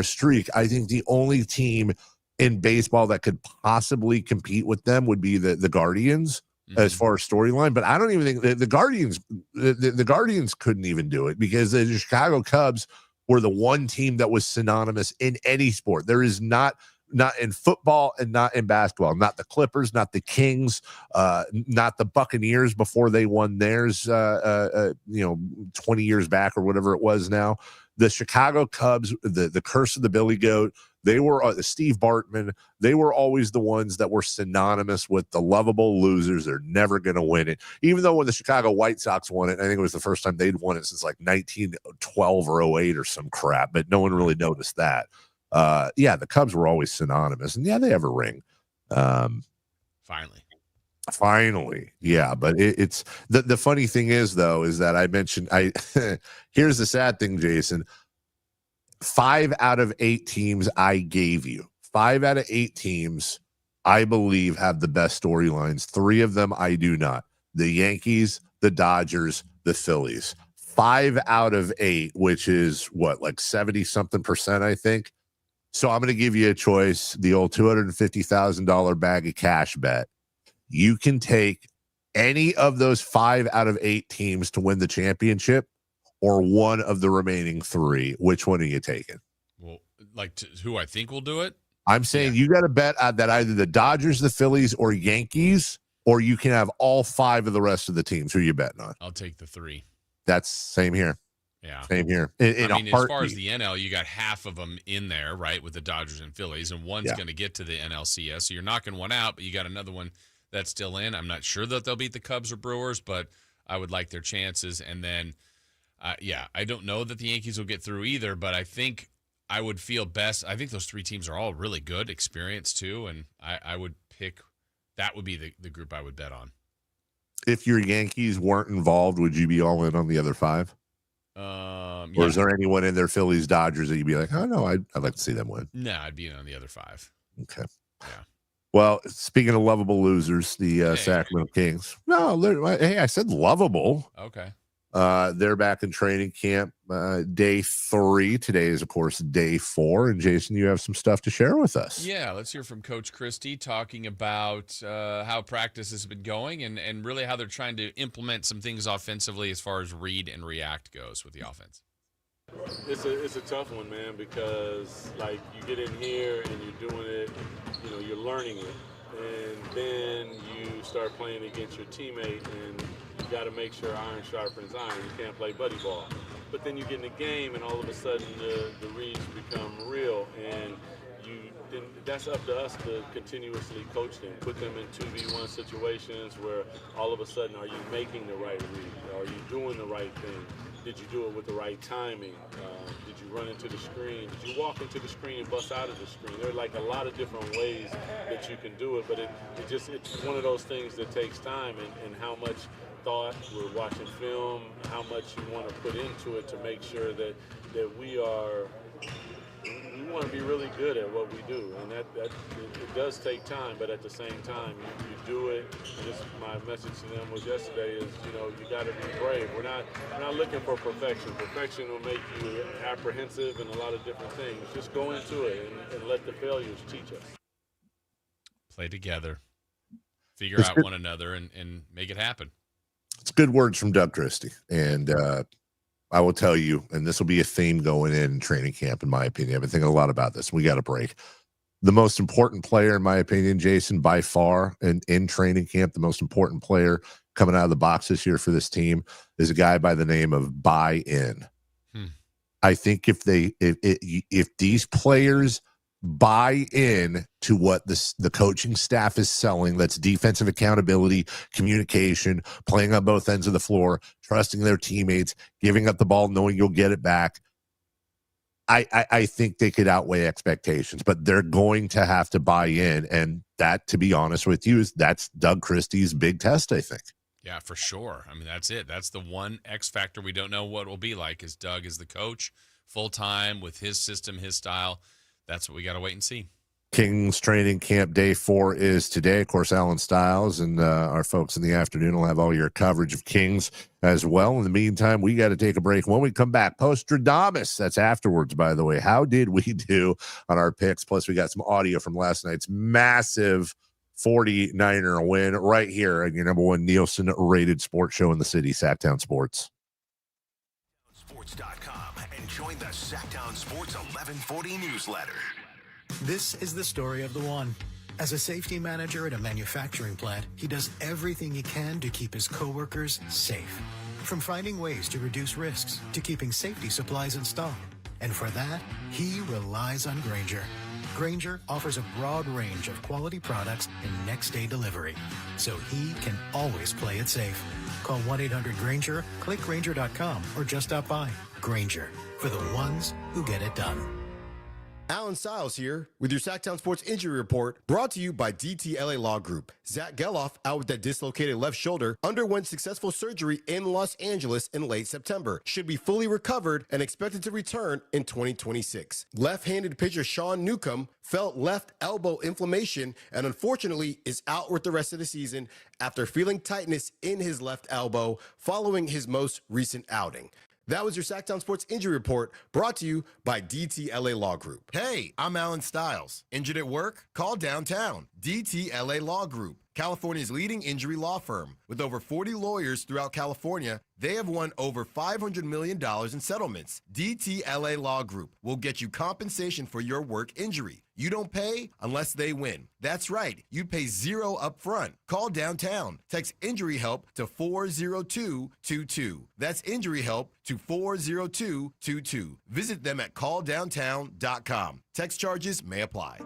streak, I think the only team in baseball that could possibly compete with them would be the Guardians as far as storyline. But I don't even think the Guardians the Guardians couldn't even do it, because the Chicago Cubs were the one team that was synonymous in any sport. There is not in football and not in basketball, not the Clippers, not the Kings, not the Buccaneers before they won theirs, 20 years back or whatever it was now. The Chicago Cubs, the curse of the Billy Goat, they were Steve Bartman. They were always the ones that were synonymous with the lovable losers. They're never going to win it. Even though when the Chicago White Sox won it, I think it was the first time they'd won it since like 1912 or 08 or some crap, but no one really noticed that. The Cubs were always synonymous, and they have a ring. Finally. Yeah. But it's the funny thing is that I mentioned, here's the sad thing, Jason, 5 out of 8 teams I gave you, 5 out of 8 teams, I believe have the best storylines. 3 of them, I do not. The Yankees, the Dodgers, the Phillies. 5 out of 8, which is what, like 70-something%, I think. So I'm going to give you a choice, the old $250,000 bag of cash bet. You can take any of those 5 out of 8 teams to win the championship or one of the remaining 3. Which one are you taking? Well, who I think will do it? I'm saying you got to bet that either the Dodgers, the Phillies, or Yankees, or you can have all 5 of the rest of the teams. Who are you betting on? I'll take the 3. That's same here. Yeah. Same here. I mean, as far as the NL, you got half of them in there, right, with the Dodgers and Phillies, and one's going to get to the NLCS. So you're knocking one out, but you got another one that's still in. I'm not sure that they'll beat the Cubs or Brewers, but I would like their chances. And then, I don't know that the Yankees will get through either, but I think I would feel best. I think those 3 teams are all really good, experienced too, and I would pick that would be the group I would bet on. If your Yankees weren't involved, would you be all in on the other 5? Or is there anyone in their Phillies, Dodgers that you'd be like, oh, no, I'd like to see them win? No, I'd be in on the other 5. Okay. Yeah. Well, speaking of lovable losers, the Sacramento Kings. No, hey, I said lovable. Okay. They're back in training camp day 3. Today is, of course, day 4. And Jason, you have some stuff to share with us. Yeah, let's hear from Coach Christie talking about how practice has been going and really how they're trying to implement some things offensively as far as read and react goes with the offense. It's a tough one, man, because like you get in here and you're doing it, you're learning it, and then you start playing against your teammate, and you got to make sure iron sharpens iron. You can't play buddy ball. But then you get in the game, and all of a sudden the reads become real, and then that's up to us to continuously coach them, put them in 2v1 situations where all of a sudden, are you making the right read? Are you doing the right thing? Did you do it with the right timing? Did you run into the screen? Did you walk into the screen and bust out of the screen? There are like a lot of different ways that you can do it, but it's one of those things that takes time and how much thought, we're watching film, how much you want to put into it to make sure that we want to be really good at what we do, and that it does take time, but at the same time, you do it. And this, my message to them was yesterday is, you got to be brave. We're not looking for perfection. Perfection will make you apprehensive and a lot of different things. Just go into it and let the failures teach us. Play together, figure out one another, and make it happen. It's good words from Doug Christie, and I will tell you, and this will be a theme going in training camp, in my opinion. I've been thinking a lot about this. We got a break. The most important player, in my opinion, Jason, by far, in training camp, the most important player coming out of the box this year for this team is a guy by the name of buy-in. I think if these players buy in to what the coaching staff is selling, that's defensive accountability, communication, playing on both ends of the floor, trusting their teammates, giving up the ball, knowing you'll get it back, I think they could outweigh expectations, but they're going to have to buy in. And that, to be honest with you, that's Doug Christie's big test, I think. Yeah, for sure. I mean, that's it. That's the one X factor we don't know what it will be like, is Doug is the coach full-time with his system, his style. That's what we got to wait and see. Kings training camp day 4 is today. Of course, Alan Stiles and our folks in the afternoon will have all your coverage of Kings as well. In the meantime, we got to take a break. When we come back, Postradamus, that's afterwards, by the way. How did we do on our picks? Plus, we got some audio from last night's massive 49er win right here on your number one Nielsen-rated sports show in the city, Sacktown Sports. Sports.com and join the Sacktown Sports 1140 newsletter. This is the story of the one. As a safety manager at a manufacturing plant, he does everything he can to keep his coworkers safe. From finding ways to reduce risks to keeping safety supplies in stock. And for that, he relies on Grainger. Grainger offers a broad range of quality products and next-day delivery, so he can always play it safe. Call 1-800-GRAINGER, click Grainger.com, or just stop by. Grainger, for the ones who get it done. Alan Stiles here with your Sacktown Sports Injury Report, brought to you by DTLA Law Group. Zach Geloff, out with that dislocated left shoulder, underwent successful surgery in Los Angeles in late September. Should be fully recovered and expected to return in 2026. Left-handed pitcher Sean Newcomb felt left elbow inflammation and unfortunately is out with the rest of the season after feeling tightness in his left elbow following his most recent outing. That was your Sacktown Sports Injury Report, brought to you by DTLA Law Group. Hey, I'm Alan Stiles. Injured at work? Call downtown. DTLA Law Group, California's leading injury law firm. With over 40 lawyers throughout California, they have won over $500 million in settlements. DTLA Law Group will get you compensation for your work injury. You don't pay unless they win. That's right. You pay zero up front. Call downtown. Text injury help to 40222. That's injury help to 40222. Visit them at calldowntown.com. Text charges may apply.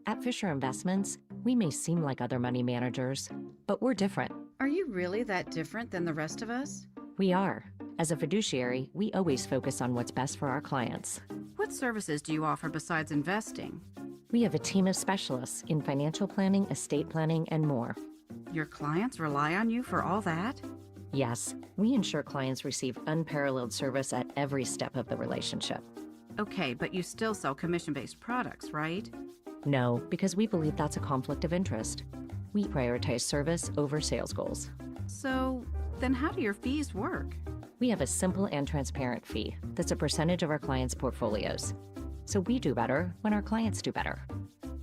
At Fisher Investments, we may seem like other money managers, but we're different. Are you really that different than the rest of us? We are. As a fiduciary, we always focus on what's best for our clients. What services do you offer besides investing? We have a team of specialists in financial planning, estate planning, and more. Your clients rely on you for all that? Yes, we ensure clients receive unparalleled service at every step of the relationship. Okay, but you still sell commission-based products, right? No, because we believe that's a conflict of interest. We prioritize service over sales goals. So, then how do your fees work? We have a simple and transparent fee that's a percentage of our clients' portfolios. So we do better when our clients do better.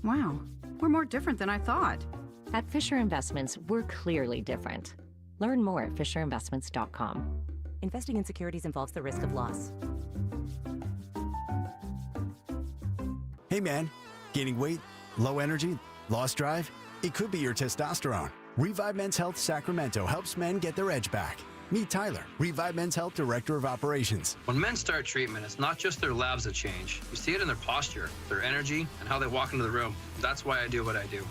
Wow, we're more different than I thought. At Fisher Investments, we're clearly different. Learn more at fisherinvestments.com. Investing in securities involves the risk of loss. Hey man, gaining weight, low energy, lost drive? It could be your testosterone. Revive Men's Health Sacramento helps men get their edge back. Meet Tyler, Revive Men's Health Director of Operations. When men start treatment, it's not just their labs that change. You see it in their posture, their energy, and how they walk into the room. That's why I do what I do.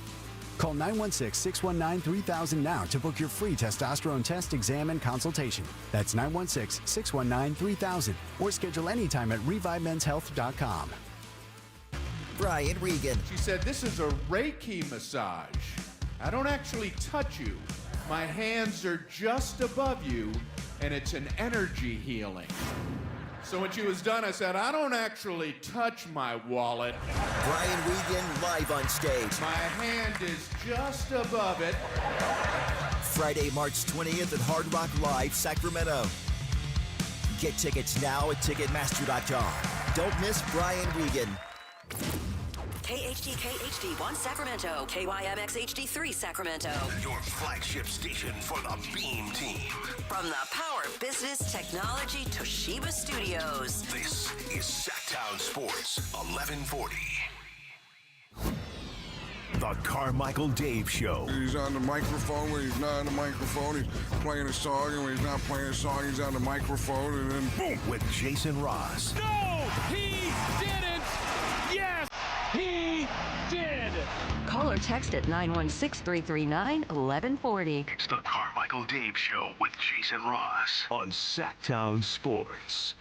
Call 916-619-3000 now to book your free testosterone test, exam, and consultation. That's 916-619-3000 or schedule anytime at revivemenshealth.com. Brian Regan. She said, this is a Reiki massage. I don't actually touch you. My hands are just above you, and it's an energy healing. So when she was done, I said, I don't actually touch my wallet. Brian Regan live on stage. My hand is just above it. Friday, March 20th at Hard Rock Live, Sacramento. Get tickets now at Ticketmaster.com. Don't miss Brian Regan. KHD1 Sacramento, KYMX HD3 Sacramento. Your flagship station for the Beam Team. From the Power Business Technology Toshiba Studios. This is Sacktown Sports 1140. The Carmichael Dave Show. He's on the microphone when he's not on the microphone. He's playing a song, and when he's not playing a song, he's on the microphone, and then boom, with Jason Ross. No, he didn't. Yes, he did. Call or text at 916-339-1140. It's the Carmichael Dave Show with Jason Ross on Sacktown Sports.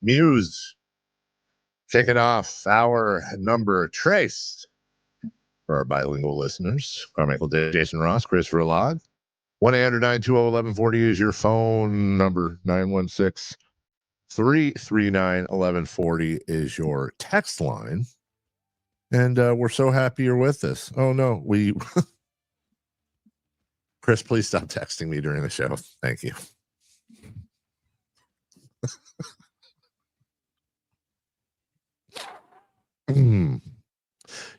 Muse kicking off our number trace for our bilingual listeners. Carmichael Dave, Jason Ross, Christopher Log. 1-800-920-1140 is your phone number. 916-339-1140 is your text line. And we're so happy you're with us. Oh no, Chris, please stop texting me during the show. Thank you.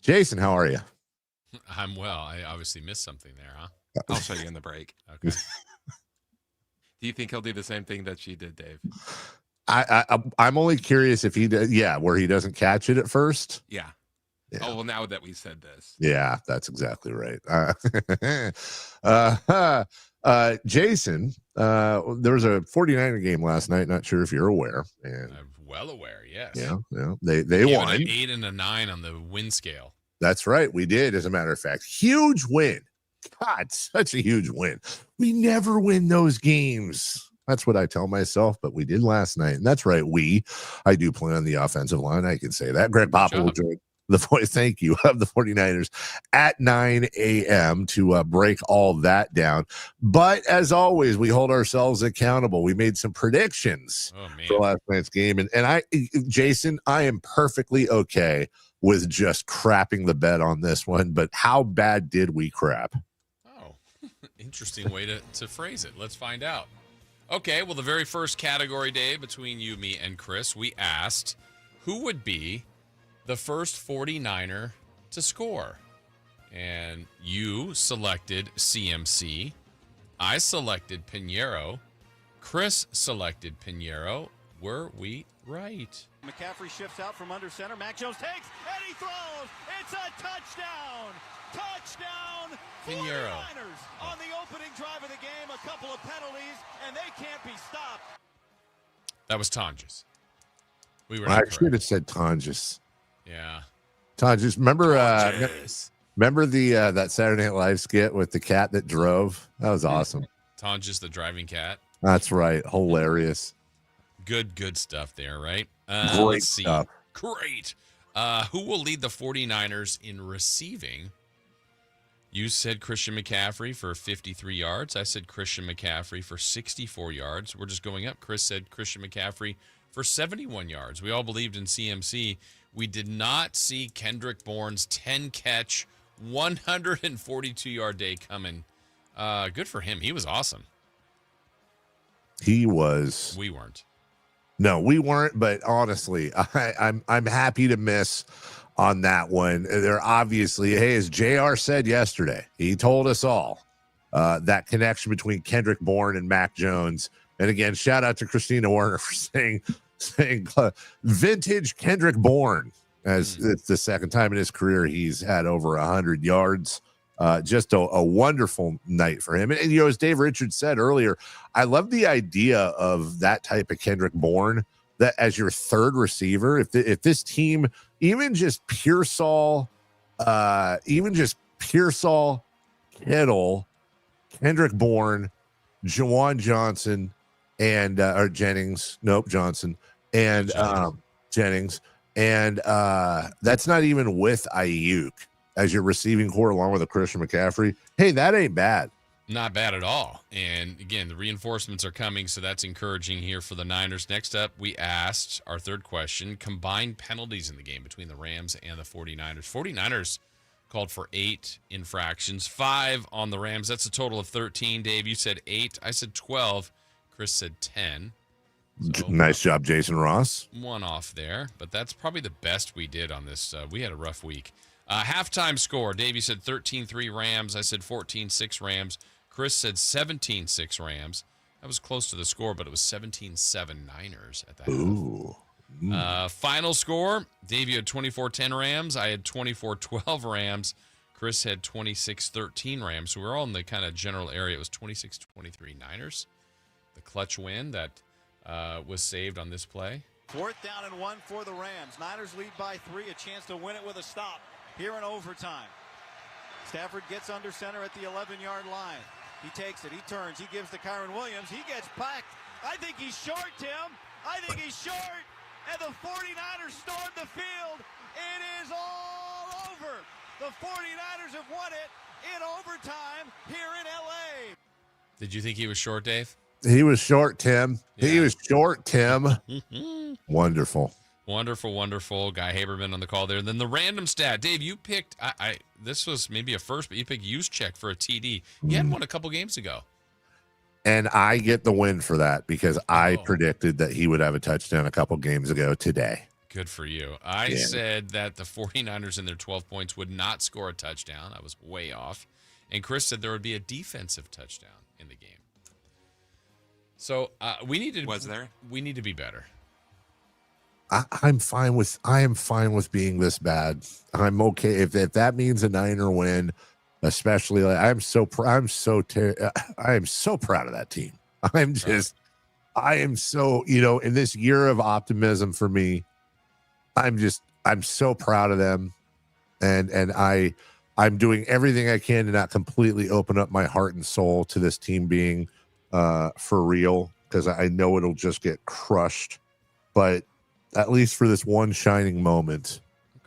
Jason, how are you? I'm well. I obviously missed something there, huh? I'll show you in the break. Okay. Do you think he'll do the same thing that she did, Dave? I'm only curious if he did. Yeah, where he doesn't catch it at first. Yeah. Oh, well, now that we said this. Yeah, that's exactly right. Jason, there was a 49er game last night. Not sure if you're aware. And I'm well aware, yes. Yeah. They won. An 8 and a 9 on the win scale. That's right. We did, as a matter of fact. Huge win. God, such a huge win. We never win those games. That's what I tell myself, but we did last night. And that's right. I do play on the offensive line. I can say that. Greg Papa will join the voice. Thank you. Of the 49ers at 9 a.m. to break all that down. But as always, we hold ourselves accountable. We made some predictions for last night's game. And Jason, I am perfectly okay with just crapping the bed on this one. But how bad did we crap? Oh, interesting way to phrase it. Let's find out. Okay, well, the very first category, Dave, between you, me, and Chris, we asked who would be the first 49er to score. And you selected CMC. I selected Pinheiro. Chris selected Pinheiro. Were we right? McCaffrey shifts out from under center. Mac Jones takes, and he throws. It's a touchdown. Touchdown. Pinheiro. 49ers on the opening drive of the game. A couple of penalties, and they can't be stopped. That was Tonjes. We were. I should have said Tonjes. Yeah. Tonjes. Remember the that Saturday Night Live skit with the cat that drove? That was awesome. Tonjes, the driving cat. That's right. Hilarious. Good stuff there, right? Great let's see. stuff. Great. Who will lead the 49ers in receiving? You said Christian McCaffrey for 53 yards. I said Christian McCaffrey for 64 yards. We're just going up. Chris said Christian McCaffrey for 71 yards. We all believed in CMC. We did not see Kendrick Bourne's 10-catch, 142-yard day coming. Good for him. He was awesome. He was. We weren't. No, we weren't. But honestly, I'm happy to miss on that one. They're obviously, hey, as JR said yesterday, he told us all that connection between Kendrick Bourne and Mac Jones. And again, shout out to Christina Warner for saying vintage Kendrick Bourne, as it's the second time in his career he's had over 100 yards. Just a wonderful night for him. And, as Dave Richards said earlier, I love the idea of that type of Kendrick Bourne, that as your third receiver, if this team, even just Pearsall, Kittle, Kendrick Bourne, Juwan Johnson, and or Jennings, Johnson, and Jennings, and that's not even with Ayuk as your receiving core along with a Christian McCaffrey. Hey, that ain't bad. Not bad at all. And again, the reinforcements are coming, so that's encouraging here for the Niners. Next up, we asked our third question, combined penalties in the game between the Rams and the 49ers. 49ers called for 8 infractions, 5 on the Rams. That's a total of 13. Dave, you said 8. I said 12. Chris said 10. So, nice job, Jason Ross. One off there, but that's probably the best we did on this. We had a rough week. Halftime score, Dave, you said 13-3 Rams. I said 14-6 Rams. Chris said 17-6 Rams. That was close to the score, but it was 17-7 Niners at that. Ooh. Final score, Dave, you had 24-10 Rams. I had 24-12 Rams. Chris had 26-13 Rams. So we're all in the kind of general area. It was 26-23 Niners. The clutch win that was saved on this play. 4th down and 1 for the Rams. Niners lead by 3, a chance to win it with a stop here in overtime. Stafford gets under center at the 11-yard line. He takes it, he turns, he gives to Kyron Williams. He gets packed. I think he's short, Tim. I think he's short. And the 49ers storm the field. It is all over. The 49ers have won it in overtime here in L.A. Did you think he was short, Dave? He was short, Tim. Yeah. He was short, Tim. Wonderful. Wonderful. Guy Haberman on the call there. And then the random stat. Dave, you picked, this was maybe a first, but you picked Juszczyk for a TD. He had one a couple games ago. And I get the win for that because I predicted that he would have a touchdown a couple games ago today. Good for you. I said that the 49ers in their 12 points would not score a touchdown. I was way off. And Chris said there would be a defensive touchdown in the game. So we need to be better. I am fine with being this bad. I'm okay if that means a Niner win, especially. I am so proud of that team. I am so, in this year of optimism for me, I'm so proud of them. And I'm doing everything I can to not completely open up my heart and soul to this team being for real, because I know it'll just get crushed. But at least for this one shining moment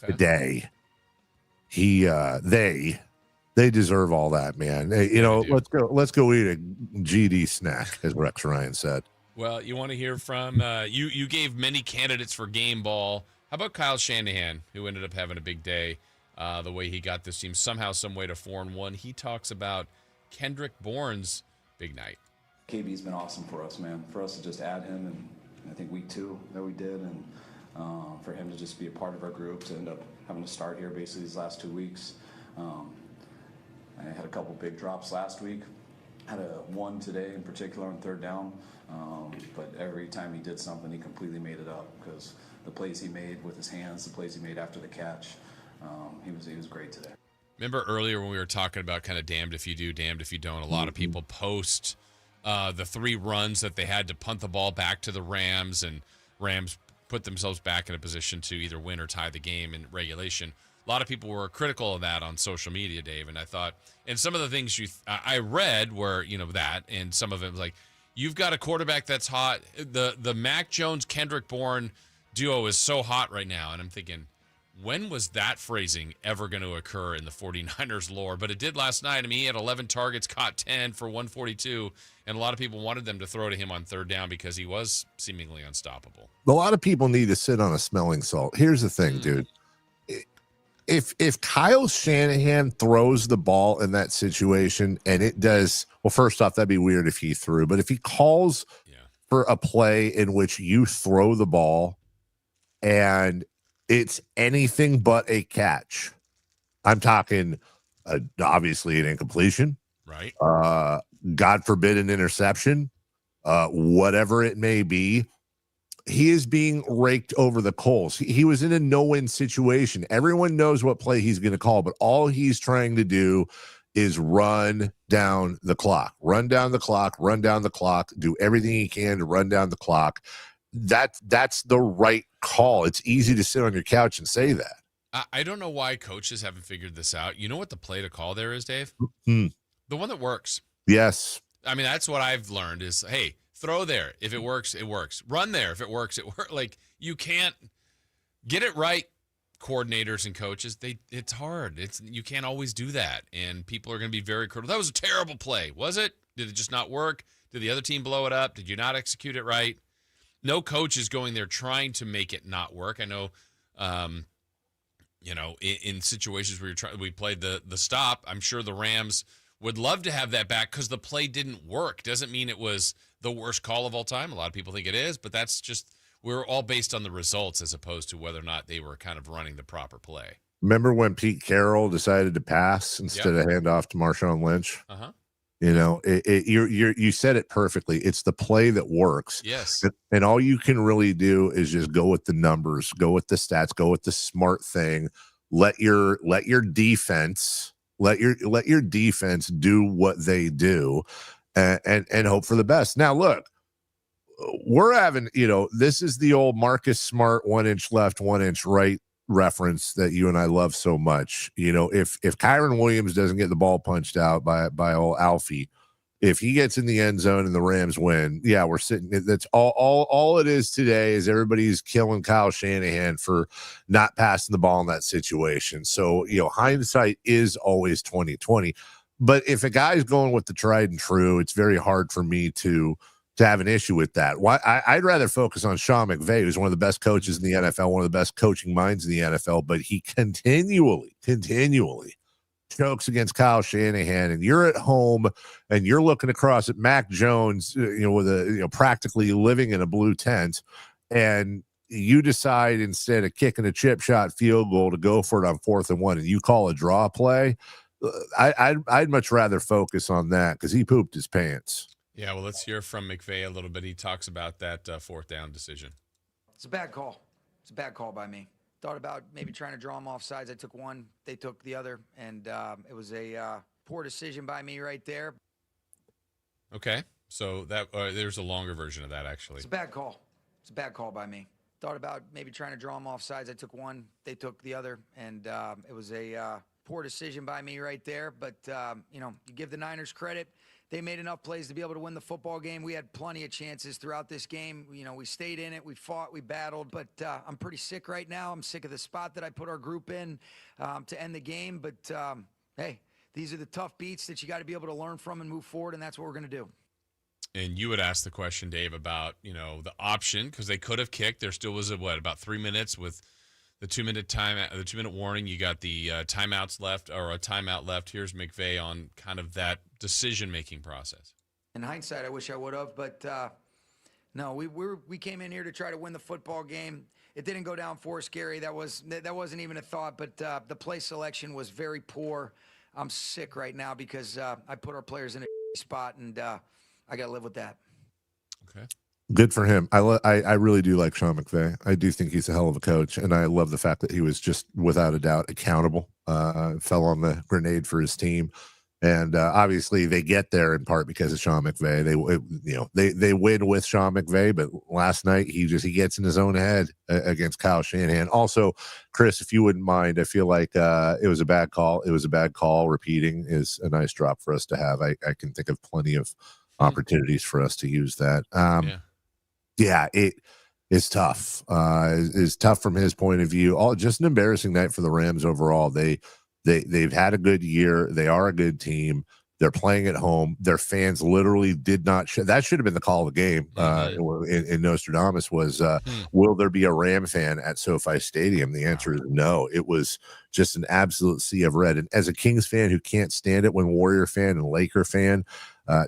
today, they deserve all that, man. Hey, let's go eat a GD snack, as Rex Ryan said. Well, you want to hear from you gave many candidates for game ball. How about Kyle Shanahan, who ended up having a big day? The way he got this team somehow, some way to 4-1. He talks about Kendrick Bourne's big night. KB's been awesome for us, man. For us to just add him, and I think week 2 that we did, and for him to just be a part of our group, to end up having to start here basically these last 2 weeks. I had a couple big drops last week. Had one today in particular on 3rd down, but every time he did something, he completely made it up, because the plays he made with his hands, the plays he made after the catch, he was great today. Remember earlier when we were talking about kind of damned if you do, damned if you don't, a lot of people post the 3 runs that they had to punt the ball back to the Rams, and Rams put themselves back in a position to either win or tie the game in regulation. A lot of people were critical of that on social media, Dave, and I thought, and some of the things I read were, that, and some of it was like, you've got a quarterback that's hot. The Mac Jones-Kendrick Bourne duo is so hot right now, and I'm thinking, when was that phrasing ever going to occur in the 49ers lore? But it did last night. I mean, he had 11 targets, caught 10 for 142, and a lot of people wanted them to throw to him on 3rd down because he was seemingly unstoppable. A lot of people need to sit on a smelling salt. Here's the thing, dude. If Kyle Shanahan throws the ball in that situation and it does, well, first off, that'd be weird if he threw, but if he calls for a play in which you throw the ball and it's anything but a catch, I'm talking obviously an incompletion, right? God forbid an interception, whatever it may be. He is being raked over the coals. He was in a no-win situation. Everyone knows what play he's going to call, but all he's trying to do is run down the clock, do everything he can to run down the clock. That's the right call. It's easy to sit on your couch and say that. I don't know why coaches haven't figured this out. You know what the play to call there is, Dave? The one that works. Yes. I mean, that's what I've learned is, hey, throw there. If it works, it works. Run there. If it works, it works. Like, you can't get it right, coordinators and coaches. It's hard. You can't always do that, and people are going to be very critical. That was a terrible play. Was it? Did it just not work? Did the other team blow it up? Did you not execute it right? No coach is going there trying to make it not work. I know, in situations where we played the stop, I'm sure the Rams would love to have that back because the play didn't work. Doesn't mean it was the worst call of all time. A lot of people think it is, but that's just, we're all based on the results as opposed to whether or not they were kind of running the proper play. Remember when Pete Carroll decided to pass instead of hand off to Marshawn Lynch? Uh-huh. You said it perfectly. It's the play that works. Yes. And all you can really do is just go with the numbers, go with the stats, go with the smart thing. Let your defense do what they do, and hope for the best. Now, look, we're having, this is the old Marcus Smart 1 inch left, 1 inch right reference that you and I love so much. If Kyron Williams doesn't get the ball punched out by old Alfie, if he gets in the end zone and the Rams win, we're sitting. That's all it is today is everybody's killing Kyle Shanahan for not passing the ball in that situation. So, hindsight is always 20/20. But if a guy's going with the tried and true, it's very hard for me to have an issue with that. Why I'd rather focus on Sean McVay, who's one of the best coaches in the NFL, one of the best coaching minds in the NFL, but he continually chokes against Kyle Shanahan, and you're at home and you're looking across at Mac Jones, with practically living in a blue tent, and you decide instead of kicking a chip shot field goal to go for it on 4th and 1, and you call a draw play. I'd much rather focus on that because he pooped his pants. Yeah, well, let's hear from McVay a little bit. He talks about that 4th down decision. It's a bad call. It's a bad call by me. Thought about maybe trying to draw them off sides. I took one. They took the other. And it was a poor decision by me right there. Okay. So that there's a longer version of that, actually. It's a bad call. It's a bad call by me. Thought about maybe trying to draw them off sides. I took one. They took the other. And it was a poor decision by me right there. But, you give the Niners credit. They made enough plays to be able to win the football game. We had plenty of chances throughout this game. We stayed in it. We fought. We battled. But I'm pretty sick right now. I'm sick of the spot that I put our group in to end the game. But, hey, these are the tough beats that you got to be able to learn from and move forward, and that's what we're going to do. And you would ask the question, Dave, about, the option, because they could have kicked. There still was, about 3 minutes with the 2-minute the 2-minute warning. You got the timeouts left, or a timeout left. Here's McVay on kind of that decision-making process. In hindsight, I wish I would have, but no, we came in here to try to win the football game. It didn't go down for us, Gary. That wasn't even a thought, but the play selection was very poor. I'm sick right now because I put our players in a spot, and I got to live with that. Okay. Good for him. I really do like Sean McVay. I do think he's a hell of a coach, and I love the fact that he was just without a doubt accountable. Fell on the grenade for his team, and obviously they get there in part because of Sean McVay. They win with Sean McVay, but last night he gets in his own head against Kyle Shanahan. Also, Chris, if you wouldn't mind, I feel like it was a bad call. It was a bad call. Repeating is a nice drop for us to have. I can think of plenty of opportunities for us to use that. Yeah, it is tough. It's tough from his point of view. Just an embarrassing night for the Rams overall. They've had a good year. They are a good team. They're playing at home. Their fans literally did not. That should have been the call of the game. In Nostradamus was, will there be a Ram fan at SoFi Stadium? The answer is no. It was just an absolute sea of red. And as a Kings fan who can't stand it when Warrior fan and Laker fan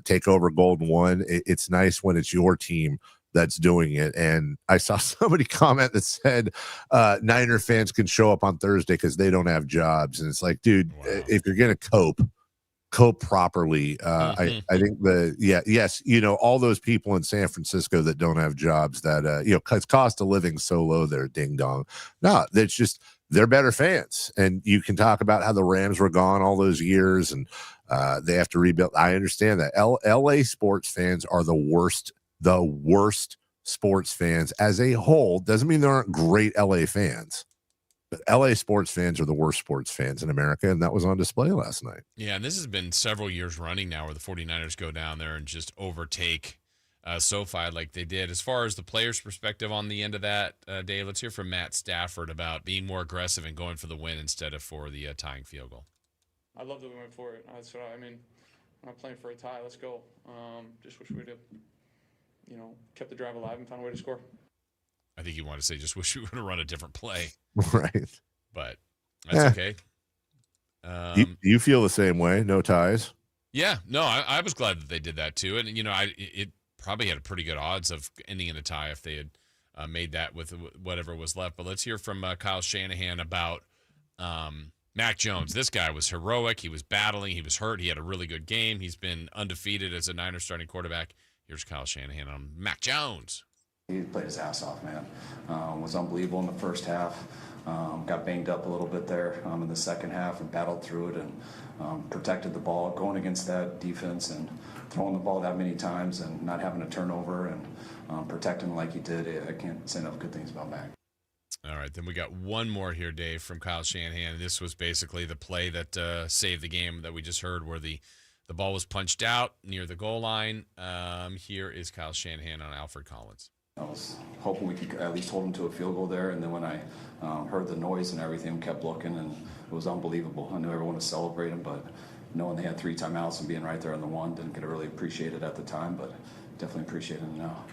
take over Golden One, it's nice when it's your team that's doing it. And I saw somebody comment that said Niner fans can show up on Thursday because they don't have jobs. And it's like, dude, if you're going to cope properly. I think yes, all those people in San Francisco that don't have jobs that, because cost of living so low there, ding dong. No, it's just, they're better fans. And you can talk about how the Rams were gone all those years and they have to rebuild. I understand that. LA sports fans are the worst sports fans as a whole. Doesn't mean there aren't great LA fans, but LA sports fans are the worst sports fans in America, and that was on display last night. Yeah, and this has been several years running now where the 49ers go down there and just overtake SoFi like they did. As far as the players' perspective on the end of that, Dave, let's hear from Matt Stafford about being more aggressive and going for the win instead of for the tying field goal. I love that we went for it. That's what I mean. I'm not playing for a tie. Let's go. Just wish we would have, kept the drive alive and found a way to score. I think you want to say just wish we would have run a different play. Right. But that's okay. You feel the same way? No ties? Yeah. No, I was glad that they did that too. And, it probably had a pretty good odds of ending in a tie if they had made that with whatever was left. But let's hear from Kyle Shanahan about Mac Jones. This guy was heroic. He was battling. He was hurt. He had a really good game. He's been undefeated as a Niners starting quarterback. Here's Kyle Shanahan on Mac Jones. He played his ass off, man. Was unbelievable in the first half. Got banged up a little bit there in the second half and battled through it and protected the ball, going against that defense and throwing the ball that many times and not having a turnover and protecting like he did. I can't say enough good things about Mac. All right, then we got one more here, Dave, from Kyle Shanahan. This was basically the play that saved the game that we just heard where the ball was punched out near the goal line. Here is Kyle Shanahan on Alfred Collins. I was hoping we could at least hold him to a field goal there, and then when I heard the noise and everything, kept looking, and it was unbelievable. I knew everyone was celebrating, but knowing they had 3 timeouts and being right there on the one, didn't get to really appreciate it at the time, but definitely appreciate it now.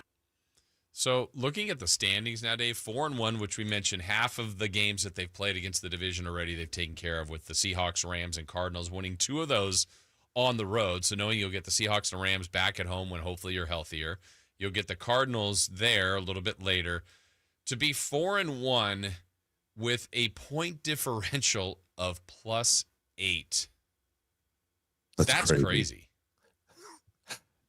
So looking at the standings now, Dave, 4-1, which we mentioned half of the games that they've played against the division already they've taken care of with the Seahawks, Rams, and Cardinals, winning 2 of those on the road. So knowing you'll get the Seahawks and Rams back at home when hopefully you're healthier. You'll get the Cardinals there a little bit later. To be 4-1 with a point differential of +8. That's crazy.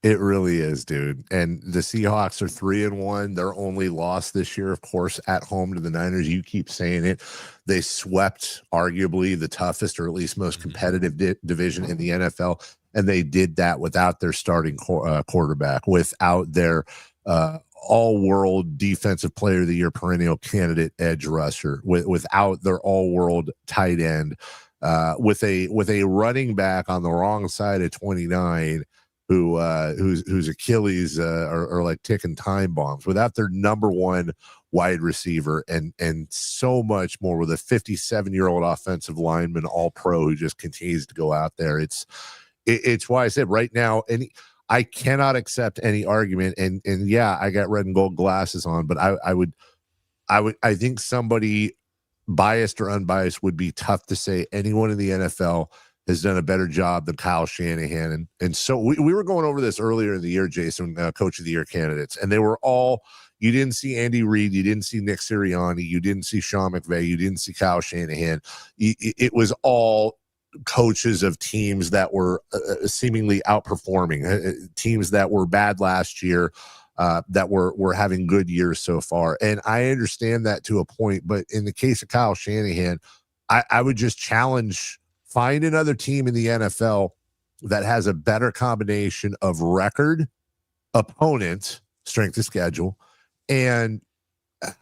It really is, dude. And the Seahawks are 3-1. Their only loss this year, of course, at home to the Niners. You keep saying it. They swept arguably the toughest or at least most competitive division in the NFL. And they did that without their starting quarterback, without their all-world defensive player of the year perennial candidate edge rusher, without their all-world tight end. with a running back on the wrong side of 29 whose Achilles are like ticking time bombs, without their number one wide receiver and so much more, with a 57-year-old offensive lineman, all pro, who just continues to go out there. It's why I said right now, I cannot accept any argument. And yeah, I got red and gold glasses on, but I think somebody biased or unbiased would be tough to say anyone in the NFL has done a better job than Kyle Shanahan. And so we were going over this earlier in the year, Jason, Coach of the Year candidates, and they were all, you didn't see Andy Reid, you didn't see Nick Sirianni, you didn't see Sean McVay, you didn't see Kyle Shanahan. It was all coaches of teams that were seemingly outperforming, teams that were bad last year, that were having good years so far. And I understand that to a point, but in the case of Kyle Shanahan, I would just challenge, find another team in the NFL that has a better combination of record, opponent, strength of schedule, and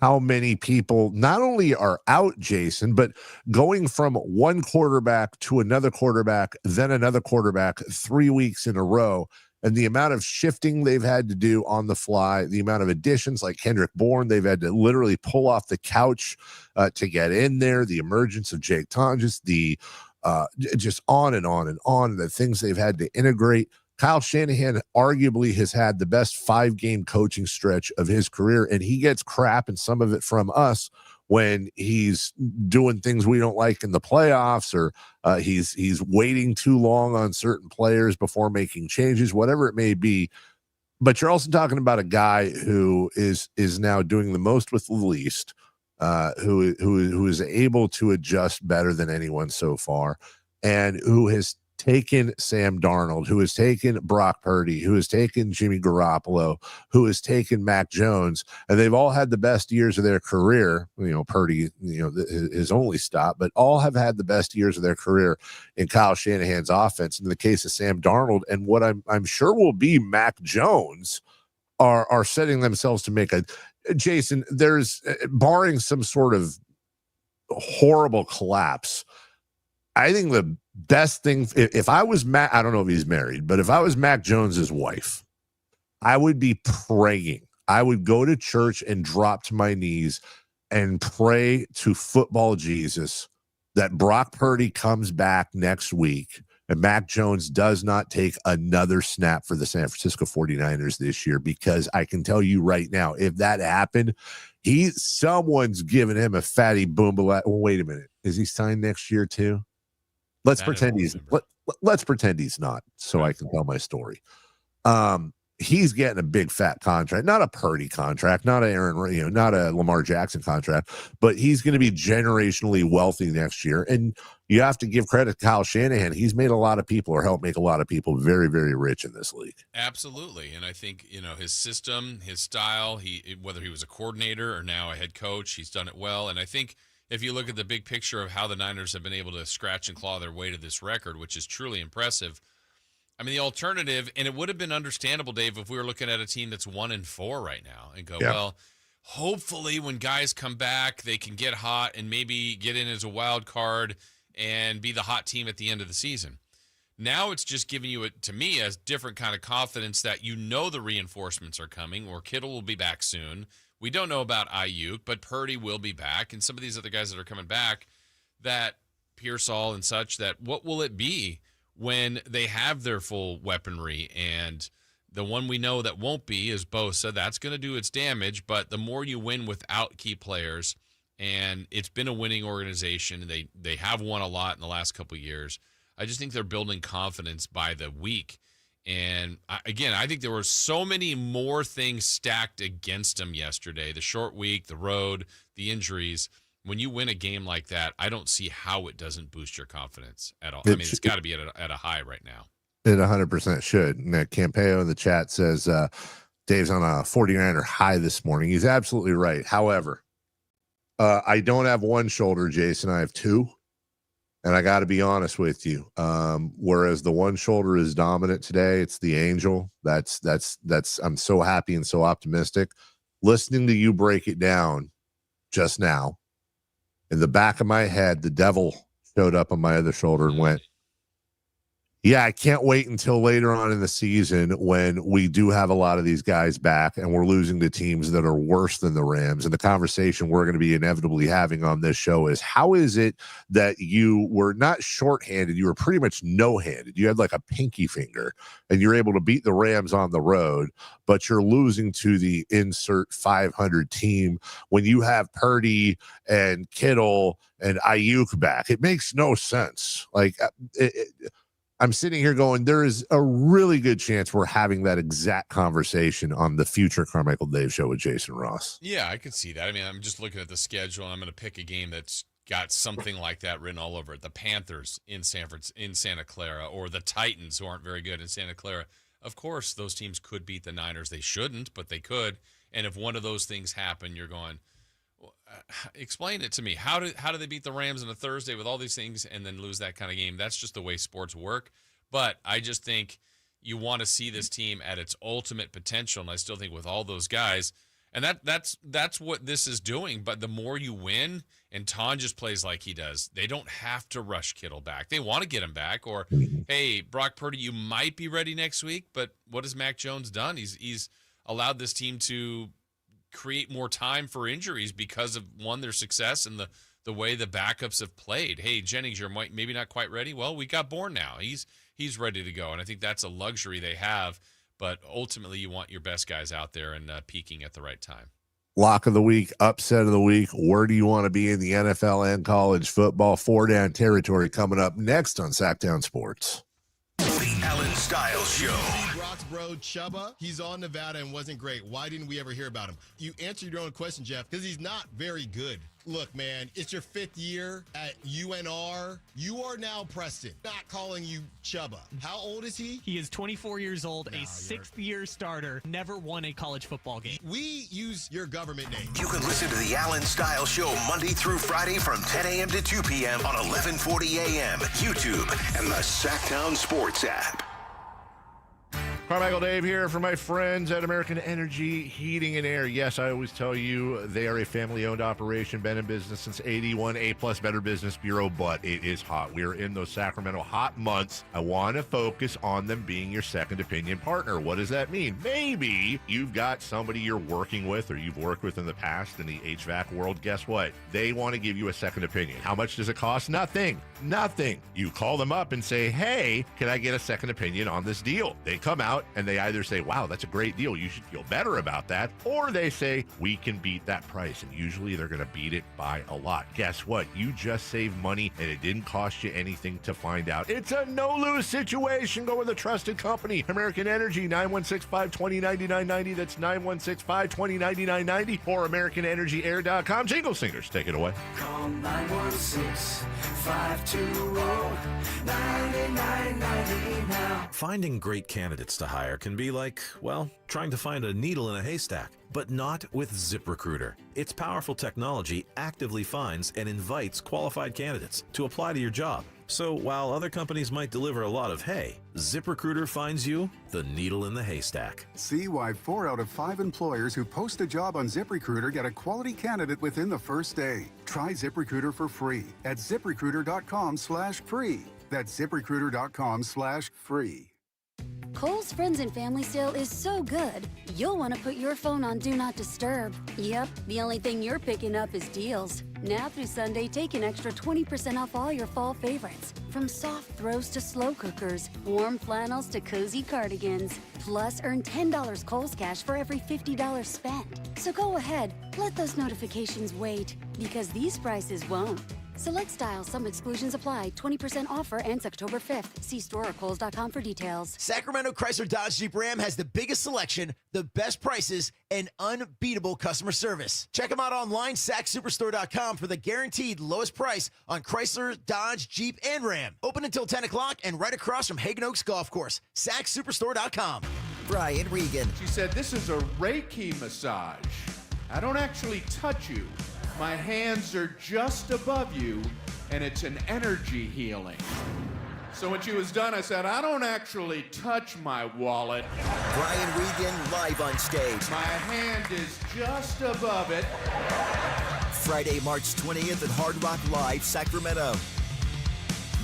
how many people not only are out, Jason, but going from one quarterback to another quarterback, then another quarterback 3 weeks in a row. And the amount of shifting they've had to do on the fly, the amount of additions like Kendrick Bourne, they've had to literally pull off the couch to get in there, the emergence of Jake Tonjes, just on and on and on, the things they've had to integrate. Kyle Shanahan arguably has had the best 5-game coaching stretch of his career, and he gets crap, and some of it from us, when he's doing things we don't like in the playoffs, or he's waiting too long on certain players before making changes, whatever it may be. But you're also talking about a guy who is now doing the most with the least, who is able to adjust better than anyone so far, and who has taken Sam Darnold, who has taken Brock Purdy, who has taken Jimmy Garoppolo, who has taken Mac Jones, and they've all had the best years of their career. Purdy, his only stop, but all have had the best years of their career in Kyle Shanahan's offense. In the case of Sam Darnold, and what I'm sure will be Mac Jones, are setting themselves to make a, Jason, there's, barring some sort of horrible collapse, I think the best thing, if I was Mac, I don't know if he's married, but if I was Mac Jones's wife, I would be praying. I would go to church and drop to my knees and pray to football Jesus that Brock Purdy comes back next week and Mac Jones does not take another snap for the San Francisco 49ers this year, because I can tell you right now, if that happened, someone's giving him a fatty boom. Wait a minute. Is he signed next year too? Let's pretend he's not, so I can tell my story. He's getting a big fat contract, not a Purdy contract, not not a Lamar Jackson contract, but he's going to be generationally wealthy next year. And you have to give credit to Kyle Shanahan. He's made a lot of people, or helped make a lot of people, very, very rich in this league. Absolutely. And I think, his system, his style, whether he was a coordinator or now a head coach, he's done it well. And I think if you look at the big picture of how the Niners have been able to scratch and claw their way to this record, which is truly impressive, I mean, the alternative, and it would have been understandable, Dave, if we were looking at a team that's 1-4 right now and go, well, hopefully when guys come back, they can get hot and maybe get in as a wild card and be the hot team at the end of the season. Now it's just giving you, to me, a different kind of confidence that the reinforcements are coming, or Kittle will be back soon. We don't know about Ayuk, but Purdy will be back, and some of these other guys that are coming back, that Pearsall and such, that what will it be when they have their full weaponry? And the one we know that won't be is Bosa. That's going to do its damage, but the more you win without key players, and it's been a winning organization, they have won a lot in the last couple of years, I just think they're building confidence by the week. And I think there were so many more things stacked against them yesterday. The short week, the road, the injuries. When you win a game like that, I don't see how it doesn't boost your confidence at all. It's got to be at a high right now. It 100% should. And Campeo in the chat says, Dave's on a 49er high this morning. He's absolutely right. However, I don't have one shoulder, Jason. I have two. And I got to be honest with you. Whereas the one shoulder is dominant today, it's the angel. That's I'm so happy and so optimistic. Listening to you break it down just now, in the back of my head, the devil showed up on my other shoulder and went, yeah, I can't wait until later on in the season when we do have a lot of these guys back and we're losing to teams that are worse than the Rams. And the conversation we're going to be inevitably having on this show is, how is it that you were not shorthanded? You were pretty much no-handed. You had like a pinky finger and you're able to beat the Rams on the road, but you're losing to the insert 500 team when you have Purdy and Kittle and Ayuk back. It makes no sense. Like, I'm sitting here going, there is a really good chance we're having that exact conversation on the future Carmichael Dave Show with Jason Ross. Yeah, I could see that. I mean, I'm just looking at the schedule, and I'm going to pick a game that's got something like that written all over it. The Panthers in Santa Clara, or the Titans, who aren't very good, in Santa Clara. Of course, those teams could beat the Niners. They shouldn't, but they could. And if one of those things happen, you're going, explain it to me. How do they beat the Rams on a Thursday with all these things and then lose that kind of game? That's just the way sports work. But I just think you want to see this team at its ultimate potential, and I still think with all those guys, and that's what this is doing. But the more you win, and Ton just plays like he does, they don't have to rush Kittle back. They want to get him back. Or, hey, Brock Purdy, you might be ready next week, but what has Mac Jones done? He's allowed this team to create more time for injuries because of, one, their success and the way the backups have played. Hey, Jennings, you're maybe not quite ready. Well, we got Bourne now. He's ready to go, and I think that's a luxury they have. But ultimately, you want your best guys out there and peaking at the right time. Lock of the week, upset of the week. Where do you want to be in the NFL and college football? 4-down territory coming up next on Sacktown Sports. The Allen Styles Show. Brock's bro, Chuba, he's on Nevada and wasn't great. Why didn't we ever hear about him? You answered your own question, Jeff, because he's not very good. Look, man, it's your 5th year at UNR. You are now Preston. Not calling you Chuba. How old is he? He is 24 years old, a 6th-year starter, never won a college football game. We use your government name. You can listen to the Allen Styles Show Monday through Friday from 10 a.m. to 2 p.m. on 1140 a.m., YouTube, and the Sacktown Sports app. Carmichael Dave here for my friends at American Energy Heating and Air. Yes, I always tell you they are a family-owned operation, been in business since 81, A-plus Better Business Bureau, but it is hot. We are in those Sacramento hot months. I want to focus on them being your second opinion partner. What does that mean? Maybe you've got somebody you're working with or you've worked with in the past in the HVAC world. Guess what? They want to give you a second opinion. How much does it cost? Nothing. You call them up and say, hey, can I get a second opinion on this deal? They come out and they either say, wow, that's a great deal, you should feel better about that, or they say, we can beat that price. And usually they're going to beat it by a lot. Guess what? You just saved money and it didn't cost you anything to find out. It's a no-lose situation. Go with a trusted company. American Energy, 916-520-9990. That's 916-520-9990 or AmericanEnergyAir.com. Jingle singers, take it away. Call 916-520-9990 now. Finding great candidates to hire can be like, well, trying to find a needle in a haystack, but not with ZipRecruiter. Its powerful technology actively finds and invites qualified candidates to apply to your job. So while other companies might deliver a lot of hay, ZipRecruiter finds you the needle in the haystack. See why 4 out of 5 employers who post a job on ZipRecruiter get a quality candidate within the first day. Try ZipRecruiter for free at ZipRecruiter.com/free. That's ZipRecruiter.com/free. Kohl's Friends and Family Sale is so good, you'll want to put your phone on Do Not Disturb. Yep, the only thing you're picking up is deals. Now through Sunday, take an extra 20% off all your fall favorites. From soft throws to slow cookers, warm flannels to cozy cardigans. Plus, earn $10 Kohl's cash for every $50 spent. So go ahead, let those notifications wait, because these prices won't. Select styles, some exclusions apply. 20% offer ends October 5th. See store or Kohls.com for details. Sacramento Chrysler Dodge Jeep Ram has the biggest selection, the best prices, and unbeatable customer service. Check them out online, sacksuperstore.com, for the guaranteed lowest price on Chrysler, Dodge, Jeep, and Ram. Open until 10 o'clock and right across from Hagen Oaks Golf Course. sacksuperstore.com. Brian Regan. She said, this is a Reiki massage. I don't actually touch you. My hands are just above you, and it's an energy healing. So when she was done, I said, I don't actually touch my wallet. Brian Regan live on stage. My hand is just above it. Friday, March 20th at Hard Rock Live, Sacramento.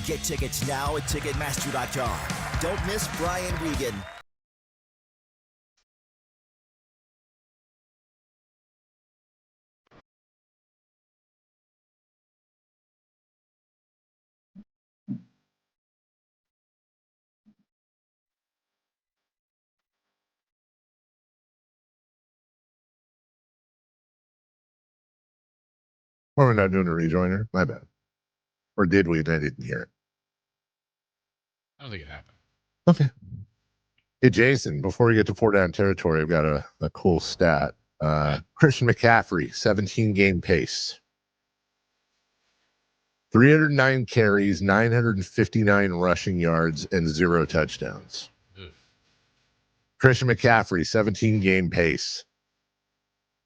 Get tickets now at Ticketmaster.com. Don't miss Brian Regan. Or we're not doing a rejoiner. My bad. Or did we? And I didn't hear it. I don't think it happened. Okay. Hey, Jason, before we get to 4-down territory, I've got a cool stat. Christian McCaffrey, 17-game pace. 309 carries, 959 rushing yards, and 0 touchdowns. Ugh. Christian McCaffrey, 17-game pace.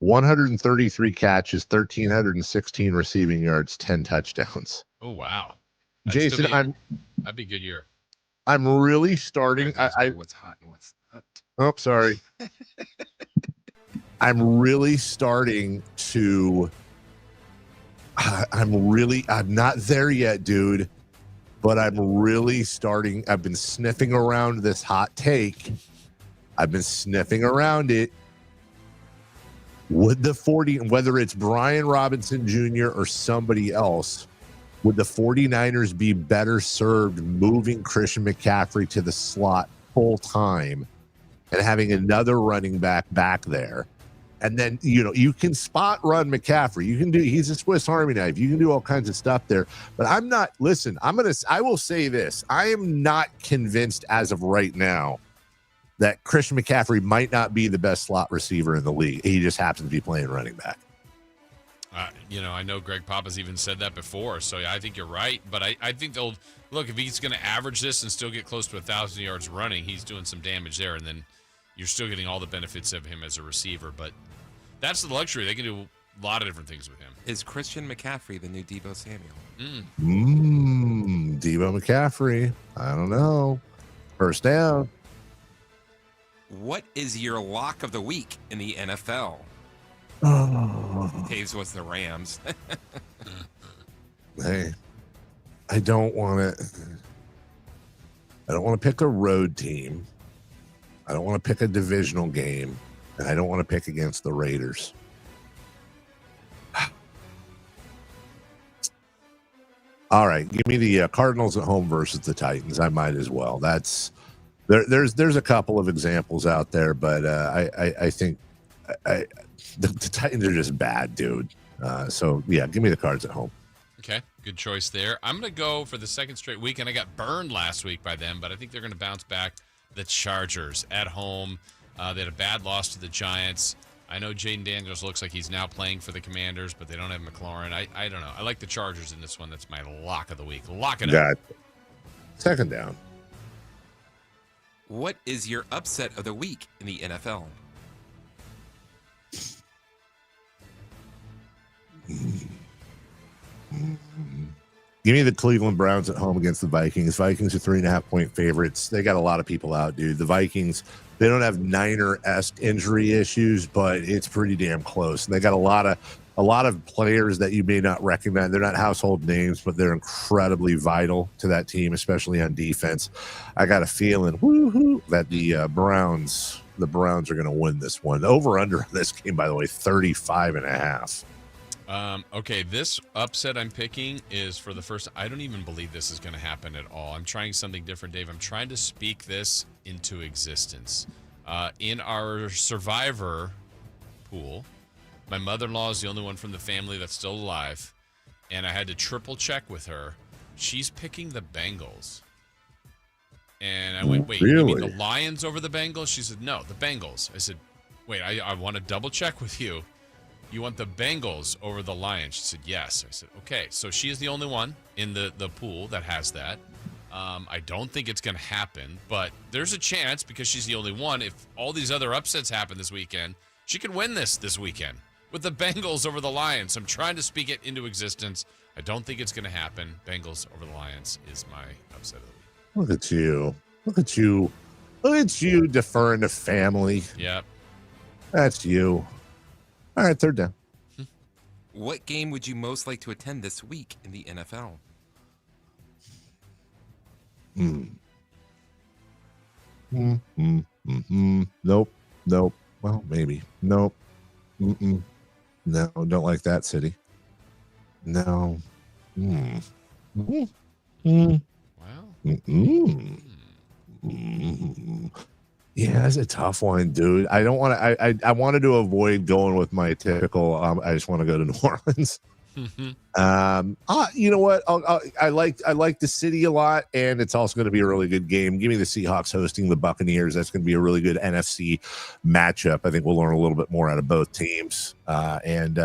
133 catches, 1,316 receiving yards, 10 touchdowns. Oh, wow. Jason, that'd be a good year. I'm really starting. What's hot and what's not. Oh, sorry. I'm really starting to. I'm not there yet, dude, but I'm really starting. I've been sniffing around this hot take. I've been sniffing around it. Would the 40, whether it's Brian Robinson Jr. or somebody else, would the 49ers be better served moving Christian McCaffrey to the slot full time and having another running back there? And then, you can spot run McCaffrey. He's a Swiss Army knife. You can do all kinds of stuff there. But I'm not, listen, I will say this. I am not convinced as of right now that Christian McCaffrey might not be the best slot receiver in the league. He just happens to be playing running back. I know Greg Papa's even said that before, so I think you're right. But I think they'll look, if he's going to average this and still get close to 1,000 yards running, he's doing some damage there, and then you're still getting all the benefits of him as a receiver. But that's the luxury. They can do a lot of different things with him. Is Christian McCaffrey the new Deebo Samuel? Deebo McCaffrey. I don't know. First down. What is your lock of the week in the NFL? Taves was the Rams. Hey, I don't want to pick a road team. I don't want to pick a divisional game, and I don't want to pick against the Raiders. All right, give me the Cardinals at home versus the Titans. I might as well. There's a couple of examples out there, but I think the Titans are just bad, dude. So yeah, give me the Cards at home. Okay, good choice there. I'm going to go for the second straight week, and I got burned last week by them, but I think they're going to bounce back. The Chargers at home. They had a bad loss to the Giants. I know Jaden Daniels looks like he's now playing for the Commanders, but they don't have McLaurin. I don't know. I like the Chargers in this one. That's my lock of the week. Lock it up. Second down. What is your upset of the week in the NFL? Give me the Cleveland Browns at home against the Vikings. Vikings are 3.5-point favorites. They got a lot of people out, dude. The Vikings, they don't have Niner-esque injury issues, but it's pretty damn close. And they got a lot of players that you may not recognize. They're not household names, but they're incredibly vital to that team, especially on defense. I got a feeling that the Browns are going to win this one. The over-under on this game, by the way, 35.5. Okay, this upset I'm picking is for the first. I don't even believe this is going to happen at all. I'm trying something different, Dave. I'm trying to speak this into existence. In our survivor pool, my mother-in-law is the only one from the family that's still alive, and I had to triple check with her. She's picking the Bengals. And I went, wait, really? You mean the Lions over the Bengals? She said, no, the Bengals. I said, wait, I want to double check with you. You want the Bengals over the Lions? She said, yes. I said, okay. So she is the only one in the pool that has that. I don't think it's going to happen, but there's a chance because she's the only one. If all these other upsets happen this weekend, she could win this weekend with the Bengals over the Lions. I'm trying to speak it into existence. I don't think it's going to happen. Bengals over the Lions is my upset of the week. Look at you. Look at you. Look at you deferring to family. Yep. That's you. All right, third down. What game would you most like to attend this week in the NFL? Nope. Well, maybe. Nope. No, don't like that city. No. Wow. Yeah, that's a tough one, dude. I don't want to. I wanted to avoid going with my typical. I just want to go to New Orleans. You know what? I like the city a lot, and it's also going to be a really good game. Give me the Seahawks hosting the Buccaneers. That's going to be a really good NFC matchup. I think we'll learn a little bit more out of both teams, and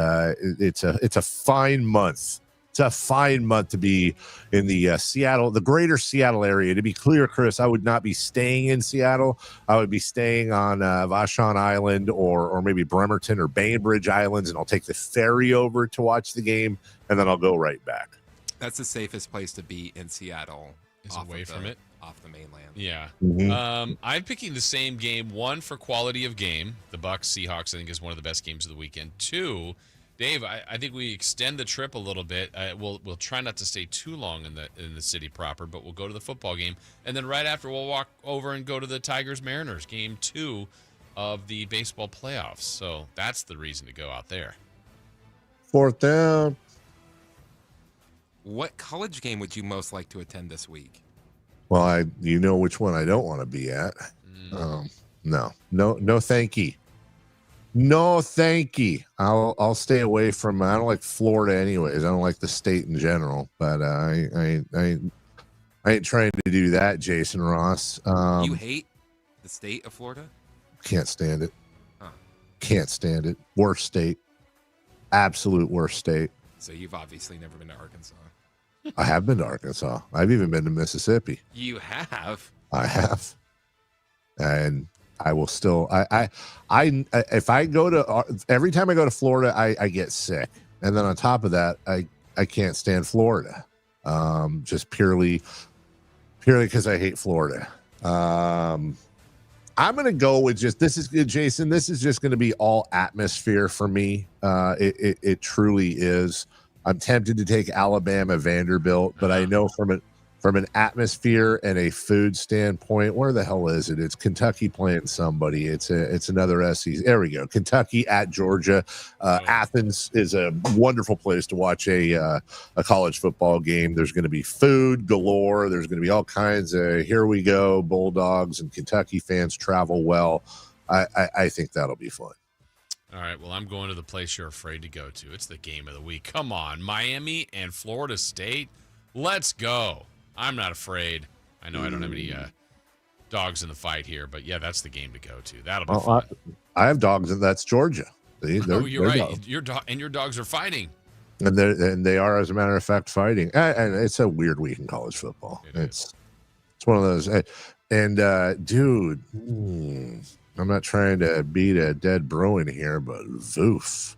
it's a fine month. It's a fine month to be in the the greater Seattle area. To be clear, Chris, I would not be staying in Seattle. I would be staying on Vashon Island or maybe Bremerton or Bainbridge Islands, and I'll take the ferry over to watch the game, and then I'll go right back. That's the safest place to be in Seattle. Is away from it. Off the mainland. Yeah. Mm-hmm. I'm picking the same game. One, for quality of game. The Bucs Seahawks, I think, is one of the best games of the weekend. Two, Dave, I think we extend the trip a little bit. We'll try not to stay too long in the city proper, but we'll go to the football game, and then right after we'll walk over and go to the Tigers-Mariners, game 2 of the baseball playoffs. So that's the reason to go out there. 4th down. What college game would you most like to attend this week? Well, you know which one I don't want to be at. No, thank you. No, thank you. I'll stay away from. I don't like Florida, anyways. I don't like the state in general. But I ain't trying to do that, Jason Ross. You hate the state of Florida? Can't stand it. Huh. Can't stand it. Worst state. Absolute worst state. So you've obviously never been to Arkansas. I have been to Arkansas. I've even been to Mississippi. You have? I have. And I will still. If I go to every time I go to Florida, I get sick, and then on top of that, I can't stand Florida, just purely because I hate Florida. I'm gonna go with this is Jason. This is just gonna be all atmosphere for me. It truly is. I'm tempted to take Alabama Vanderbilt, but I know from an atmosphere and a food standpoint, where the hell is it? It's Kentucky playing somebody. It's another SEC. There we go. Kentucky at Georgia. Athens is a wonderful place to watch a college football game. There's going to be food galore. There's going to be all kinds of here we go. Bulldogs and Kentucky fans travel well. I think that'll be fun. All right, well, I'm going to the place you're afraid to go to. It's the game of the week. Come on, Miami and Florida State. Let's go. I'm not afraid. I know I don't have any dogs in the fight here, but yeah, that's the game to go to. That'll be fun. I have dogs, and that's Georgia. You're right. Your dogs are fighting. And they are, as a matter of fact, fighting. And it's a weird week in college football. It's one of those. And dude, I'm not trying to beat a dead Bruin here, but voof.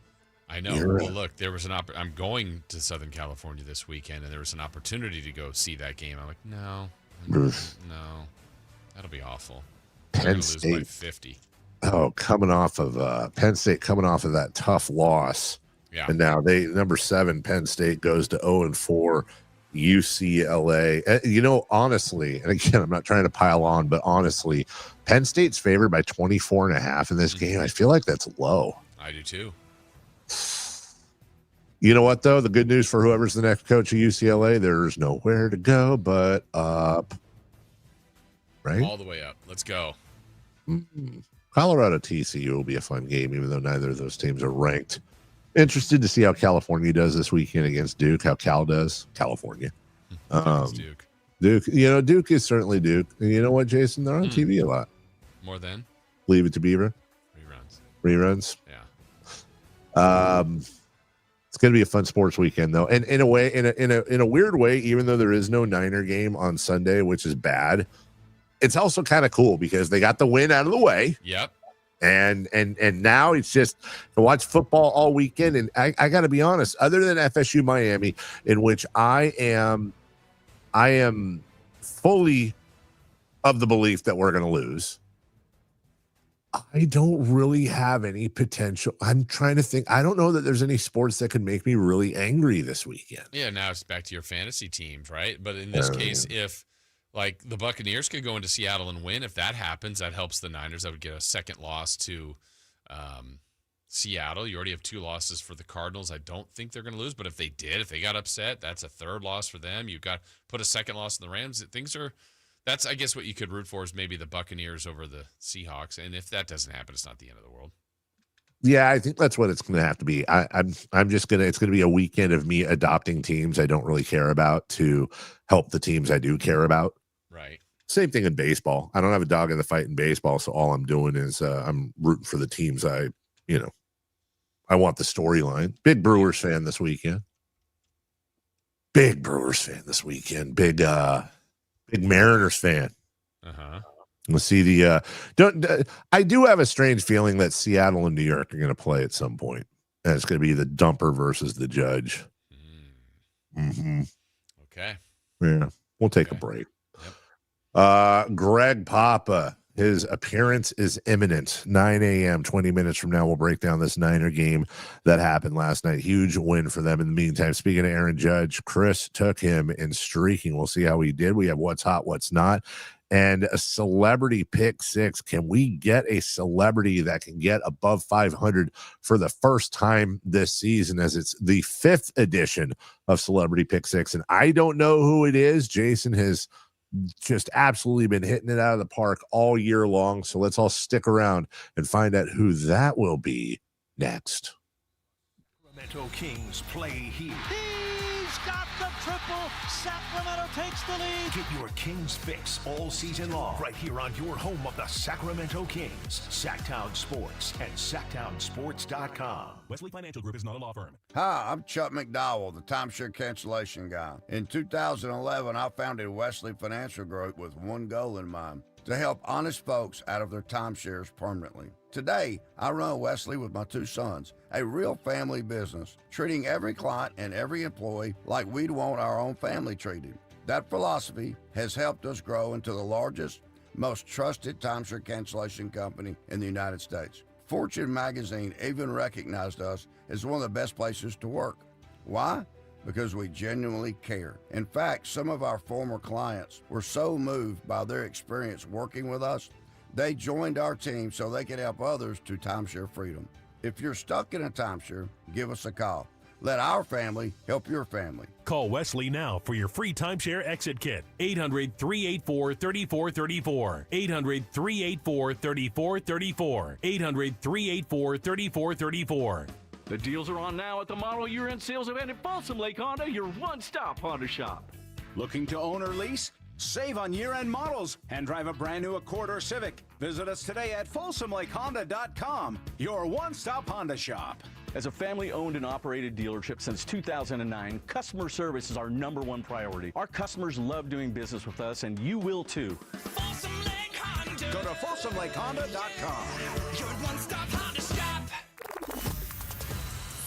I know. Well, look, there was I'm going to Southern California this weekend, and there was an opportunity to go see that game. I'm like, no, that'll be awful. Penn State lose by 50. Oh, coming off of Penn State, coming off of that tough loss. Yeah. And now number 7 Penn State goes to 0-4 UCLA. Honestly, and again, I'm not trying to pile on, but honestly, Penn State's favored by 24.5 in this game. I feel like that's low. I do too. You know what, though? The good news for whoever's the next coach of UCLA, there's nowhere to go but up. Right? All the way up. Let's go. Colorado TCU will be a fun game, even though neither of those teams are ranked. Interested to see how California does this weekend against Duke, how Cal does. California. Duke. Duke. Duke is certainly Duke. And you know what, Jason? They're on TV a lot. More than? Leave It to Beaver. Reruns. Yeah. It's going to be a fun sports weekend, though. And in a way, in a weird way, even though there is no Niner game on Sunday, which is bad, it's also kind of cool because they got the win out of the way. Yep. And now it's just to watch football all weekend. And I got to be honest, other than FSU Miami, in which I am fully of the belief that we're going to lose, I don't really have any potential. I'm trying to think. I don't know that there's any sports that could make me really angry this weekend. Yeah, now it's back to your fantasy teams, right? But in this case, if Like the Buccaneers could go into Seattle and win. If that happens, that helps the Niners. That would get a second loss to Seattle. You already have 2 losses for the Cardinals. I don't think they're going to lose, but if they got upset, that's a 3rd loss for them. You've got put a 2nd loss in the Rams. That's I guess what you could root for is maybe the Buccaneers over the Seahawks. And if that doesn't happen, it's not the end of the world. Yeah, I think that's what it's going to have to be. I'm just going to, it's going to be a weekend of me adopting teams I don't really care about to help the teams I do care about. Right. Same thing in baseball. I don't have a dog in the fight in baseball, so all I'm doing is I'm rooting for the teams I want the storyline. Big Brewers fan this weekend. Big Mariners fan. We'll see the I do have a strange feeling that Seattle and New York are going to play at some point. And it's going to be the Dumper versus the Judge. Okay. Yeah. We'll take a break. Greg Papa, his appearance is imminent. 9 a.m., 20 minutes from now, we'll break down this Niner game that happened last night. Huge win for them. In the meantime, speaking of Aaron Judge, Chris took him in streaking. We'll see how he did. We have what's hot, what's not. And a celebrity pick 6. Can we get a celebrity that can get above 500 for the first time this season, as it's the 5th edition of Celebrity Pick 6? And I don't know who it is. Jason has just absolutely been hitting it out of the park all year long. So let's all stick around and find out who that will be next. Sacramento Kings play here. He's got the triple. Sacramento takes the lead. Get your Kings fix all season long right here on your home of the Sacramento Kings, Sacktown Sports and SacktownSports.com. Wesley Financial Group is not a law firm. Hi, I'm Chuck McDowell, the timeshare cancellation guy. In 2011, I founded Wesley Financial Group with one goal in mind: to help honest folks out of their timeshares permanently. Today, I run Wesley with my 2 sons, a real family business, treating every client and every employee like we'd want our own family treated. That philosophy has helped us grow into the largest, most trusted timeshare cancellation company in the United States. Fortune magazine even recognized us as one of the best places to work. Why? Because we genuinely care. In fact, some of our former clients were so moved by their experience working with us, they joined our team so they could help others to timeshare freedom. If you're stuck in a timeshare, give us a call. Let our family help your family. Call Wesley now for your free timeshare exit kit. 800-384-3434. 800-384-3434. 800-384-3434. The deals are on now at the model year-end sales event at Folsom Lake Honda, your one-stop Honda shop. Looking to own or lease? Save on year-end models and drive a brand new Accord or Civic. Visit us today at FolsomLakeHonda.com, your one-stop Honda shop. As a family-owned and operated dealership since 2009, customer service is our #1 priority. Our customers love doing business with us, and you will too. Folsom Lake Honda. Go to FolsomLakeHonda.com. Your one-stop Honda shop.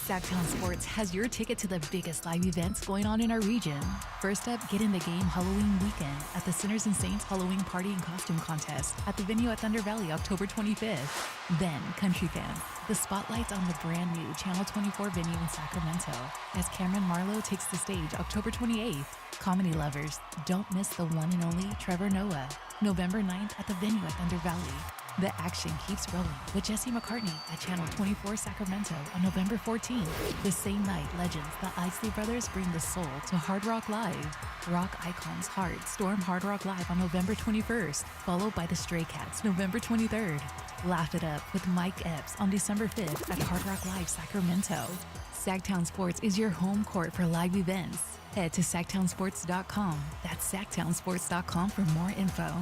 Sacktown Sports has your ticket to the biggest live events going on in our region. First up, get in the game Halloween weekend at the Sinners and Saints Halloween Party and Costume Contest at the venue at Thunder Valley, October 25th. Then, country fans, the spotlight's on the brand new Channel 24 venue in Sacramento as Cameron Marlowe takes the stage October 28th. Comedy lovers, don't miss the one and only Trevor Noah, November 9th at the venue at Thunder Valley. The action keeps rolling with Jesse McCartney at Channel 24 Sacramento on November 14th. The same night, legends, the Isley Brothers bring the soul to Hard Rock Live. Rock icons Heart storm Hard Rock Live on November 21st, followed by the Stray Cats November 23rd. Laugh it up with Mike Epps on December 5th at Hard Rock Live Sacramento. Sacktown Sports is your home court for live events. Head to SacktownSports.com. That's SacktownSports.com for more info.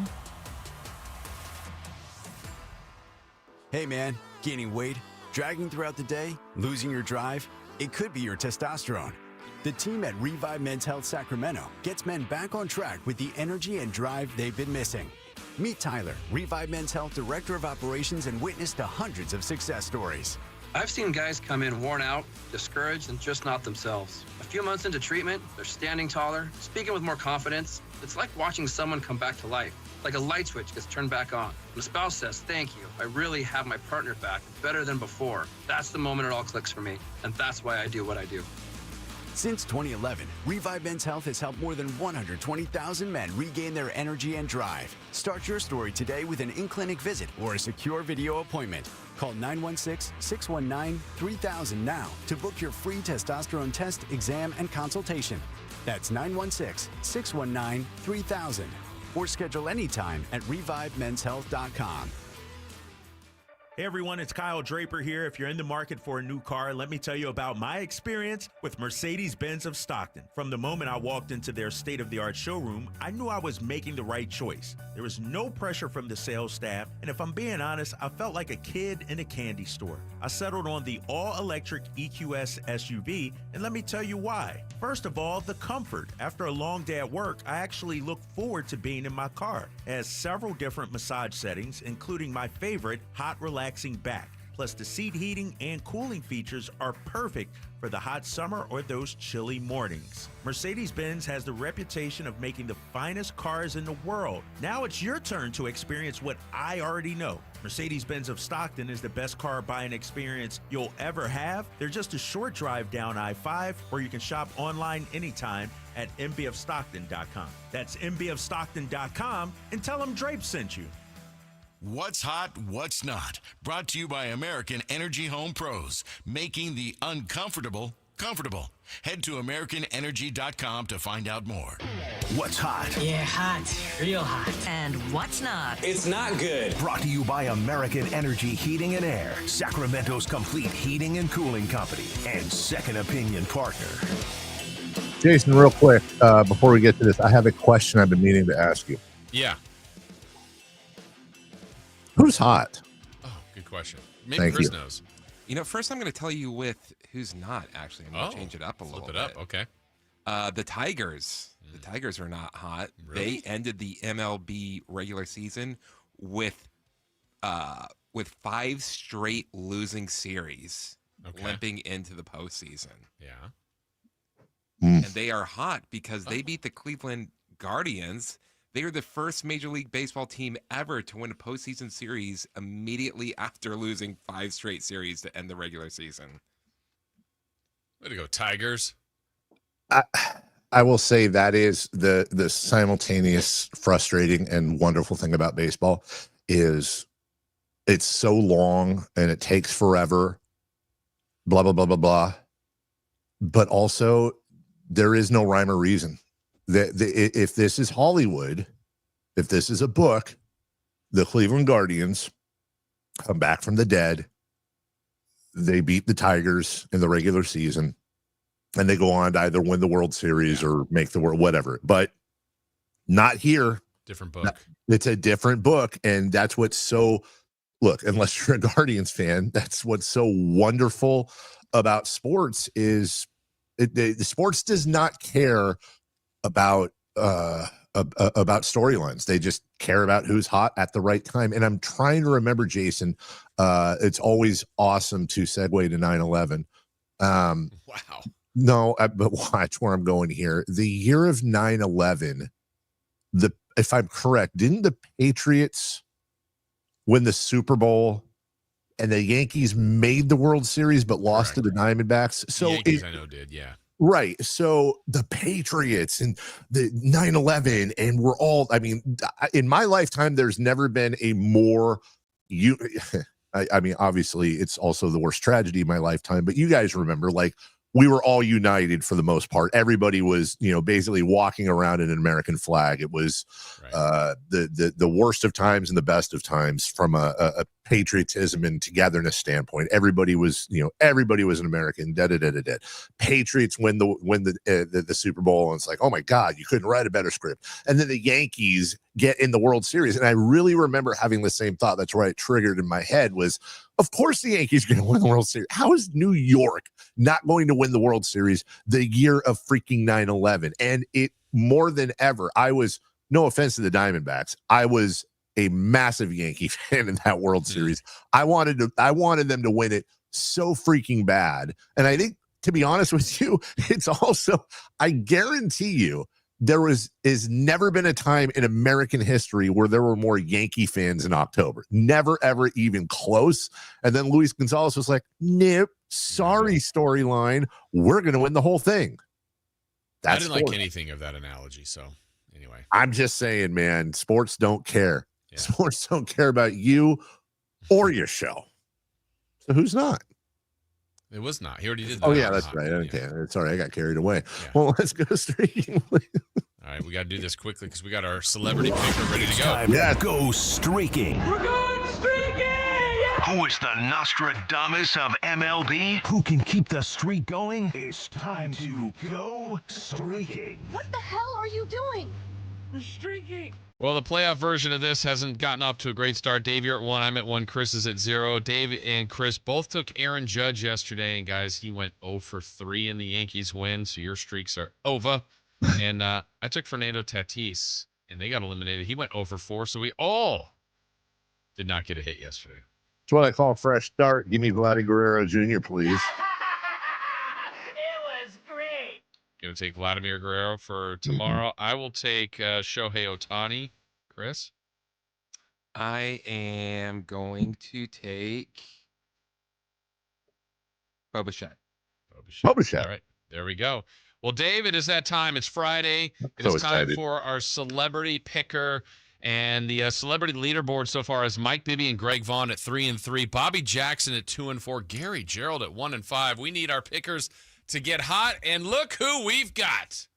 Hey man, gaining weight, dragging throughout the day, losing your drive? It could be your testosterone. The team at Revive Men's Health Sacramento gets men back on track with the energy and drive they've been missing. Meet Tyler, Revive Men's Health Director of Operations and witness to hundreds of success stories. I've seen guys come in worn out, discouraged, and just not themselves. A few months into treatment, they're standing taller, speaking with more confidence. It's like watching someone come back to life, like a light switch gets turned back on. When a spouse says, "Thank you, I really have my partner back, better than before," that's the moment it all clicks for me, and that's why I do what I do. Since 2011, Revive Men's Health has helped more than 120,000 men regain their energy and drive. Start your story today with an in-clinic visit or a secure video appointment. Call 916-619-3000 now to book your free testosterone test, exam, and consultation. That's 916-619-3000. Or schedule anytime at revivemenshealth.com. Hey everyone, it's Kyle Draper here. If you're in the market for a new car, let me tell you about my experience with Mercedes-Benz of Stockton. From the moment I walked into their state-of-the-art showroom, I knew I was making the right choice. There was no pressure from the sales staff, and if I'm being honest, I felt like a kid in a candy store. I settled on the all-electric EQS SUV, and let me tell you why. First of all, the comfort. After a long day at work, I actually look forward to being in my car. It has several different massage settings, including my favorite, hot relaxing back. Plus, the seat heating and cooling features are perfect for the hot summer or those chilly mornings. Mercedes-Benz has the reputation of making the finest cars in the world. Now it's your turn to experience what I already know. Mercedes-Benz of Stockton is the best car buying experience you'll ever have. They're just a short drive down I-5, or you can shop online anytime at mbofstockton.com. That's mbofstockton.com, and tell them Drape sent you. What's hot, what's not? Brought to you by American Energy Home Pros, making the uncomfortable comfortable. Head to AmericanEnergy.com to find out more. What's hot? Yeah, hot. Real hot. And what's not? It's not good. Brought to you by American Energy Heating and Air, Sacramento's complete heating and cooling company, and second opinion partner. Jason, real quick, before we get to this, I have a question I've been meaning to ask you. Yeah. Who's hot? Oh, good question. Maybe Thank Chris you. knows. You know, first I'm going to tell you with who's not, actually. I'm going to change it up a little bit. Flip it up, okay. The Tigers. The Tigers are not hot. Really? They ended the MLB regular season with 5 straight losing series, limping into the postseason. Yeah. And they are hot because they beat the Cleveland Guardians. They are the first Major League Baseball team ever to win a postseason series immediately after losing 5 straight series to end the regular season. Way to go, Tigers. I will say that is the simultaneous frustrating and wonderful thing about baseball is it's so long and it takes forever, blah, blah, blah, blah, blah. But also there is no rhyme or reason. If this is Hollywood, if this is a book, the Cleveland Guardians come back from the dead. They beat the Tigers in the regular season, and they go on to either win the World Series or make the world, whatever. But not here. Different book. It's a different book, and that's what's so. Look, unless you're a Guardians fan, that's what's so wonderful about sports is the sports does not care about storylines. They just care about who's hot at the right time. And I'm trying to remember, Jason, it's always awesome to segue to 9/11. Wow. No, but watch where I'm going here. The year of 9/11, if I'm correct, didn't the Patriots win the Super Bowl and the Yankees made the World Series but lost to the Diamondbacks? So the Yankees, I know, did, yeah. Right. So the Patriots and the 9/11, and we're all, I mean, in my lifetime, there's never been a more, I mean, obviously it's also the worst tragedy in my lifetime, but you guys remember, like, we were all united for the most part. Everybody was, basically walking around in an American flag. It was the worst of times and the best of times from a patriotism and togetherness standpoint. Everybody was an American. Patriots win the Super Bowl, and it's like, oh my God, you couldn't write a better script. And then the Yankees get in the World Series, and I really remember having the same thought. That's why it triggered in my head was, of course the Yankees are going to win the World Series. How is New York not going to win the World Series the year of freaking 9/11? And it more than ever, I was, no offense to the Diamondbacks, I was a massive Yankee fan in that World Series. I wanted them to win it so freaking bad. And I think, to be honest with you, it's also, I guarantee you, is never been a time in American history where there were more Yankee fans in October. Never, ever even close. And then Luis Gonzalez was like, nope, sorry, storyline. We're going to win the whole thing. I didn't like anything of that analogy. So anyway, I'm just saying, man, sports don't care. Yeah. Sports don't care about you or your show. So who's not? It was not. He already did that. Oh, yeah, that's right. Okay. Sorry, I got carried away. Yeah. Well, let's go streaking. All right, we got to do this quickly because we got our celebrity picker ready to go. Yeah, go streaking. We're going streaking! Yeah! Who is the Nostradamus of MLB? Who can keep the streak going? It's time to go streaking. What the hell are you doing? We're streaking. Well, the playoff version of this hasn't gotten off to a great start. Dave, you're at 1. I'm at 1. Chris is at 0. Dave and Chris both took Aaron Judge yesterday. And, guys, he went 0 for 3 in the Yankees win. So your streaks are over. And I took Fernando Tatis, and they got eliminated. He went 0 for 4. So we all did not get a hit yesterday. That's what I call a fresh start. Give me Vladdy Guerrero Jr., please. Going to take Vladimir Guerrero for tomorrow. I will take Shohei Ohtani. Chris? I am going to take Bo Bichette. Bo Bichette. All right, there we go. Well, Dave, it is that time. It's Friday. It So is time excited. for our celebrity picker. And the celebrity leaderboard so far is Mike Bibby and Greg Vaughn at 3 and 3, Bobby Jackson at 2 and 4, Gary Gerald at 1 and 5. We need our pickers to get hot, and look who we've got.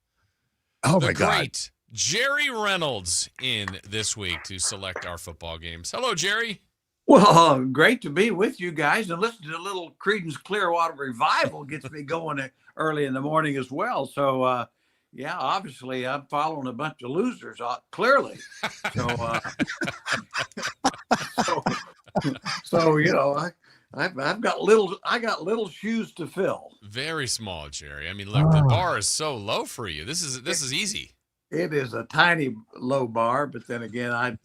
Oh, the my God. Great Jerry Reynolds in this week to select our football games. Hello, Jerry. Well, great to be with you guys, and listen to a little Creedence Clearwater Revival gets me going early in the morning as well. So, yeah, obviously I'm following a bunch of losers, clearly. So, so you know, I've got little shoes to fill. Very small, Jerry. I mean, look, the bar is so low for you. This is easy. It is a tiny low bar, but then again,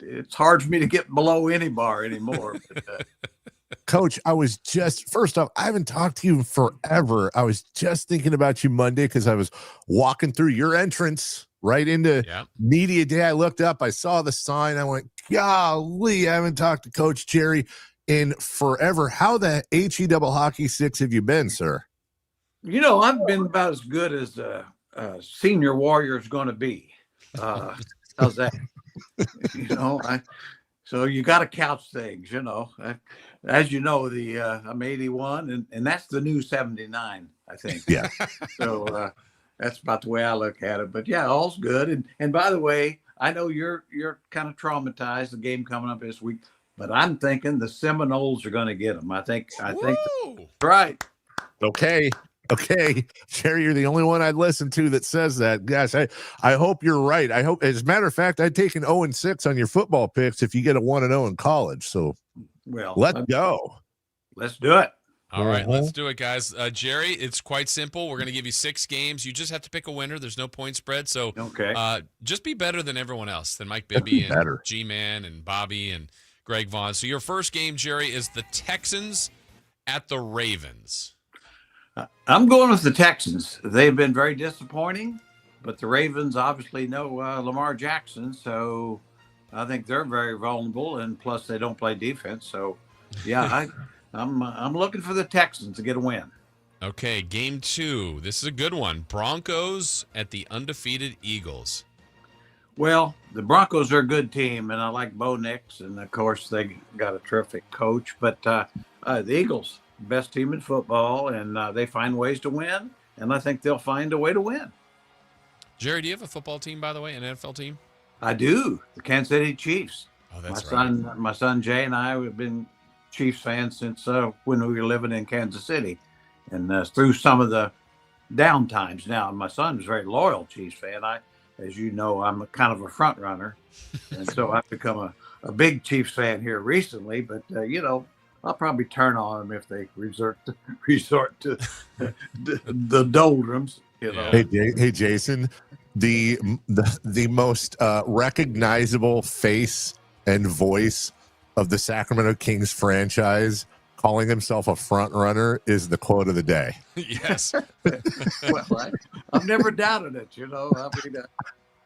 it's hard for me to get below any bar anymore. But, Coach, I was just, first off, I haven't talked to you in forever. I was just thinking about you Monday because I was walking through your entrance right into media day. I looked up, I saw the sign. I went, golly, I haven't talked to Coach Jerry in forever. How the HE double hockey 6 have you been, sir? you know, I've been about as good as senior warrior is going to be. How's that? You know, so you got to couch things, you know. As you know, I'm 81, and that's the new 79, I think. Yeah. So that's about the way I look at it. But yeah, all's good. And by the way, I know you're kind of traumatized. The game coming up this week, but I'm thinking the Seminoles are going to get them. I think right. Okay, Jerry, you're the only one I'd listen to that says that. Gosh, I hope you're right. I hope, as a matter of fact, I'd taken 0-6 on your football picks if you get a 1-0 in college. So, well, let's go. Let's do it. All right, let's do it, guys. Jerry, it's quite simple. We're going to give you 6 games. You just have to pick a winner. There's no point spread. So just be better than everyone else, than Mike Bibby and G-Man and Bobby and Greg Vaughn. So your first game, Jerry, is the Texans at the Ravens. I'm going with the Texans. They've been very disappointing, but the Ravens obviously know Lamar Jackson, so I think they're very vulnerable, and plus they don't play defense. So, yeah, I'm looking for the Texans to get a win. Okay, game 2. This is a good one. Broncos at the undefeated Eagles. Well, the Broncos are a good team, and I like Bo Nix, and of course they got a terrific coach. But the Eagles, best team in football, and they find ways to win, and I think they'll find a way to win. Jerry, do you have a football team, by the way, an NFL team? I do. The Kansas City Chiefs. Oh, that's My son Jay and I have been Chiefs fans since when we were living in Kansas City, and through some of the down times. Now, my son is a very loyal Chiefs fan. As you know, I'm a kind of a front runner, and so I've become a big Chiefs fan here recently. But you know, I'll probably turn on them if they resort to the doldrums. You know. Hey, Jason, the most recognizable face and voice of the Sacramento Kings franchise calling himself a front runner is the quote of the day. Yes. Well, I've never doubted it. You know, I mean,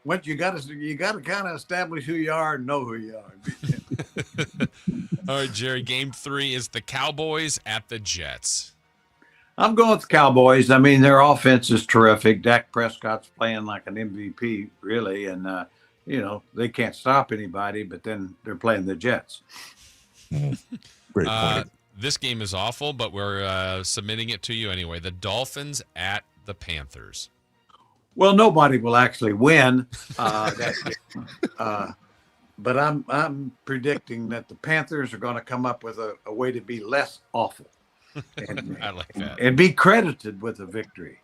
once you got to kind of establish who you are and know who you are. All right, Jerry. Game 3 is the Cowboys at the Jets. I'm going with the Cowboys. I mean, their offense is terrific. Dak Prescott's playing like an MVP, really, and you know, they can't stop anybody. But then they're playing the Jets. Great point. This game is awful, but we're submitting it to you anyway. The Dolphins at the Panthers. Well, nobody will actually win that game. But I'm predicting that the Panthers are going to come up with a way to be less awful. And, I like that. And be credited with a victory.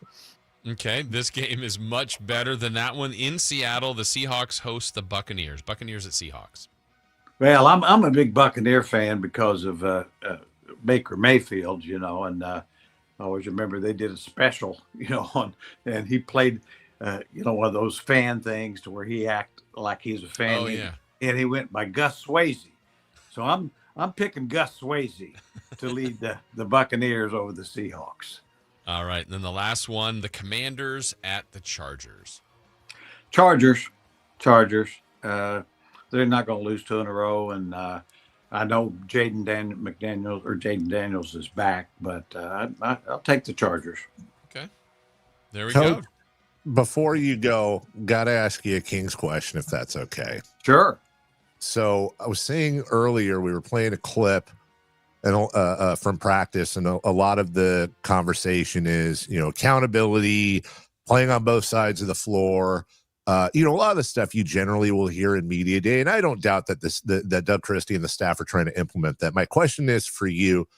Okay, this game is much better than that one. In Seattle, the Seahawks host the Buccaneers. Buccaneers at Seahawks. Well, I'm a big Buccaneer fan because of Baker Mayfield, you know, and I always remember they did a special, you know, and he played, you know, one of those fan things to where he act like he's a fan. Oh, yeah. And he went by Gus Swayze. So I'm picking Gus Swayze to lead the Buccaneers over the Seahawks. All right. And then the last one, the Commanders at the Chargers. Chargers. They're not going to lose 2 in a row. And I know Jaden Daniels is back, but I'll take the Chargers. Okay. There we go. Before you go, got to ask you a Kings question, if that's okay. Sure. So I was saying earlier, we were playing a clip and from practice, and a lot of the conversation is, you know, accountability, playing on both sides of the floor. You know, a lot of the stuff you generally will hear in media day, and I don't doubt that that Doug Christie and the staff are trying to implement that. My question is for you: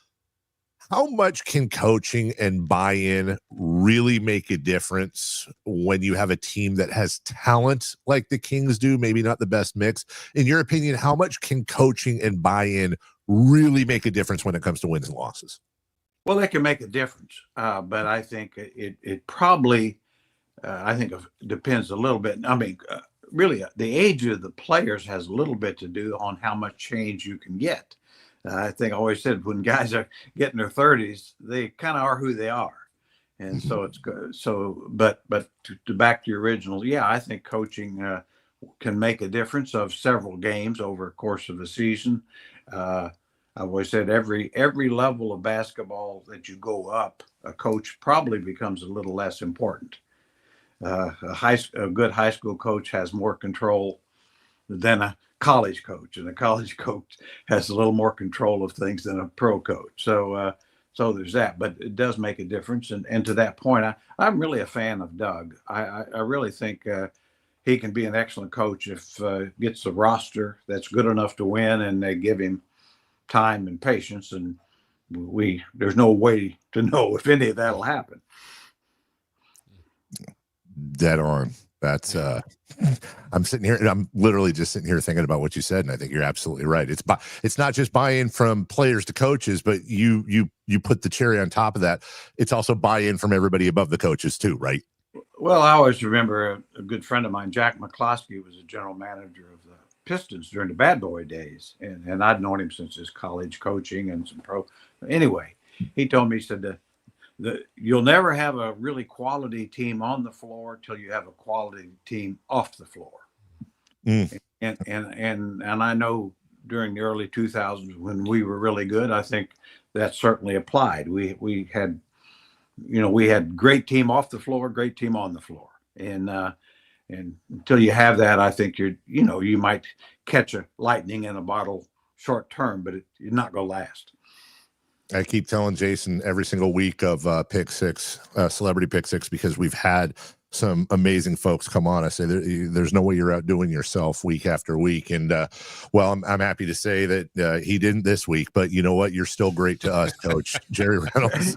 how much can coaching and buy-in really make a difference when you have a team that has talent like the Kings do, maybe not the best mix? In your opinion, how much can coaching and buy-in really make a difference when it comes to wins and losses? Well, they can make a difference, but I think it probably, I think it depends a little bit. I mean, really, the age of the players has a little bit to do on how much change you can get. I think I always said when guys are getting their 30s, they kind of are who they are. And so it's good. So, but to back to your original, yeah, I think coaching can make a difference of several games over the course of a season. I've always said every level of basketball that you go up, a coach probably becomes a little less important. A good high school coach has more control than a college coach, and a college coach has a little more control of things than a pro coach. So there's that, but it does make a difference. And to that point, I'm really a fan of Doug. I really think he can be an excellent coach if gets a roster that's good enough to win, and they give him time and patience. And there's no way to know if any of that'll happen. Dead on. That's I'm sitting here and I'm literally just sitting here thinking about what you said, and I think you're absolutely right. It's not just buy-in from players to coaches, but you put the cherry on top of that. It's also buy-in from everybody above the coaches too, right? Well, I always remember a good friend of mine, Jack McCloskey, was a general manager of the Pistons during the Bad Boy days, and I'd known him since his college coaching and some pro. Anyway, he told me, he said you'll never have a really quality team on the floor till you have a quality team off the floor. And I know during the early 2000s when we were really good, I think that certainly applied. We had great team off the floor, great team on the floor, and until you have that, I think you might catch a lightning in a bottle short term, but you're not going to last. I keep telling Jason every single week of Pick Six, Celebrity Pick Six, because we've had some amazing folks come on. I say there's no way you're outdoing yourself week after week. And well, I'm happy to say that he didn't this week, but you know what? You're still great to us, Coach Jerry Reynolds.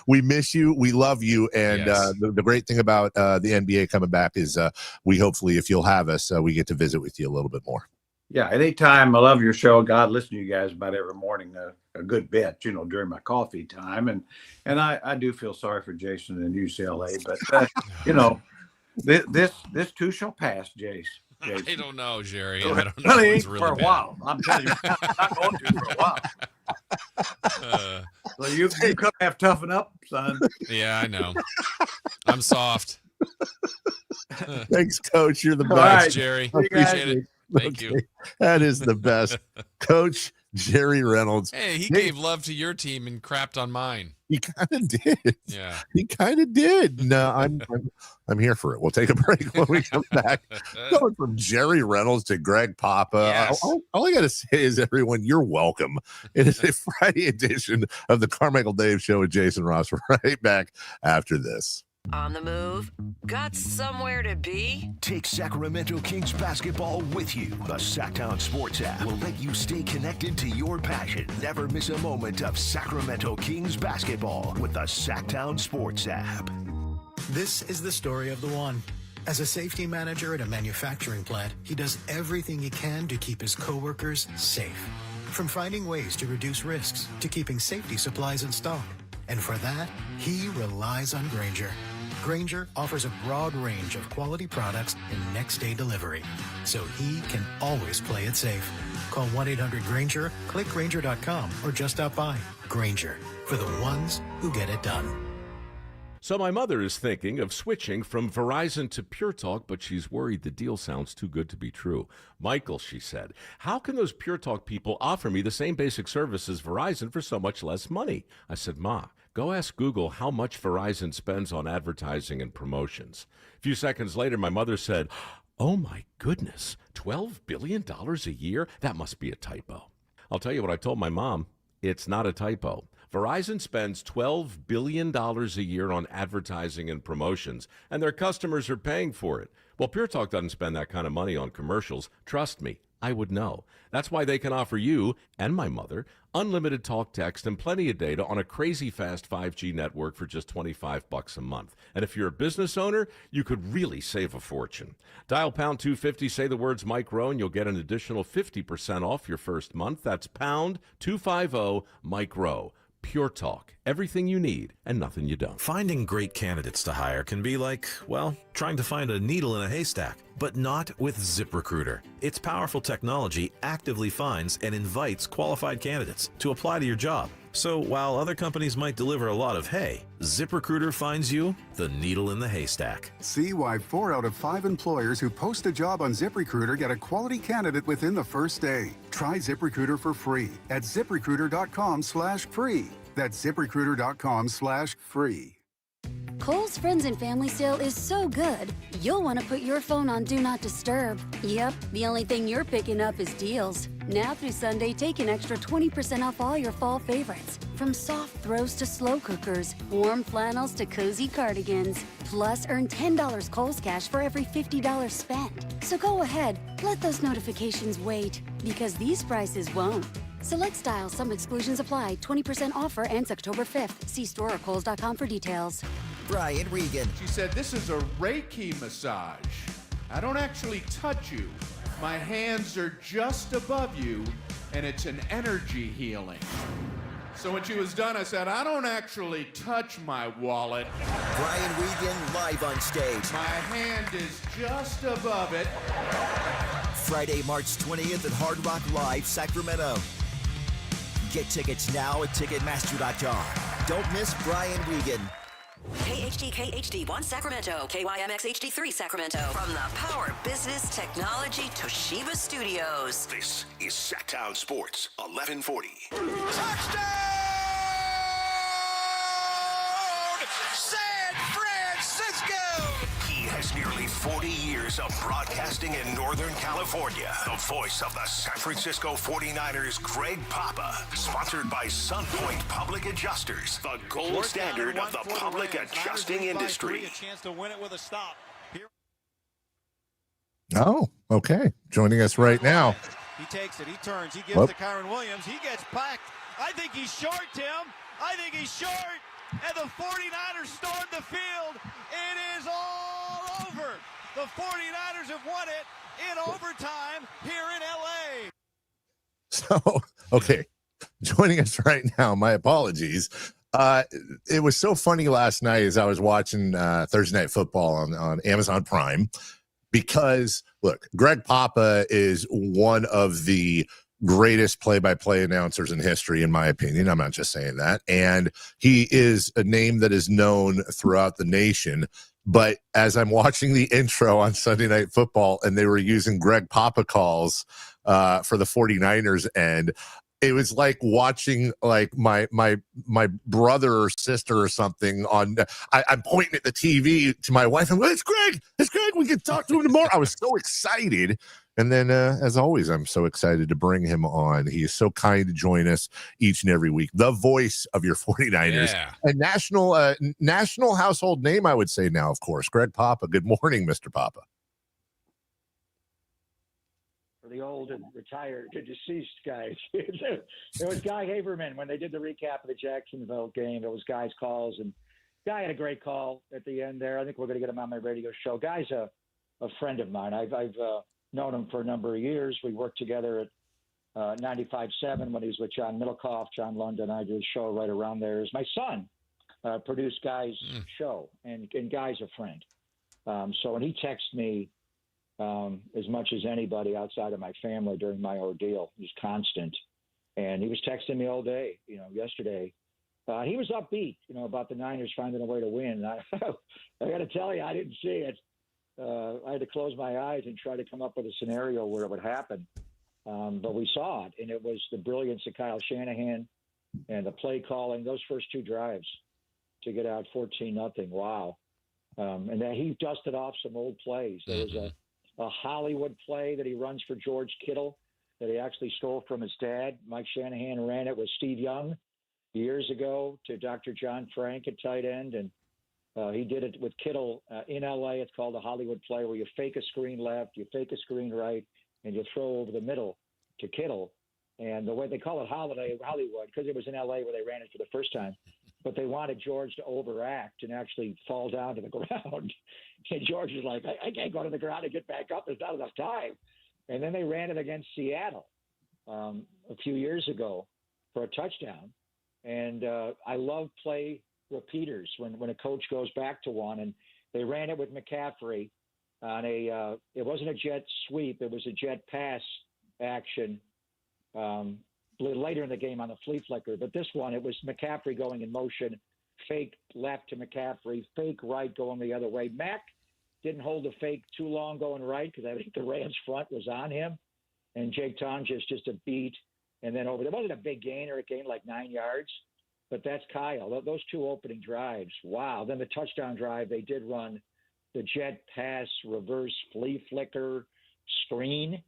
We miss you. We love you. And yes. The great thing about the NBA coming back is we hopefully, if you'll have us, we get to visit with you a little bit more. Yeah, anytime. I love your show. God, listen to you guys about every morning a good bit, during my coffee time. And I do feel sorry for Jason and UCLA, but, this too shall pass, Jason. I don't know, Jerry. I don't know. Really, for a while. I'm telling you, I'm not going to for a while. So you have toughen up, son. Yeah, I know. I'm soft. Thanks, Coach. You're the best. Thanks, Jerry. I Appreciate it. Thank you. That is the best. Coach Jerry Reynolds. Hey, he gave love to your team and crapped on mine. He kind of did. Yeah. He kind of did. No, I'm here for it. We'll take a break when we come back. Going from Jerry Reynolds to Greg Papa. Yes. All I got to say is, everyone, you're welcome. It is a Friday edition of the Carmichael Dave Show with Jason Ross. Right back after this. On the move? Got somewhere to be? Take Sacramento Kings basketball with you. The Sacktown Sports app will let you stay connected to your passion. Never miss a moment of Sacramento Kings basketball with the Sacktown Sports app. This is the story of the one. As a safety manager at a manufacturing plant, he does everything he can to keep his coworkers safe. From finding ways to reduce risks to keeping safety supplies in stock. And for that, he relies on Grainger. Grainger offers a broad range of quality products and next-day delivery, so he can always play it safe. Call 1-800-GRAINGER, click Grainger.com, or just stop by. Grainger, for the ones who get it done. So my mother is thinking of switching from Verizon to Pure Talk, but she's worried the deal sounds too good to be true. Michael, she said, how can those Pure Talk people offer me the same basic service as Verizon for so much less money? I said, Ma, go ask Google how much Verizon spends on advertising and promotions. A few seconds later, my mother said, oh my goodness, $12 billion a year? That must be a typo. I'll tell you what I told my mom. It's not a typo. Verizon spends $12 billion a year on advertising and promotions, and their customers are paying for it. Well, Pure Talk doesn't spend that kind of money on commercials. Trust me, I would know. That's why they can offer you and my mother unlimited talk, text, and plenty of data on a crazy fast 5G network for just $25 a month. And if you're a business owner, you could really save a fortune. Dial pound 250, say the words Mike Rowe, and you'll get an additional 50% off your first month. That's pound 250 Mike Rowe. Pure Talk. Everything you need and nothing you don't. Finding great candidates to hire can be like, well, trying to find a needle in a haystack, but not with ZipRecruiter. Its powerful technology actively finds and invites qualified candidates to apply to your job. So while other companies might deliver a lot of hay, ZipRecruiter finds you the needle in the haystack. See why 4 out of 5 employers who post a job on ZipRecruiter get a quality candidate within the first day. Try ZipRecruiter for free at ZipRecruiter.com/free. That's ZipRecruiter.com/free. Kohl's Friends and Family Sale is so good, you'll want to put your phone on Do Not Disturb. Yep, the only thing you're picking up is deals. Now through Sunday, take an extra 20% off all your fall favorites. From soft throws to slow cookers, warm flannels to cozy cardigans. Plus, earn $10 Kohl's cash for every $50 spent. So go ahead, let those notifications wait, because these prices won't. Select styles, some exclusions apply. 20% offer ends October 5th. See store or Kohl's.com for details. Brian Regan. She said, this is a Reiki massage. I don't actually touch you. My hands are just above you, and it's an energy healing. So when she was done, I said, I don't actually touch my wallet. Brian Regan live on stage. My hand is just above it. Friday, March 20th at Hard Rock Live, Sacramento. Get tickets now at Ticketmaster.com. Don't miss Brian Regan. KHD1 Sacramento, KYMX HD3 Sacramento. From the Power Business Technology Toshiba Studios. This is Sacktown Sports, 1140. San Francisco! He has nearly 40 years of broadcasting in Northern California. The voice of the San Francisco 49ers, Greg Papa. Sponsored by Sunpoint Public Adjusters, the gold standard of the public adjusting industry. A chance to win it with a stop. Oh, okay. Joining us right now. He takes it. He turns. He gives to Kyron Williams. He gets packed. I think he's short, Tim. I think he's short. And the 49ers stormed the field. It is all over. The 49ers have won it in overtime here in L.A. So, okay. Joining us right now, my apologies. It was so funny last night as I was watching Thursday Night Football on Amazon Prime, because, look, Greg Papa is one of the greatest play-by-play announcers in history, in my opinion. I'm not just saying that. And he is a name that is known throughout the nation. But as I'm watching the intro on Sunday Night Football and they were using Greg Papa calls for the 49ers end, it was like watching like my brother or sister or something on. I'm pointing at the TV to my wife and it's Greg. We can talk to him tomorrow. I was so excited. And then, as always, I'm so excited to bring him on. He is so kind to join us each and every week. The voice of your 49ers. Yeah. A national household name, I would say now, of course. Greg Papa. Good morning, Mr. Papa. For the old and retired, deceased guys. It was Guy Haberman when they did the recap of the Jacksonville game. It was Guy's calls, and Guy had a great call at the end there. I think we're going to get him on my radio show. Guy's a friend of mine. I've known him for a number of years. We worked together at 95.7 when he was with John Middlecoff, John London. I did a show right around there. As my son produced Guy's show, and Guy's a friend. So when he texted me as much as anybody outside of my family during my ordeal, he was constant. And he was texting me all day, yesterday. He was upbeat, about the Niners finding a way to win. I got to tell you, I didn't see it. I had to close my eyes and try to come up with a scenario where it would happen. But we saw it, and it was the brilliance of Kyle Shanahan and the play calling, those first two drives to get out 14-0. Wow. And then he dusted off some old plays. There was a Hollywood play that he runs for George Kittle that he actually stole from his dad. Mike Shanahan ran it with Steve Young years ago to Dr. John Frank at tight end, and he did it with Kittle in L.A. It's called a Hollywood play where you fake a screen left, you fake a screen right, and you throw over the middle to Kittle. And the way they call it Hollywood, because it was in L.A. where they ran it for the first time, but they wanted George to overact and actually fall down to the ground. And George is like, I can't go to the ground and get back up. There's not enough time. And then they ran it against Seattle a few years ago for a touchdown. And I love play repeaters when a coach goes back to one, and they ran it with McCaffrey on it wasn't a jet sweep, it was a jet pass action later in the game on the flea flicker. But this one, it was McCaffrey going in motion, fake left to McCaffrey, fake right going the other way. Mac didn't hold the fake too long going right because I think the Rams front was on him, and Jake Tonjes just a beat and then over. There wasn't a big gainer, it gained like 9 yards. But that's Kyle. Those two opening drives, wow. Then the touchdown drive, they did run the jet pass, reverse flea flicker, screen.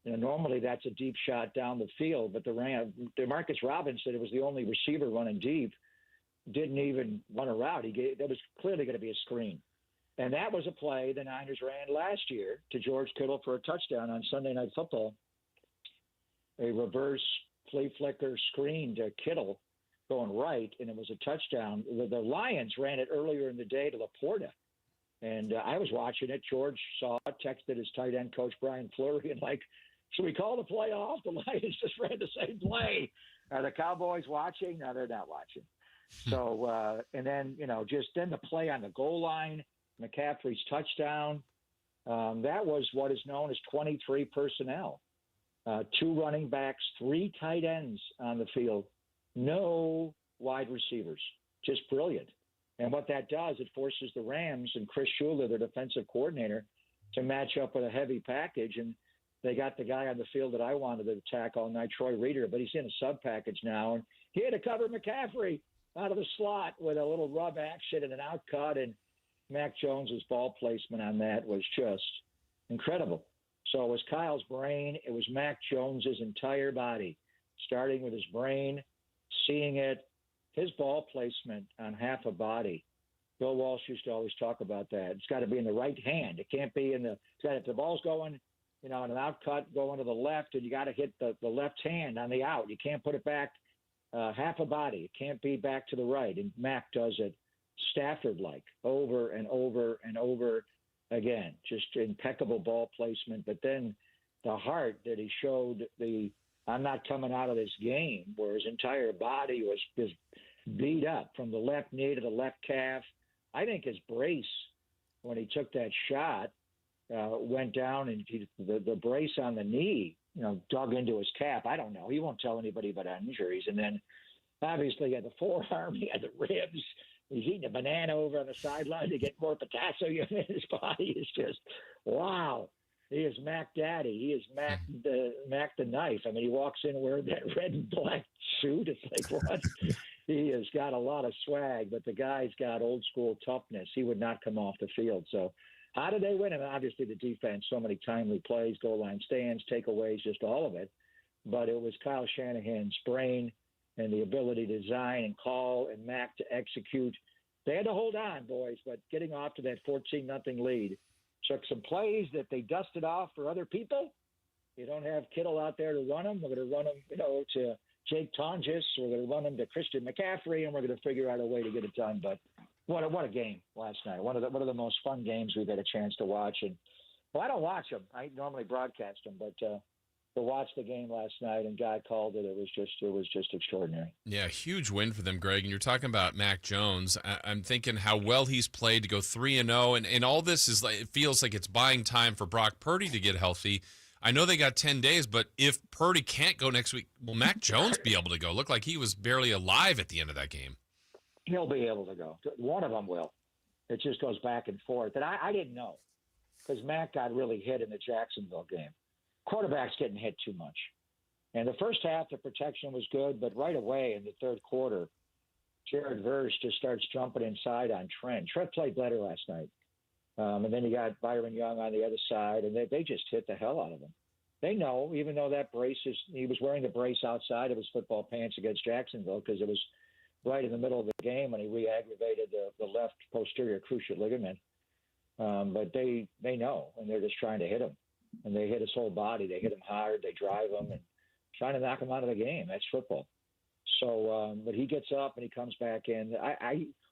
Normally that's a deep shot down the field, but DeMarcus Robinson, it was the only receiver running deep, didn't even run a route. That was clearly going to be a screen. And that was a play the Niners ran last year to George Kittle for a touchdown on Sunday Night Football. A reverse flea flicker screen to Kittle going right, and it was a touchdown. The Lions ran it earlier in the day to Laporta, and I was watching it. George saw it, texted his tight end coach, Brian Fleury, and like, should we call the play off? The Lions just ran the same play. Are the Cowboys watching? No, they're not watching. So, and then, just then the play on the goal line, McCaffrey's touchdown, that was what is known as 23 personnel. 2 running backs, 3 tight ends on the field. No wide receivers, just brilliant. And what that does, it forces the Rams and Chris Shula, their defensive coordinator, to match up with a heavy package. And they got the guy on the field that I wanted to attack all night, Troy Reader, but he's in a sub package now. And he had to cover McCaffrey out of the slot with a little rub action and an outcut. And Mac Jones's ball placement on that was just incredible. So it was Kyle's brain. It was Mac Jones's entire body, starting with his brain, seeing it, his ball placement on half a body. Bill Walsh used to always talk about that. It's got to be in the right hand. It can't be if the ball's going, on an outcut going to the left, and you got to hit the left hand on the out. You can't put it back half a body. It can't be back to the right. And Mac does it Stafford-like over and over and over again. Just impeccable ball placement. But then the heart that he showed, I'm not coming out of this game, where his entire body was just beat up from the left knee to the left calf. I think his brace, when he took that shot, went down, and the brace on the knee dug into his cap. I don't know. He won't tell anybody about injuries. And then obviously he had the forearm, he had the ribs. He's eating a banana over on the sideline to get more potassium in his body. It's just, wow. He is Mac Daddy. He is Mac the knife. I mean, he walks in wearing that red and black suit. It's like, what? He has got a lot of swag, but the guy's got old school toughness. He would not come off the field. So how did they win? And obviously the defense, so many timely plays, goal line stands, takeaways, just all of it. But it was Kyle Shanahan's brain and the ability to design and call and Mac to execute. They had to hold on, boys, but getting off to that 14-0 lead took some plays that they dusted off for other people. You don't have Kittle out there to run them. We're going to run them, to Jake Tonjes. We're going to run them to Christian McCaffrey, and we're going to figure out a way to get it done. But what a game last night. One of the most fun games we've had a chance to watch. And I don't watch them. I normally broadcast them, but to watch the game last night and Guy called it, it was just extraordinary. Yeah, huge win for them, Greg. And you're talking about Mac Jones. I'm thinking how well he's played to go 3-0, and all this is like, it feels like it's buying time for Brock Purdy to get healthy. I know they got 10 days, but if Purdy can't go next week, will Mac Jones be able to go? Looked like he was barely alive at the end of that game. He'll be able to go. One of them will. It just goes back and forth. And I didn't know because Mac got really hit in the Jacksonville game. Quarterback's getting hit too much. And the first half, the protection was good, but right away in the third quarter, Jared Verse just starts jumping inside on Trent. Trent played better last night. And then you got Byron Young on the other side, and they just hit the hell out of him. They know, even though that he was wearing the brace outside of his football pants against Jacksonville because it was right in the middle of the game when he re-aggravated the left posterior cruciate ligament. But they know, and they're just trying to hit him. And they hit his whole body. They hit him hard. They drive him and trying to knock him out of the game. That's football. So, but he gets up and he comes back in.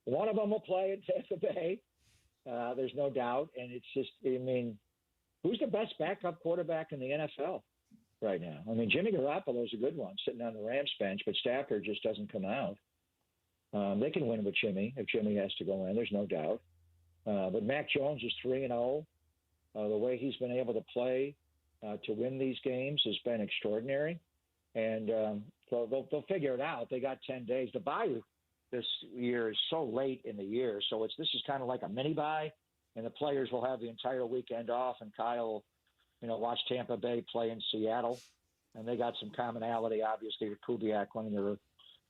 One of them will play in Tampa Bay. There's no doubt. And it's just, I mean, who's the best backup quarterback in the NFL right now? I mean, Jimmy Garoppolo's a good one sitting on the Rams bench, but Stafford just doesn't come out. They can win with Jimmy if Jimmy has to go in. There's no doubt. But Mac Jones is 3-0. The way he's been able to play to win these games has been extraordinary. And so they'll figure it out. They got 10 days. The bye this year is so late in the year. So this is kind of like a mini bye, and the players will have the entire weekend off, and Kyle, watch Tampa Bay play in Seattle. And they got some commonality, obviously, with Kubiak when their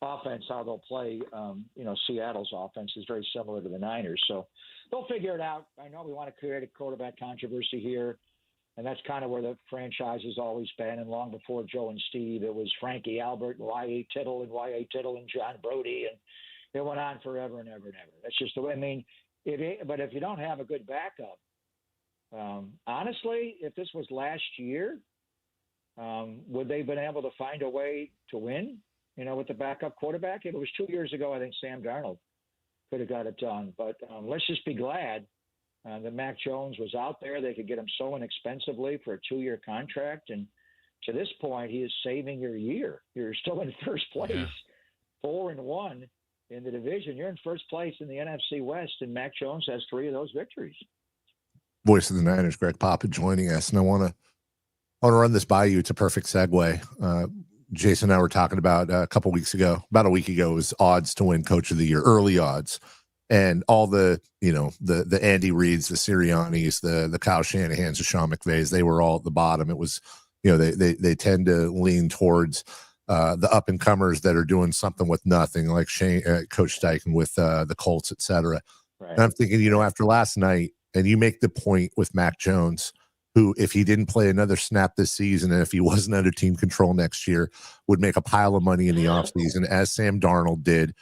offense, how they'll play. Seattle's offense is very similar to the Niners. So they'll figure it out. I know we want to create a quarterback controversy here, and that's kind of where the franchise has always been. And long before Joe and Steve, it was Frankie Albert and Y.A. Tittle and John Brody, and it went on forever and ever and ever. That's just the way. I mean, but if you don't have a good backup, honestly, if this was last year, would they have been able to find a way to win? With the backup quarterback? If it was 2 years ago, I think Sam Darnold could have got it done. But let's just be glad that Mac Jones was out there. They could get him so inexpensively for a 2-year contract. And to this point, he is saving your year. You're still in first place, 4-1 in the division. You're in first place in the NFC West, and Mac Jones has 3 of those victories. Voice of the Niners, Greg Papa, joining us. And I want to run this by you. It's a perfect segue. Jason and I were talking about about a week ago, was odds to win Coach of the Year, early odds, and all the Andy Reids, the Siriannis, the Kyle Shanahans, the Sean McVays, they were all at the bottom. It was, they tend to lean towards the up and comers that are doing something with nothing, like Coach Steichen with the Colts, et cetera. Right. And I'm thinking, after last night, and you make the point with Mac Jones, who, if he didn't play another snap this season and if he wasn't under team control next year, would make a pile of money in the offseason, as Sam Darnold did.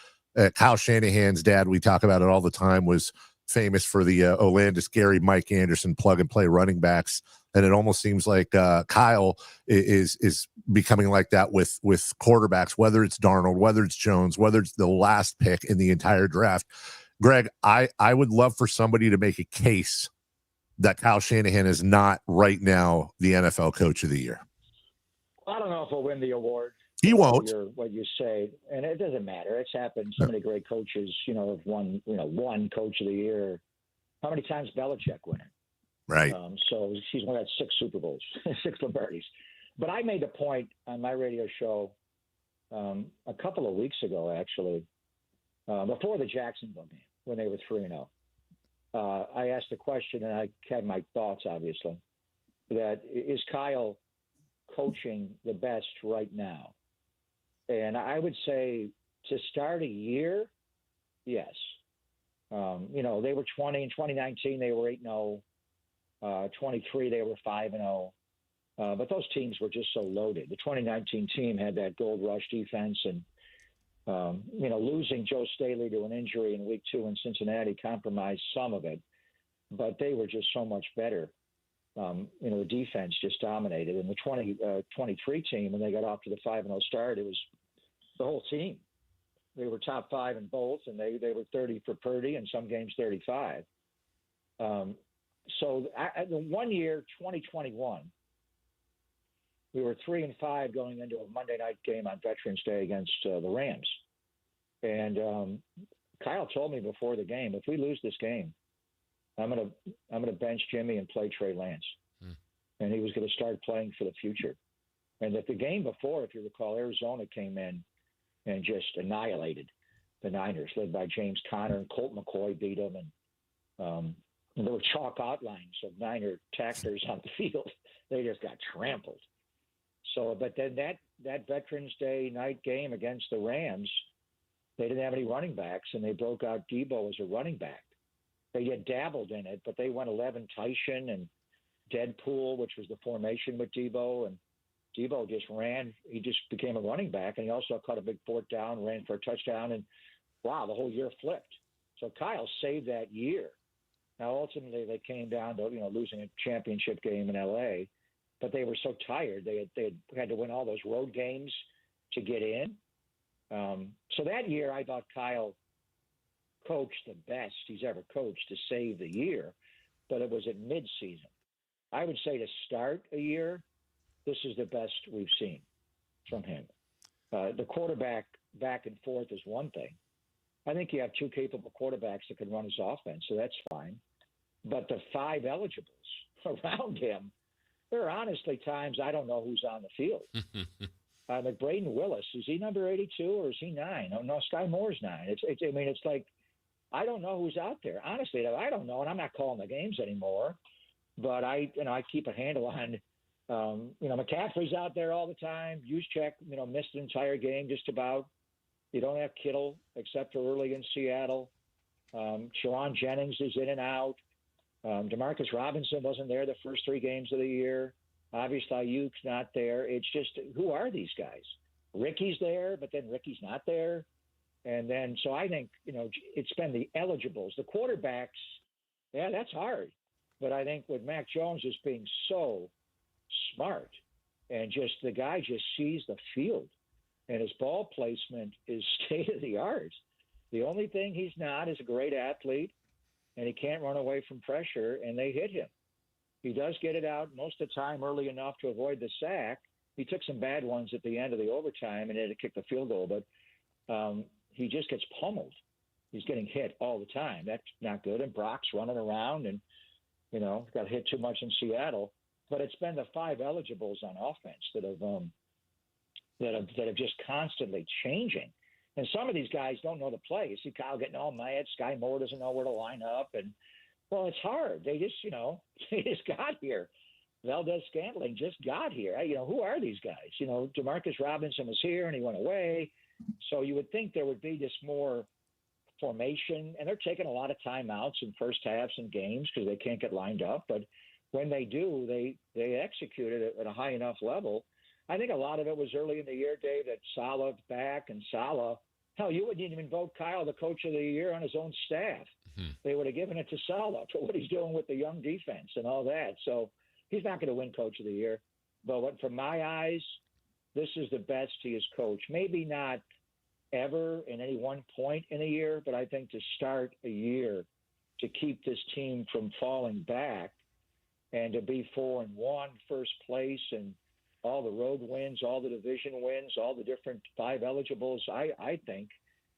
Kyle Shanahan's dad, we talk about it all the time, was famous for the Olandis Gary, Mike Anderson plug-and-play running backs. And it almost seems like Kyle is becoming like that with quarterbacks, whether it's Darnold, whether it's Jones, whether it's the last pick in the entire draft. Greg, I would love for somebody to make a case that Kyle Shanahan is not right now the NFL Coach of the Year. I don't know if he'll win the award. He won't. What you say, and it doesn't matter. It's happened. So many great coaches, have won, one Coach of the Year. How many times Belichick won it? Right. So he's won 6 Super Bowls, 6 Lombardis. But I made the point on my radio show a couple of weeks ago, actually, before the Jacksonville game when they were 3-0. I asked the question, and I had my thoughts, obviously, that is Kyle coaching the best right now? And I would say to start a year, yes. They were 20 in 2019. They were 8-0. 23, they were 5-0. But those teams were just so loaded. The 2019 team had that gold rush defense, and losing Joe Staley to an injury in week 2 in Cincinnati compromised some of it, but they were just so much better. The defense just dominated. And the 23 team, when they got off to the 5-0 start, it was the whole team. They were top 5 in both, and they were 30 for Purdy, and some games 35. So the 1 year, 2021, we were 3-5 going into a Monday night game on Veterans Day against the Rams. And Kyle told me before the game, if we lose this game, I'm gonna bench Jimmy and play Trey Lance. And he was going to start playing for the future. And that the game before, if you recall, Arizona came in and just annihilated the Niners, led by James Conner, and Colt McCoy beat them. And there were chalk outlines of Niner tacklers on the field. They just got trampled. So, but then that Veterans Day night game against the Rams, they didn't have any running backs, and they broke out Debo as a running back. They had dabbled in it, but they went 11 Tyson and Deadpool, which was the formation with Debo, and Debo just ran. He just became a running back, and he also caught a big 4th down, ran for a touchdown, and wow, the whole year flipped. So Kyle saved that year. Now, ultimately, they came down to losing a championship game in L.A., but they were so tired. They had to win all those road games to get in. So that year, I thought Kyle coached the best he's ever coached to save the year, but it was at midseason. I would say to start a year, this is the best we've seen from him. The quarterback back and forth is one thing. I think you have 2 capable quarterbacks that can run his offense, so that's fine. But the 5 eligibles around him, there are honestly times I don't know who's on the field. Like Braden Willis, is he number 82 or is he 9? Oh, no, Sky Moore's 9. It's like I don't know who's out there. Honestly, I don't know, and I'm not calling the games anymore. But I keep a handle on. McCaffrey's out there all the time. Juszczyk, missed an entire game just about. You don't have Kittle except for early in Seattle. Sharon Jennings is in and out. Demarcus Robinson wasn't there the first 3 games of the year. Obviously, Ayuk's not there. It's just, who are these guys? Ricky's there, but then Ricky's not there. And then, so I think, it's been the eligibles. The quarterbacks, yeah, that's hard. But I think with Mac Jones just being so smart and just the guy just sees the field and his ball placement is state of the art. The only thing he's not is a great athlete, and he can't run away from pressure, and they hit him. He does get it out most of the time early enough to avoid the sack. He took some bad ones at the end of the overtime and had to kick the field goal, but he just gets pummeled. He's getting hit all the time. That's not good. And Brock's running around and, got hit too much in Seattle. But it's been the 5 eligibles on offense that have just constantly changing. And some of these guys don't know the play. You see Kyle getting all mad. Sky Moore doesn't know where to line up. And, well, it's hard. They just, they just got here. Valdez-Scantling just got here. Who are these guys? Demarcus Robinson was here and he went away. So you would think there would be just more formation. And they're taking a lot of timeouts in first halves and games because they can't get lined up. But when they do, they execute it at a high enough level. I think a lot of it was early in the year, Dave, that Saleh's back, and Saleh, hell, you wouldn't even vote Kyle the coach of the year on his own staff. They would have given it to Saleh for what he's doing with the young defense and all that. So he's not going to win coach of the year. But from my eyes, this is the best he has coached. Maybe not ever in any one point in a year, but I think to start a year, to keep this team from falling back and to be 4-1 first place and all the road wins, all the division wins, all the different 5 eligibles, I think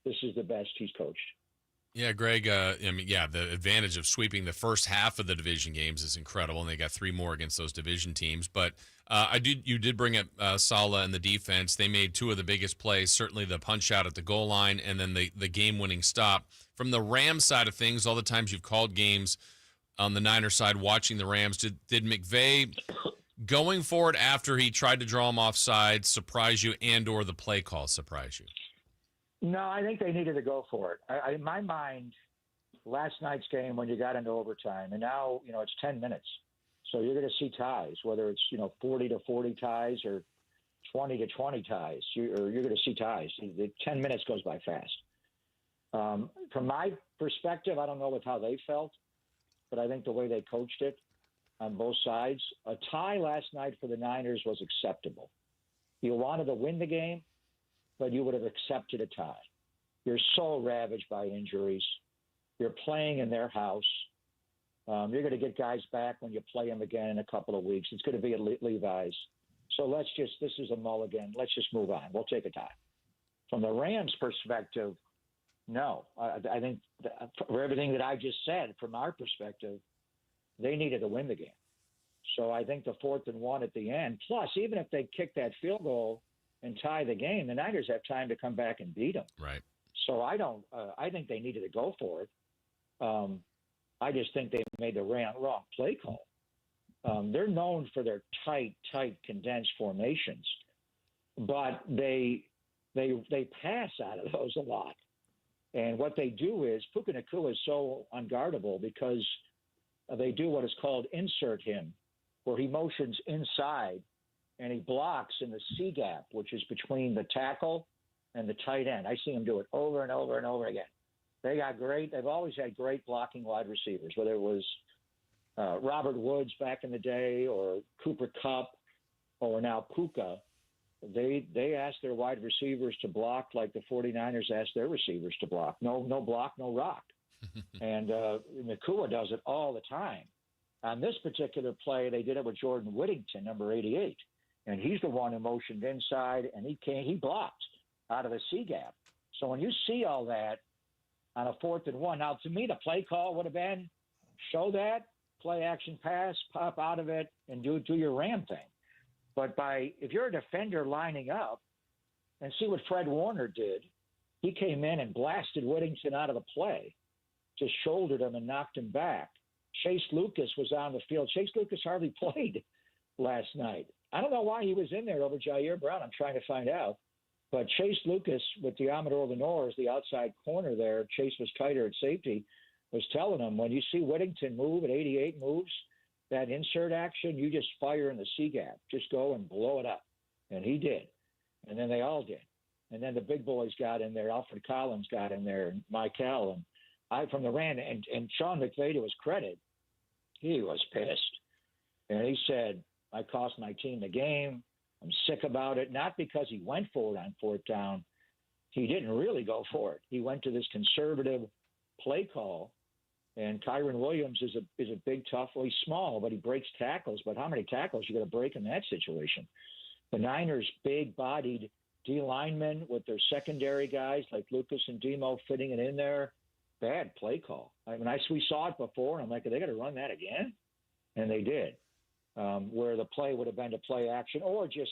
this is the best he's coached. Yeah, Greg. I mean, yeah, the advantage of sweeping the first half of the division games is incredible, and they got 3 more against those division teams. But you did bring up Sala and the defense. They made 2 of the biggest plays. Certainly the punch out at the goal line, and then the game-winning stop. From the Rams side of things, all the times you've called games on the Niners side, watching the Rams, did McVay going forward after he tried to draw him offside surprise you, and/or the play call surprise you? No, I think they needed to go for it. In my mind, last night's game when you got into overtime, and now, it's 10 minutes. So you're going to see ties, whether it's, 40-40 ties or 20-20 ties. You're going to see ties. The 10 minutes goes by fast. From my perspective, I don't know with how they felt, but I think the way they coached it on both sides, a tie last night for the Niners was acceptable. You wanted to win the game, but you would have accepted a tie. You're so ravaged by injuries. You're playing in their house. You're going to get guys back when you play them again in a couple of weeks. It's going to be at Levi's. So this is a mulligan. Let's just move on. We'll take a tie. From the Rams' perspective, no. I think for everything that I just said, from our perspective, they needed to win the game. So I think the 4th and 1 at the end, plus even if they kick that field goal and tie the game, the Niners have time to come back and beat them. Right. So I think they needed to go for it. I just think they made the wrong play call. They're known for their tight, condensed formations, but they pass out of those a lot. And what they do is Puka Nacua is so unguardable because they do what is called insert him, where he motions inside and he blocks in the C gap, which is between the tackle and the tight end. I see him do it over and over and over again. They've always had great blocking wide receivers, whether it was Robert Woods back in the day or Cooper Kupp or now Puka. They ask their wide receivers to block like the 49ers ask their receivers to block. No block, no rock. And Nacua does it all the time. On this particular play, they did it with Jordan Whittington, number 88. And he's the one who motioned inside, and he blocked out of the C gap. So when you see all that on a 4th and 1, now to me the play call would have been show that, play action pass, pop out of it, and do your Ram thing. But if you're a defender lining up, and see what Fred Warner did, he came in and blasted Whittington out of the play, just shouldered him and knocked him back. Chase Lucas was on the field. Chase Lucas hardly played last night. I don't know why he was in there over Jair Brown. I'm trying to find out. But Chase Lucas with Diamador Lenore as the outside corner there, Chase was tighter at safety, was telling him, when you see Whittington move at 88 moves, that insert action, you just fire in the C gap. Just go and blow it up. And he did. And then they all did. And then the big boys got in there. Alfred Collins got in there, and Michael, and I from the Rand. And Sean McVay, to his credit, he was pissed. And he said, I cost my team the game. I'm sick about it. Not because he went for it on 4th down. He didn't really go for it. He went to this conservative play call. And Kyron Williams is a big, tough. Well, he's small, but he breaks tackles. But how many tackles you got to break in that situation? The Niners, big-bodied D linemen with their secondary guys like Lucas and Demo fitting it in there. Bad play call. I mean, we saw it before, and I'm like, are they going to run that again? And they did. Where the play would have been to play action or just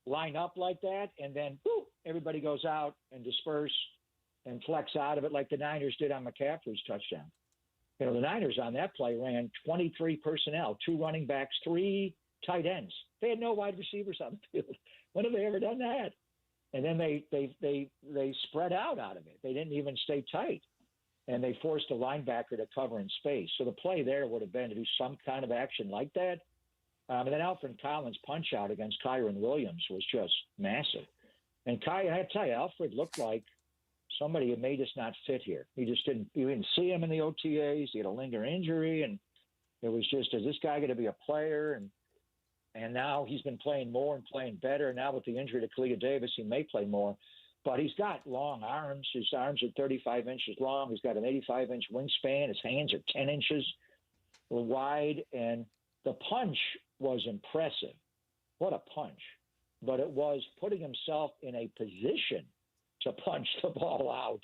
line up like that, and then boop, everybody goes out and disperse and flex out of it like the Niners did on McCaffrey's touchdown. The Niners on that play ran 23 personnel, 2 running backs, 3 tight ends. They had no wide receivers on the field. When have they ever done that? And then they spread out of it. They didn't even stay tight. And they forced a linebacker to cover in space. So the play there would have been to do some kind of action like that. And then Alfred Collins' punch out against Kyron Williams was just massive. And I tell you, Alfred looked like somebody who made us not fit here. You didn't see him in the OTAs. He had a lingering injury, and it was just, is this guy going to be a player? And now he's been playing more and playing better. Now with the injury to Kalia Davis, he may play more. But he's got long arms. His arms are 35 inches long. He's got an 85-inch wingspan. His hands are 10 inches wide. And the punch was impressive. What a punch. But it was putting himself in a position to punch the ball out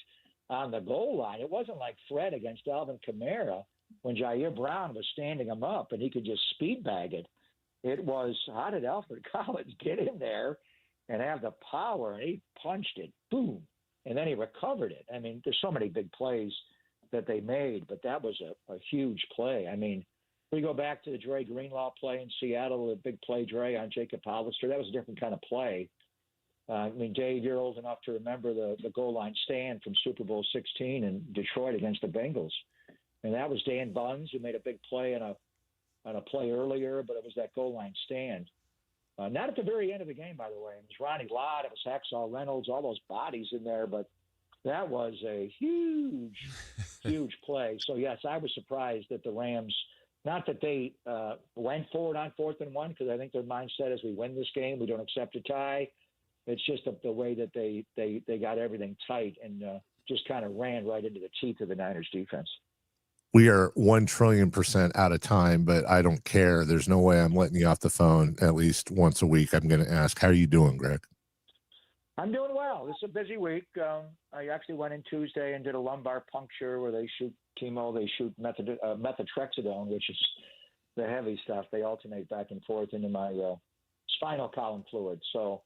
on the goal line. It wasn't like Fred against Alvin Kamara when Jair Brown was standing him up and he could just speed bag it. It was, how did Alfred Collins get in there and have the power? And he punched it, boom, and then he recovered it. I mean, there's so many big plays that they made, but that was a huge play. I mean, we go back to the Dre Greenlaw play in Seattle, the big play Dre on Jacob Hollister. That was a different kind of play. I mean, Dave, you're old enough to remember the goal line stand from Super Bowl 16 in Detroit against the Bengals. And that was Dan Buns, who made a big play on a play earlier, but it was that goal line stand. Not at the very end of the game, by the way. It was Ronnie Lott, it was Hacksaw Reynolds, all those bodies in there, but that was a huge, huge play. So, yes, I was surprised that the Rams, not that they went forward on 4th and 1, because I think their mindset is we win this game, we don't accept a tie. It's just the way that they got everything tight and just kind of ran right into the teeth of the Niners defense. We are 1,000,000,000% out of time, but I don't care. There's no way I'm letting you off the phone at least once a week. I'm going to ask, how are you doing, Greg? I'm doing well. This is a busy week. I actually went in Tuesday and did a lumbar puncture where they shoot chemo. They shoot methotrexate, which is the heavy stuff. They alternate back and forth into my spinal column fluid. So,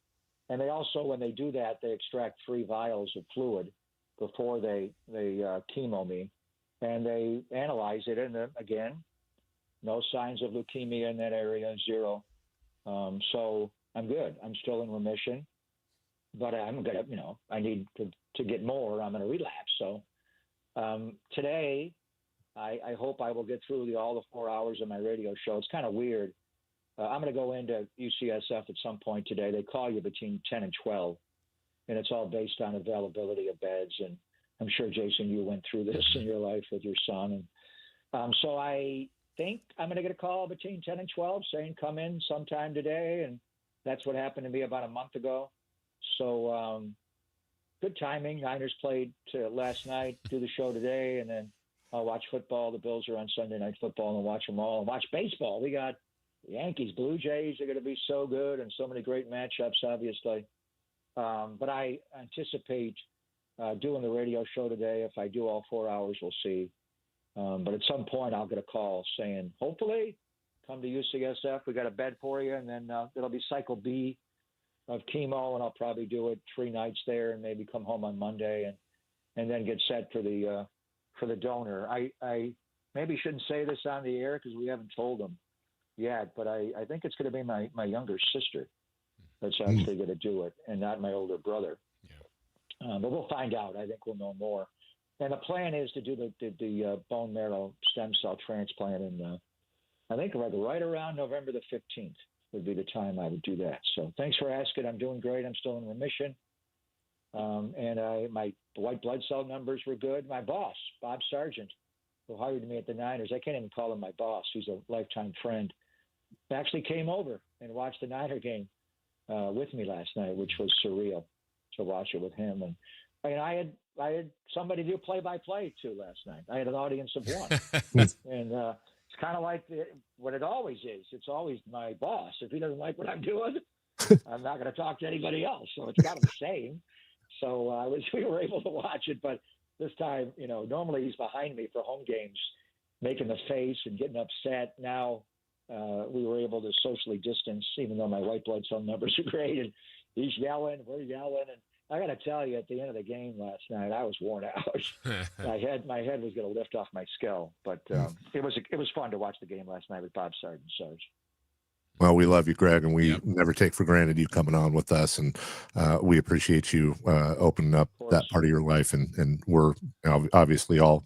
and they also, when they do that, they extract 3 vials of fluid before they chemo me. And they analyze it, and again, no signs of leukemia in that area, 0. So I'm good. I'm still in remission, but I'm gonna, I need to get more. I'm gonna relapse. So today, I hope I will get through all the 4 hours of my radio show. It's kind of weird. I'm gonna go into UCSF at some point today. They call you between 10 and 12, and it's all based on availability of beds. And I'm sure, Jason, you went through this in your life with your son. And so I think I'm going to get a call between 10 and 12 saying come in sometime today. And that's what happened to me about a month ago. So good timing. Niners played last night, do the show today, and then I'll watch football. The Bills are on Sunday Night Football, and watch them all. And watch baseball. We got the Yankees, Blue Jays. They're going to be so good, and so many great matchups, obviously. But I anticipate doing the radio show today. If I do all 4 hours, we'll see. But at some point, I'll get a call saying, hopefully, come to UCSF. We got a bed for you. And then it'll be cycle B of chemo, and I'll probably do it 3 nights there and maybe come home on Monday and then get set for the donor. I maybe shouldn't say this on the air because we haven't told them yet, but I think it's going to be my younger sister that's actually going to do it and not my older brother. But we'll find out. I think we'll know more. And the plan is to do the bone marrow stem cell transplant, and I think right around November the 15th would be the time I would do that. So thanks for asking. I'm doing great. I'm still in remission. And my white blood cell numbers were good. My boss, Bob Sargent, who hired me at the Niners, I can't even call him my boss. He's a lifetime friend. Actually came over and watched the Niner game with me last night, which was surreal to watch it with him. And I had somebody do play-by-play too last night. I had an audience of 1. And it's kind of like what it always is. It's always my boss. If he doesn't like what I'm doing, I'm not going to talk to anybody else. So it's kind of the same. So we were able to watch it. But this time, normally he's behind me for home games, making the face and getting upset. Now we were able to socially distance, even though my white blood cell numbers are great. And he's yelling, we're yelling. And I got to tell you, at the end of the game last night, I was worn out. my head was going to lift off my skull. But it was fun to watch the game last night with Bob Sargent. Well, we love you, Greg, and we never take for granted you coming on with us, and we appreciate you opening up that part of your life, and we're obviously all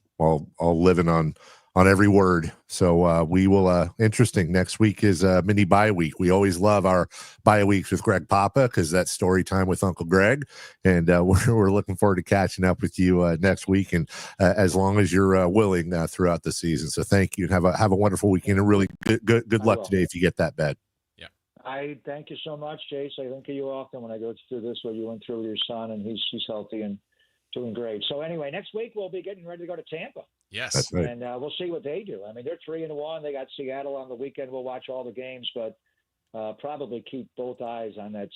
living on every word. So we will. Interesting. Next week is mini bye week. We always love our bye weeks with Greg Papa because that's story time with Uncle Greg, and we're looking forward to catching up with you next week, and as long as you're willing throughout the season. So thank you, and have a wonderful weekend, and really good luck today if you get that bed. Yeah, I thank you so much, Jace. I think of you often when I go through this, what you went through with your son, and he's healthy and doing great. So anyway, next week we'll be getting ready to go to Tampa. Yes. That's right. And we'll see what they do. I mean, they're 3-1. They got Seattle on the weekend. We'll watch all the games, but probably keep both eyes on that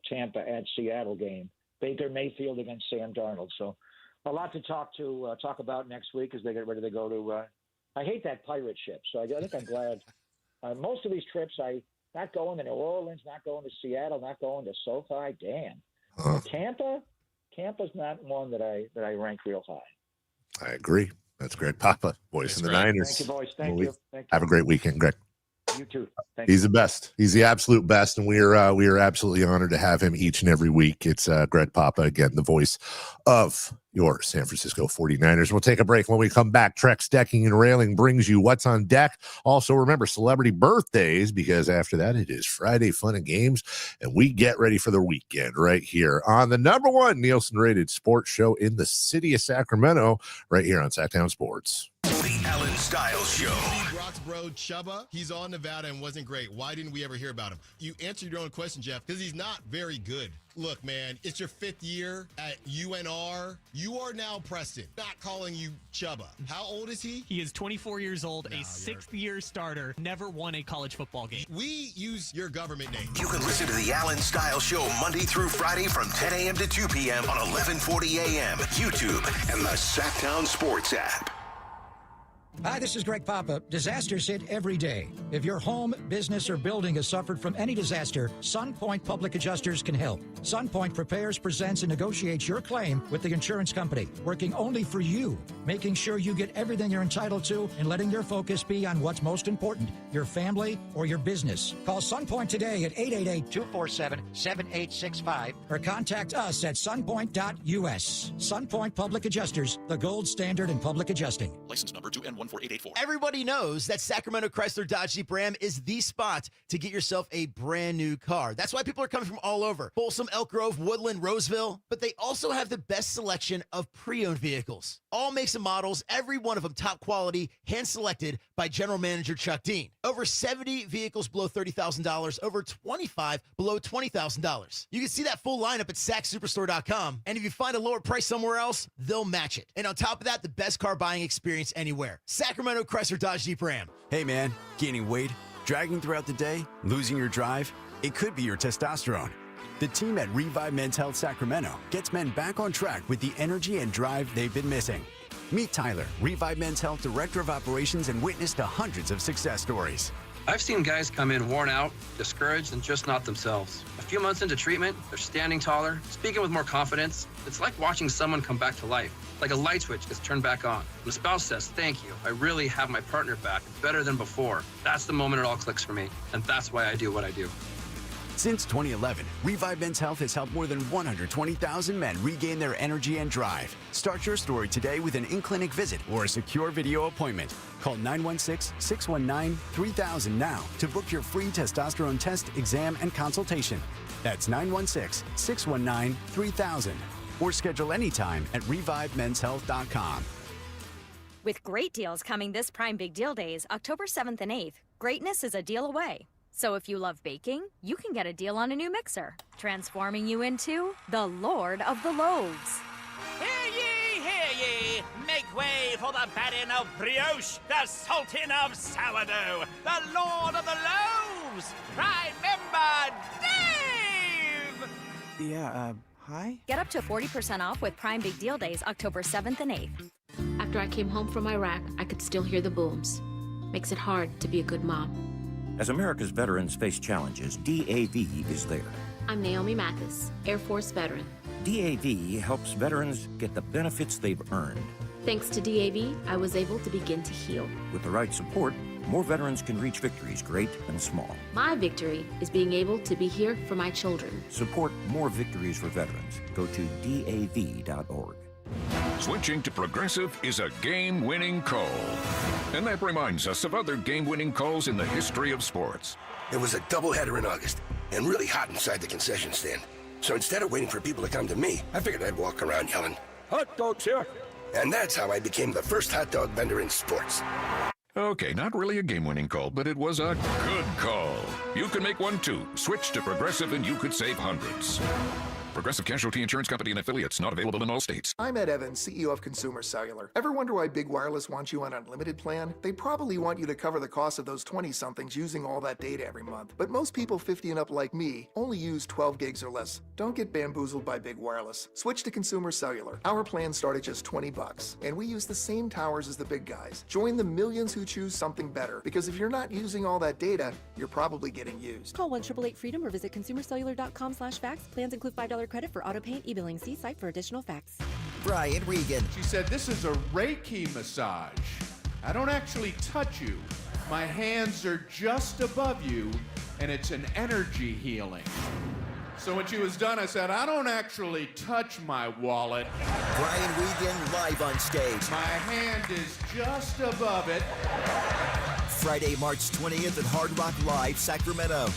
Tampa at Seattle game. Baker Mayfield against Sam Darnold. So a lot to talk about next week as they get ready to go to. I hate that pirate ship, so I think I'm glad. Most of these trips, not going to New Orleans, not going to Seattle, not going to SoFi. Damn, Tampa's not one that I rank real high. I agree. That's Greg Papa, voice of the Niners. Thank you, boys. Thank you. Have a great weekend, Greg. You too. He's the best. He's the absolute best, and we are absolutely honored to have him each and every week. It's Greg Papa, again, the voice of your San Francisco 49ers. We'll take a break. When we come back, Trex Decking and Railing brings you what's on deck. Also, remember celebrity birthdays, because after that, it is Friday Fun and Games, and we get ready for the weekend right here on the #1 Nielsen-rated sports show in the city of Sacramento, right here on Sacktown Sports. The Alan Styles Show. Brock's bro, Chubba, he's on Nevada and wasn't great. Why didn't we ever hear about him? You answered your own question, Jeff, because he's not very good. Look, man, it's your 5th year at UNR. You are now Preston. Not calling you Chubba. How old is he? He is 24 years old, a 6th-year starter, never won a college football game. We use your government name. You can listen to the Alan Styles Show Monday through Friday from 10 a.m. to 2 p.m. on 1140 a.m., YouTube, and the Sacktown Sports app. Hi, this is Greg Papa. Disasters hit every day. If your home, business, or building has suffered from any disaster, SunPoint Public Adjusters can help. SunPoint prepares, presents, and negotiates your claim with the insurance company, working only for you, making sure you get everything you're entitled to and letting your focus be on what's most important, your family or your business. Call SunPoint today at 888-247-7865 or contact us at sunpoint.us. SunPoint Public Adjusters, the gold standard in public adjusting. License number 2N14884. Everybody knows that Sacramento Chrysler Dodge Jeep Ram is the spot to get yourself a brand new car. That's why people are coming from all over. Folsom, Elk Grove, Woodland, Roseville. But they also have the best selection of pre-owned vehicles. All makes and models, every one of them top quality, hand-selected by General Manager Chuck Dean. Over 70 vehicles below $30,000, over 25 below $20,000. You can see that full lineup at SackSuperstore.com. And if you find a lower price somewhere else, they'll match it. And on top of that, the best car buying experience anywhere. Sacramento Chrysler Dodge Jeep Ram. Hey man, gaining weight, dragging throughout the day, losing your drive? It could be your testosterone. The team at Revive Men's Health Sacramento gets men back on track with the energy and drive they've been missing. Meet Tyler, Revive Men's Health Director of Operations and witness to hundreds of success stories. I've seen guys come in worn out, discouraged, and just not themselves. A few months into treatment, they're standing taller, speaking with more confidence. It's like watching someone come back to life, like a light switch gets turned back on. When a spouse says, "Thank you, I really have my partner back, better than before," that's the moment it all clicks for me, and that's why I do what I do. Since 2011, Revive Men's Health has helped more than 120,000 men regain their energy and drive. Start your story today with an in-clinic visit or a secure video appointment. Call 916-619-3000 now to book your free testosterone test, exam, and consultation. That's 916-619-3000. Or schedule anytime at ReviveMen'sHealth.com. With great deals coming this Prime Big Deal Days, October 7th and 8th, greatness is a deal away. So if you love baking, you can get a deal on a new mixer, transforming you into the Lord of the Loaves. Hear ye, make way for the baron of brioche, the sultan of sourdough, the Lord of the Loaves, Prime Member Dave! Yeah, hi? Get up to 40% off with Prime Big Deal Days, October 7th and 8th. After I came home from Iraq, I could still hear the booms. Makes it hard to be a good mom. As America's veterans face challenges, DAV is there. I'm Naomi Mathis, Air Force veteran. DAV helps veterans get the benefits they've earned. Thanks to DAV, I was able to begin to heal. With the right support, more veterans can reach victories, great and small. My victory is being able to be here for my children. Support more victories for veterans. Go to DAV.org. Switching to Progressive is a game-winning call. And that reminds us of other game-winning calls in the history of sports. It was a doubleheader in August, and really hot inside the concession stand. So instead of waiting for people to come to me, I figured I'd walk around yelling, "Hot dogs here!" And that's how I became the first hot dog vendor in sports. Okay, not really a game-winning call, but it was a good call. You can make one too. Switch to Progressive and you could save hundreds. Progressive Casualty Insurance Company and affiliates. Not available in all states. I'm Ed Evans, CEO of Consumer Cellular. Ever wonder why Big Wireless wants you on an unlimited plan? They probably want you to cover the cost of those 20-somethings using all that data every month. But most people 50 and up like me only use 12 gigs or less. Don't get bamboozled by Big Wireless. Switch to Consumer Cellular. Our plans start at just $20, and we use the same towers as the big guys. Join the millions who choose something better, because if you're not using all that data, you're probably getting used. Call 1-888-FREEDOM or visit consumercellular.com/facts. Plans include $5 credit for auto pay and e-billing. See site for additional facts. Brian Regan. She said, this is a Reiki massage. I don't actually touch you. My hands are just above you, and it's an energy healing. So when she was done, I said, I don't actually touch my wallet. Brian Regan live on stage. My hand is just above it. Friday, March 20th at Hard Rock Live, Sacramento.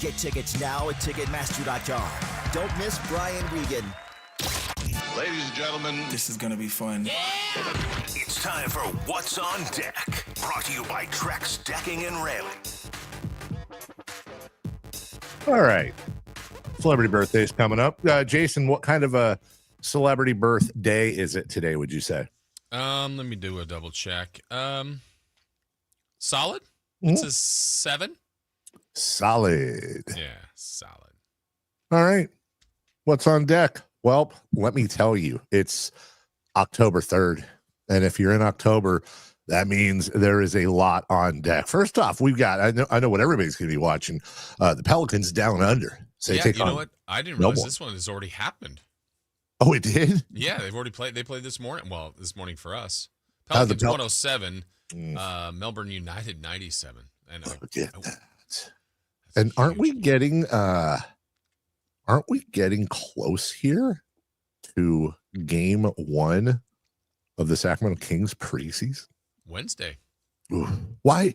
Get tickets now at Ticketmaster.com. Don't miss Brian Regan. Ladies and gentlemen, This is gonna be fun. it's time for What's on Deck. Brought to you by Trex Decking and Railing. All right. Celebrity birthdays coming up. Jason, what kind of a celebrity birthday is it today, would you say? Let me do a double check. Solid? It's a 7? Solid. Yeah, solid. All right. What's on deck? Well, let me tell you, it's October 3rd. And if you're in October, that means there is a lot on deck. First off, we've got, I know what everybody's going to be watching. The Pelicans down under. So Yeah, you know what? I didn't realize this one has already happened. Oh, it did? Yeah, they've already played. They played this morning. Well, this morning for us. How's the Pelicans 107, Melbourne United 97. And look at that. And aren't we getting close here to game 1 of the Sacramento Kings preseason? Wednesday. Ooh. Why?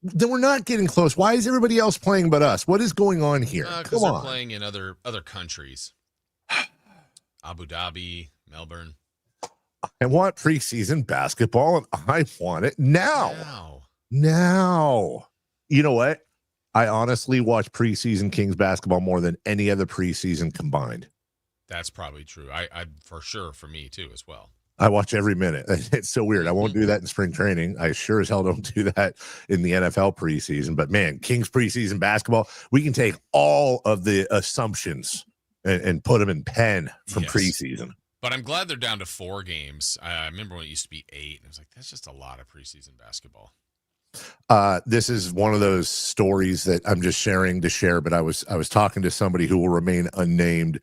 Then we're not getting close. Why is everybody else playing but us? What is going on here? Because they're playing in other countries. Abu Dhabi, Melbourne. I want preseason basketball, and I want it now. You know what? I honestly watch preseason Kings basketball more than any other preseason combined. That's probably true. I for sure, for me too, as well. I watch every minute. It's so weird. I won't do that in spring training. I sure as hell don't do that in the NFL preseason. But man, Kings preseason basketball, we can take all of the assumptions and put them in pen from preseason. But I'm glad they're down to 4 games. I remember when it used to be 8. And I was like, that's just a lot of preseason basketball. This is one of those stories that I'm just sharing to share. But I was talking to somebody who will remain unnamed,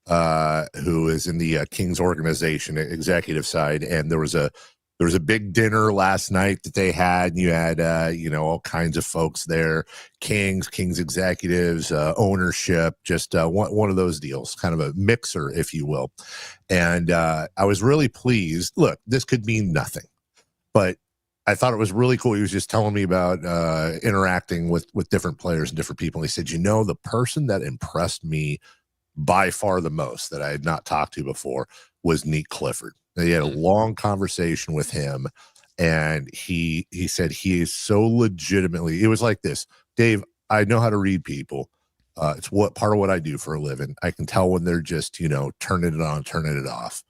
who is in the Kings organization executive side, and there was a big dinner last night that they had, and you had all kinds of folks there, Kings executives, ownership, just one of those deals, kind of a mixer, if you will. And I was really pleased. Look, this could mean nothing, but I thought it was really cool. He was just telling me about interacting with different players and different people. And he said, the person that impressed me by far the most that I had not talked to before was Nate Clifford. He had a long conversation with him, and he said he is so legitimately, it was like this: Dave, I know how to read people. It's part of what I do for a living. I can tell when they're just, turning it on, turning it off.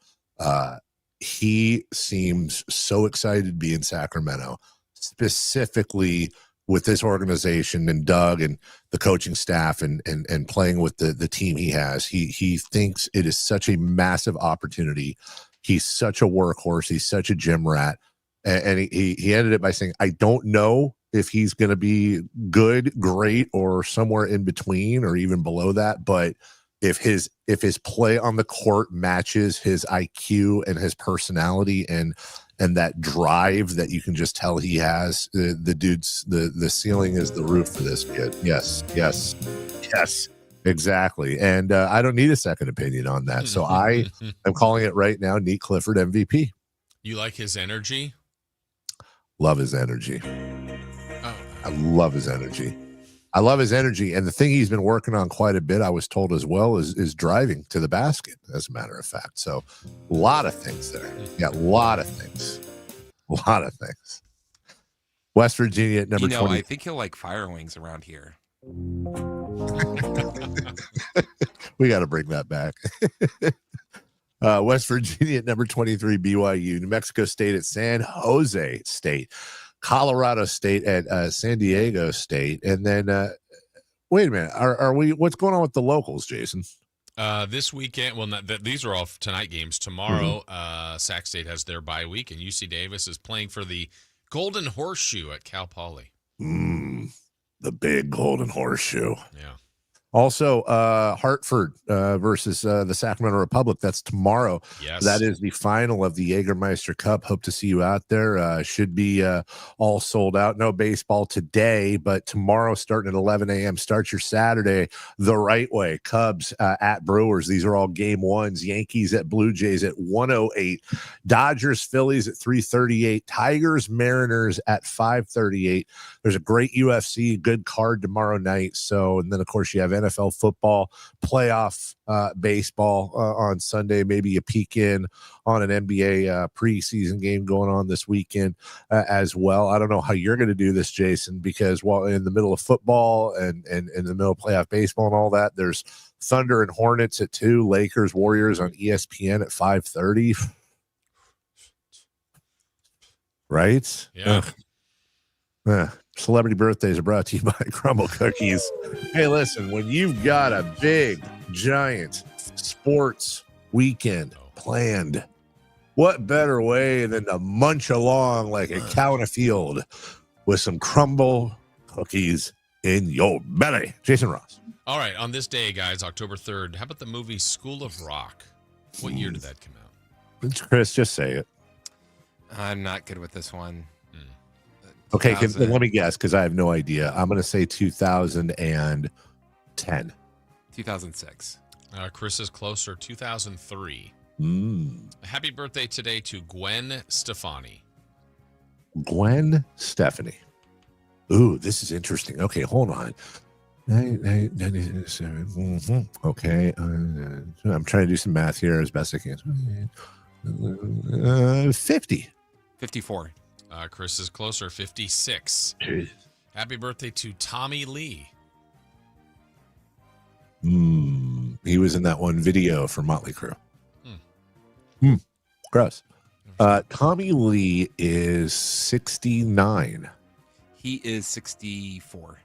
He seems so excited to be in Sacramento, specifically with this organization and Doug and the coaching staff and playing with the team he has. He thinks it is such a massive opportunity. He's such a workhorse. He's such a gym rat. And he ended it by saying, I don't know if he's going to be good, great, or somewhere in between or even below that. But if his play on the court matches his IQ and his personality and that drive that you can just tell he has, the dude's the ceiling is the roof for this kid. Yes, exactly. And I don't need a second opinion on that. So I am calling it right now. Nate Clifford MVP. You like his energy? Love his energy. I love his energy. I love his energy. And the thing he's been working on quite a bit, I was told as well, is driving to the basket, as a matter of fact. So a lot of things there. Yeah, a lot of things. West Virginia at number 20. I think he'll like fire wings around here. We got to bring that back. West Virginia at number 23, BYU. New Mexico State at San Jose State. Colorado State at San Diego State. And then, wait a minute. Are we? What's going on with the locals, Jason? This weekend, well, these are all tonight games. Tomorrow, Sac State has their bye week, and UC Davis is playing for the Golden Horseshoe at Cal Poly. The big Golden Horseshoe. Yeah. Also, Hartford versus the Sacramento Republic. That's tomorrow. Yes. That is the final of the Jägermeister Cup. Hope to see you out there. Should be all sold out. No baseball today, but tomorrow starting at 11 a.m. Start your Saturday the right way. Cubs at Brewers. These are all game ones. Yankees at Blue Jays at 1:08. Dodgers, Phillies at 3:38. Tigers, Mariners at 5:38. There's a great UFC, good card tomorrow night. So, and then, of course, you have NFL football, playoff baseball on Sunday. Maybe you peek in on an NBA preseason game going on this weekend as well. I don't know how you're going to do this, Jason, because while in the middle of football and in the middle of playoff baseball and all that, there's Thunder and Hornets at 2, Lakers, Warriors on ESPN at 5:30. Right? Yeah. Celebrity birthdays are brought to you by Crumble Cookies. Hey, listen, when you've got a big, giant sports weekend planned, what better way than to munch along like a cow in a field with some Crumble Cookies in your belly? Jason Ross. All right, on this day, guys, October 3rd, how about the movie School of Rock? What year did that come out? Chris, just say it. I'm not good with this one. Okay, let me guess because I have no idea. I'm going to say 2010. 2006. Chris is closer, 2003. Happy birthday today to Gwen Stefani. Gwen Stefani. Ooh, this is interesting. Okay, hold on. Okay, I'm trying to do some math here as best I can. 50. 54. Chris is closer, 56. Jeez. Happy birthday to Tommy Lee. He was in that one video for Motley Crue. Gross. Tommy Lee is 69. He is 64.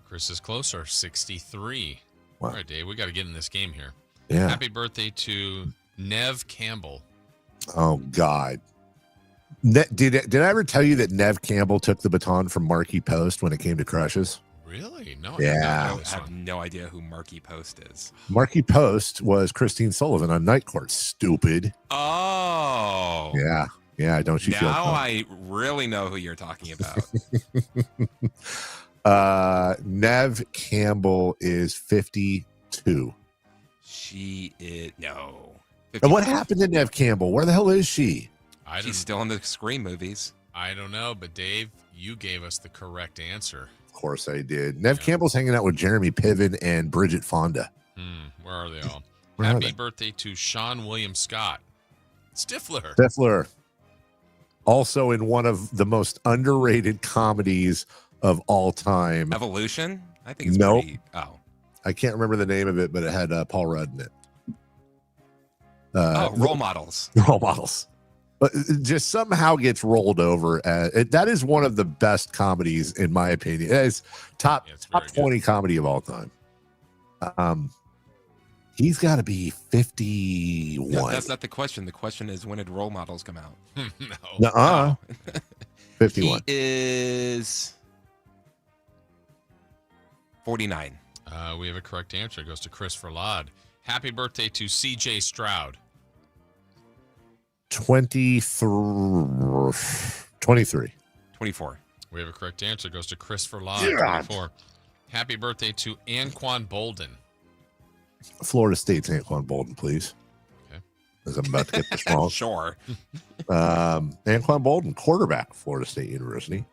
Chris is closer, 63. Wow. All right, Dave, we got to get in this game here. Yeah. Happy birthday to Nev Campbell. Oh, God. Did I ever tell you that Nev Campbell took the baton from Marky Post when it came to crushes? Really? No. Yeah. I have no idea who Marky Post is. Marky Post was Christine Sullivan on Night Court. Stupid. Oh. Yeah. Yeah. Don't you feel? Now I really know who you're talking about. Nev Campbell is 52. She is no. 54. And what happened to Nev Campbell? Where the hell is she? She's still in the Scream movies. I don't know, but Dave, you gave us the correct answer. Of course I did. Nev Campbell's hanging out with Jeremy Piven and Bridget Fonda. Where are they all? Where are Happy they? birthday to Sean William Scott. Stifler. Also in one of the most underrated comedies of all time. Evolution? I think it's nope. pretty... Oh. I can't remember the name of it, but it had Paul Rudd in it. Role Models. Role Models. But it just somehow gets rolled over. That is one of the best comedies, in my opinion. It's top 20 comedy of all time. He's got to be 51. No, that's not the question. The question is, when did Role Models come out? No. 51. He is 49. We have a correct answer. It goes to Christopher Ladd. Happy birthday to CJ Stroud. 23. 24. We have a correct answer. It goes to Christopher Ladd. 24. Happy birthday to Anquan Bolden. Florida State's Anquan Bolden, please. Okay. As I'm about to get this wrong. Sure. Anquan Bolden, quarterback, Florida State University.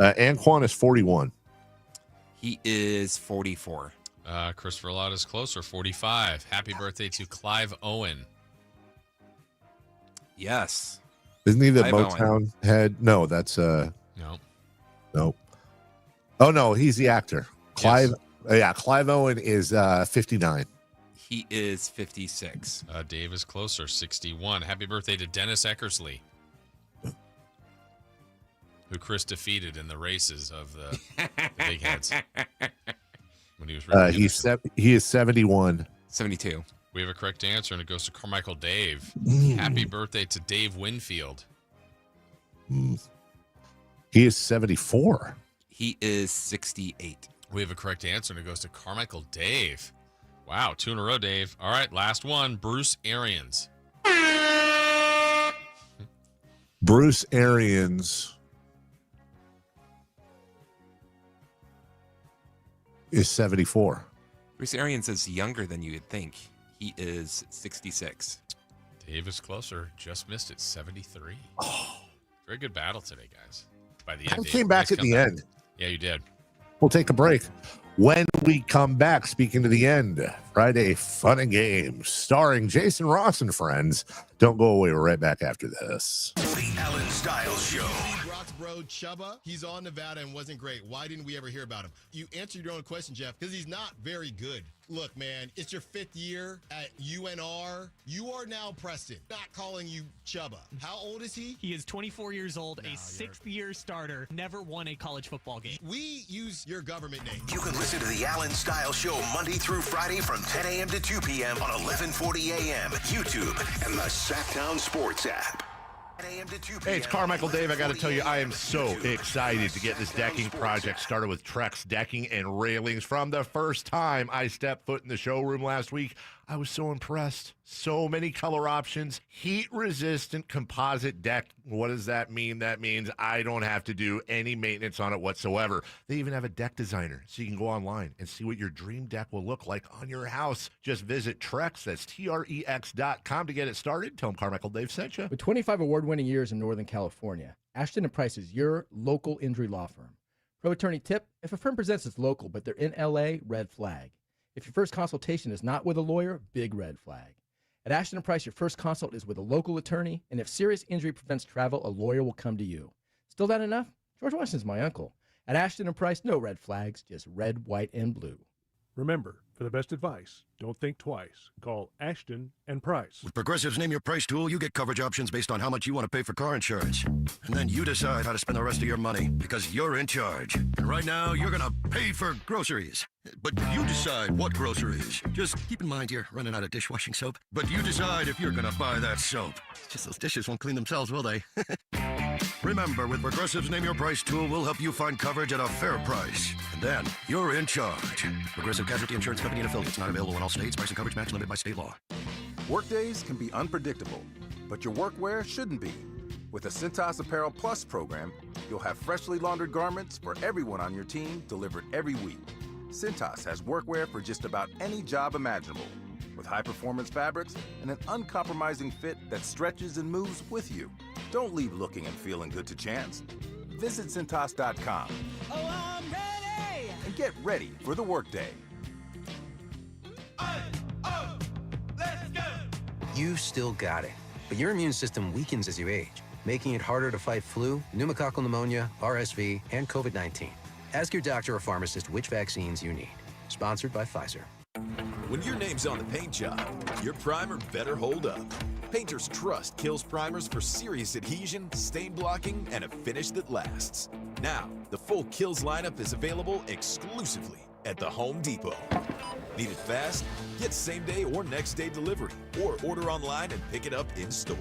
Anquan is 41. He is 44. Christopher Ladd is closer, 45. Happy birthday to Clive Owen. Yes. Isn't he the Clive Motown Owen. head? No, that's No. Oh no, he's the actor. Clive Yeah, Clive Owen is 59. He is 56. Dave is closer, 61. Happy birthday to Dennis Eckersley, who Chris defeated in the races of the big heads when he was. He is 71. 72. We have a correct answer, and it goes to Carmichael Dave. Happy birthday to Dave Winfield. He is 74. He is 68. We have a correct answer, and it goes to Carmichael Dave. Wow, 2 in a row, Dave. All right, last one. Bruce Arians. Bruce Arians is 74. Bruce Arians is younger than you would think. He is 66. Dave is closer. Just missed it. 73. Oh. Very good battle today, guys. By the end, I Dave, came back nice at the end. Yeah, you did. We'll take a break. When we come back, speaking to the end, Friday Fun and Games, starring Jason Ross and friends. Don't go away. We're right back after this. The Alan Styles Show. Brock's bro, Chubba, he's on Nevada and wasn't great. Why didn't we ever hear about him? You answered your own question, Jeff, because he's not very good. Look, man, it's your 5th year at UNR. You are now Preston. Not calling you Chubba. How old is he? He is 24 years old, a 6th-year starter, never won a college football game. We use your government name. You can listen to the Alan Styles Show Monday through Friday from 10 a.m. to 2 p.m. on 1140 a.m., YouTube, and the Sacktown Sports app. Hey, it's Carmichael Dave. I got to tell you, I am so excited to get this decking project started with Trex Decking and Railings. From the first time I stepped foot in the showroom last week, I was so impressed. So many color options, heat-resistant composite deck. What does that mean? That means I don't have to do any maintenance on it whatsoever. They even have a deck designer, so you can go online and see what your dream deck will look like on your house. Just visit Trex, that's TREX.com to get it started. Tell them Carmichael Dave sent you. With 25 award-winning years in Northern California, Ashton & Price is your local injury law firm. Pro attorney tip, if a firm presents as local but they're in LA, red flag. If your first consultation is not with a lawyer, big red flag. At Ashton & Price, your first consult is with a local attorney, and if serious injury prevents travel, a lawyer will come to you. Still not enough? George Washington's my uncle. At Ashton & Price, no red flags, just red, white, and blue. Remember, for the best advice, don't think twice. Call Ashton & Price. With Progressive's Name Your Price tool, you get coverage options based on how much you want to pay for car insurance. And then you decide how to spend the rest of your money because you're in charge. And right now, you're going to pay for groceries. But you decide what groceries. Just keep in mind you're running out of dishwashing soap. But you decide if you're going to buy that soap. It's just those dishes won't clean themselves, will they? Remember, with Progressive's Name Your Price tool, we'll help you find coverage at a fair price. And then you're in charge. Progressive Casualty Insurance Company and affiliates, not available in all states. Price and coverage match limited by state law. Workdays can be unpredictable, but your workwear shouldn't be. With the Cintas Apparel Plus program, you'll have freshly laundered garments for everyone on your team delivered every week. Cintas has workwear for just about any job imaginable, with high-performance fabrics and an uncompromising fit that stretches and moves with you. Don't leave looking and feeling good to chance. Visit Cintas.com. Oh, I'm ready! And get ready for the workday. Let's go! You still got it, but your immune system weakens as you age, making it harder to fight flu, pneumococcal pneumonia, RSV, and COVID-19. Ask your doctor or pharmacist which vaccines you need. Sponsored by Pfizer. When your name's on the paint job, your primer better hold up. Painters trust Kills primers for serious adhesion, stain blocking, and a finish that lasts. Now, the full Kills lineup is available exclusively at the Home Depot. Need it fast? Get same-day or next-day delivery, or order online and pick it up in-store.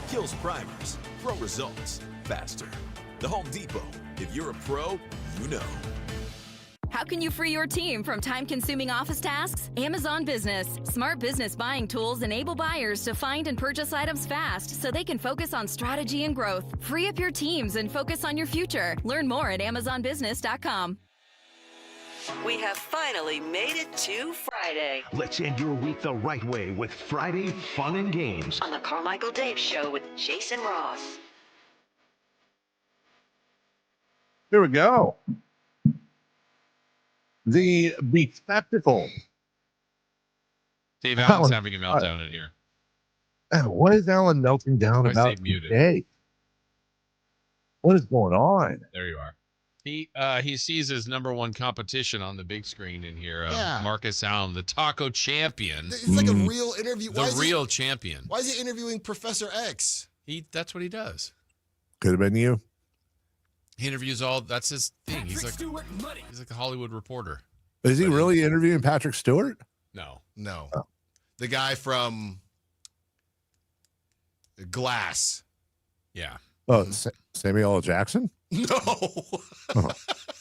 Kills primers. Pro results. Faster. The Home Depot. If you're a pro, you know. How can you free your team from time-consuming office tasks? Amazon Business. Smart business buying tools enable buyers to find and purchase items fast so they can focus on strategy and growth. Free up your teams and focus on your future. Learn more at amazonbusiness.com. We have finally made it to Friday. Let's end your week the right way with Friday Fun and Games On the Carmichael Dave Show with Jason Ross. Here we go. The spectacle. Dave Allen's having a meltdown in here. What is Allen melting down about today? What is going on? There you are. He sees his number one competition on the big screen in here. Yeah. Marcus Allen, the taco champion. It's like a real interview. The real champion. Why is he interviewing Professor X? That's what he does. Could have been you. He interviews that's his thing. He's like a Hollywood reporter. Is he really interviewing Patrick Stewart? No. Oh. The guy from Glass. Yeah. Oh, Samuel L. Jackson? No. Oh,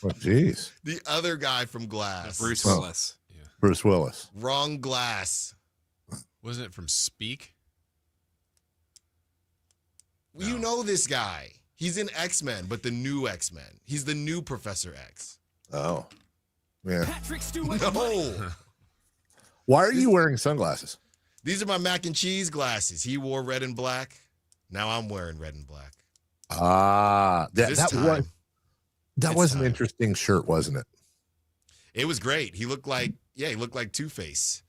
jeez. The other guy from Glass. Bruce Willis. Yeah. Bruce Willis. Wrong Glass. Wasn't it from Speak? No. You know this guy. He's in X-Men, but the new X-Men. He's the new Professor X. Oh. Yeah. Patrick Stewart. No. Why are you wearing sunglasses? These are my mac and cheese glasses. He wore red and black. Now I'm wearing red and black. That was an interesting shirt, wasn't it? It was great. He looked like Two-Face.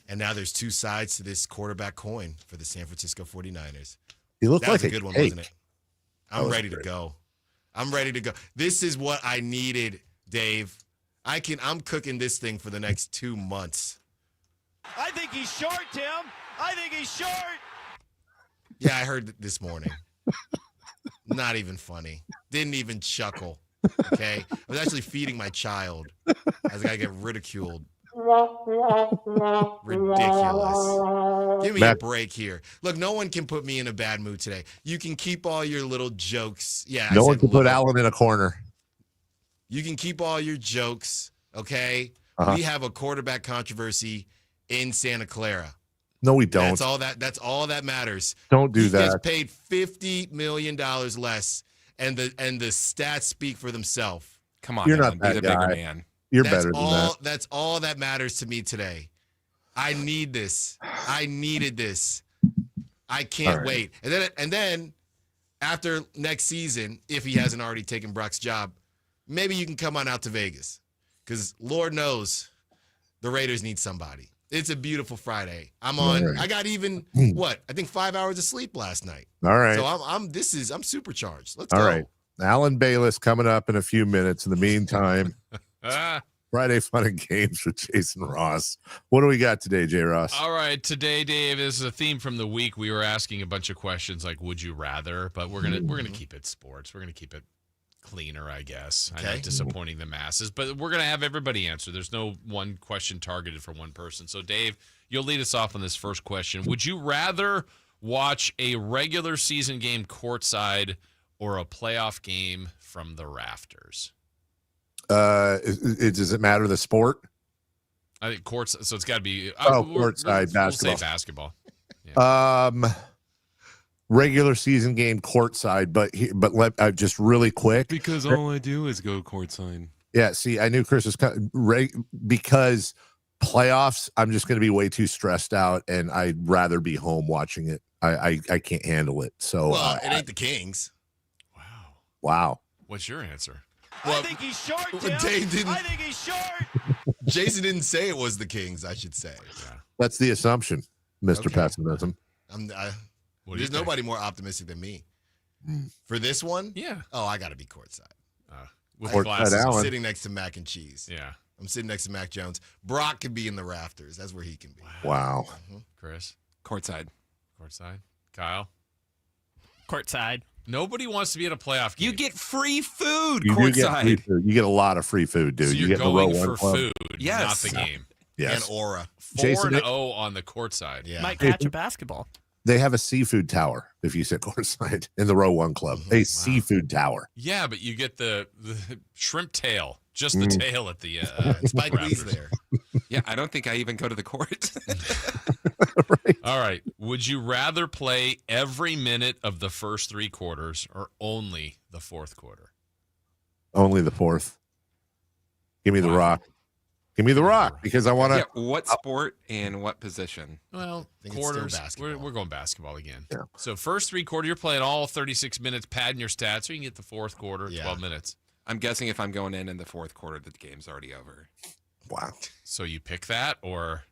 And now there's two sides to this quarterback coin for the San Francisco 49ers. He looked that like was a good one, cake. wasn't it? I'm ready to go. I'm ready to go. This is what I needed, Dave. I'm cooking this thing for the next 2 months. I think he's short, Tim. I think he's short. Yeah, I heard it this morning. Not even funny. Didn't even chuckle. Okay? I was actually feeding my child. I was going to get ridiculed. Ridiculous. Give me a break here. Look, no one can put me in a bad mood today. You can keep all your little jokes. Yeah. No one can put Allen in a corner. You can keep all your jokes, okay? We have a quarterback controversy in Santa Clara. No, we don't. That's all that matters. Don't do that. He gets paid $50 million less, and the stats speak for themselves. Come on, you're Alan, not that be the guy. bigger man. You're better than that. That's all that matters to me today. I need this. I needed this. I can't wait. And then after next season, if he hasn't already taken Brock's job, maybe you can come on out to Vegas, because Lord knows the Raiders need somebody. It's a beautiful Friday. I'm on. Right. I got even I think 5 hours of sleep last night. All right. So I'm supercharged. Let's All go. right. Alan Bayless coming up in a few minutes. In the meantime, Friday Fun and Games with Jason Ross. What do we got today, Jay Ross? All right, today, Dave, this is a theme from the week. We were asking a bunch of questions like, "Would you rather?" But we're gonna keep it sports. We're gonna keep it cleaner, I guess. Okay. I know, disappointing the masses, but we're going to have everybody answer. There's no one question targeted for one person. So, Dave, you'll lead us off on this first question. Would you rather watch a regular season game courtside or a playoff game from the rafters? Does it matter the sport? I think courts. So it's got to be courtside basketball. We'll say basketball. Yeah. Regular season game courtside, but just really quick, because all I do is go courtside. Yeah, see, I knew Chris was because playoffs. I'm just going to be way too stressed out, and I'd rather be home watching it. I can't handle it. So, it ain't the Kings. Wow. What's your answer? I think he's short, Tim. Dave didn't. I think he's short. Jason didn't say it was the Kings. I should say. Yeah. That's the assumption, Mr. Pessimism. There's nobody more optimistic than me. For this one? Yeah. Oh, I got to be courtside. With glasses. Allen. I'm sitting next to Mac and Cheese. Yeah. I'm sitting next to Mac Jones. Brock could be in the rafters. That's where he can be. Wow. Chris? Courtside. Kyle? Courtside. Nobody wants to be at a playoff game. You get free food You do get courtside. free food. You get a lot of free food, dude. So you you're get in the row going one for club. food, Yes. not the game. Yes. And Aura. 4-0 on the courtside. Yeah. Might catch a basketball. They have a seafood tower if you sit courtside in the row one club. A seafood tower. Yeah, but you get the shrimp tail, just the tail at the Spike Lee's there. Yeah, I don't think I even go to the court. Right. All right. Would you rather play every minute of the first 3 quarters or only the fourth quarter? Only the fourth. Give me the rock. Give me the rock because I want to. Yeah, what sport and what position? Well, think it's still quarters. basketball. We're going basketball again. Yeah. So first 3 quarter, you're playing all 36 minutes, padding your stats, so you can get the fourth quarter, 12 minutes. I'm guessing if I'm going in the fourth quarter, the game's already over. Wow. So you pick that or?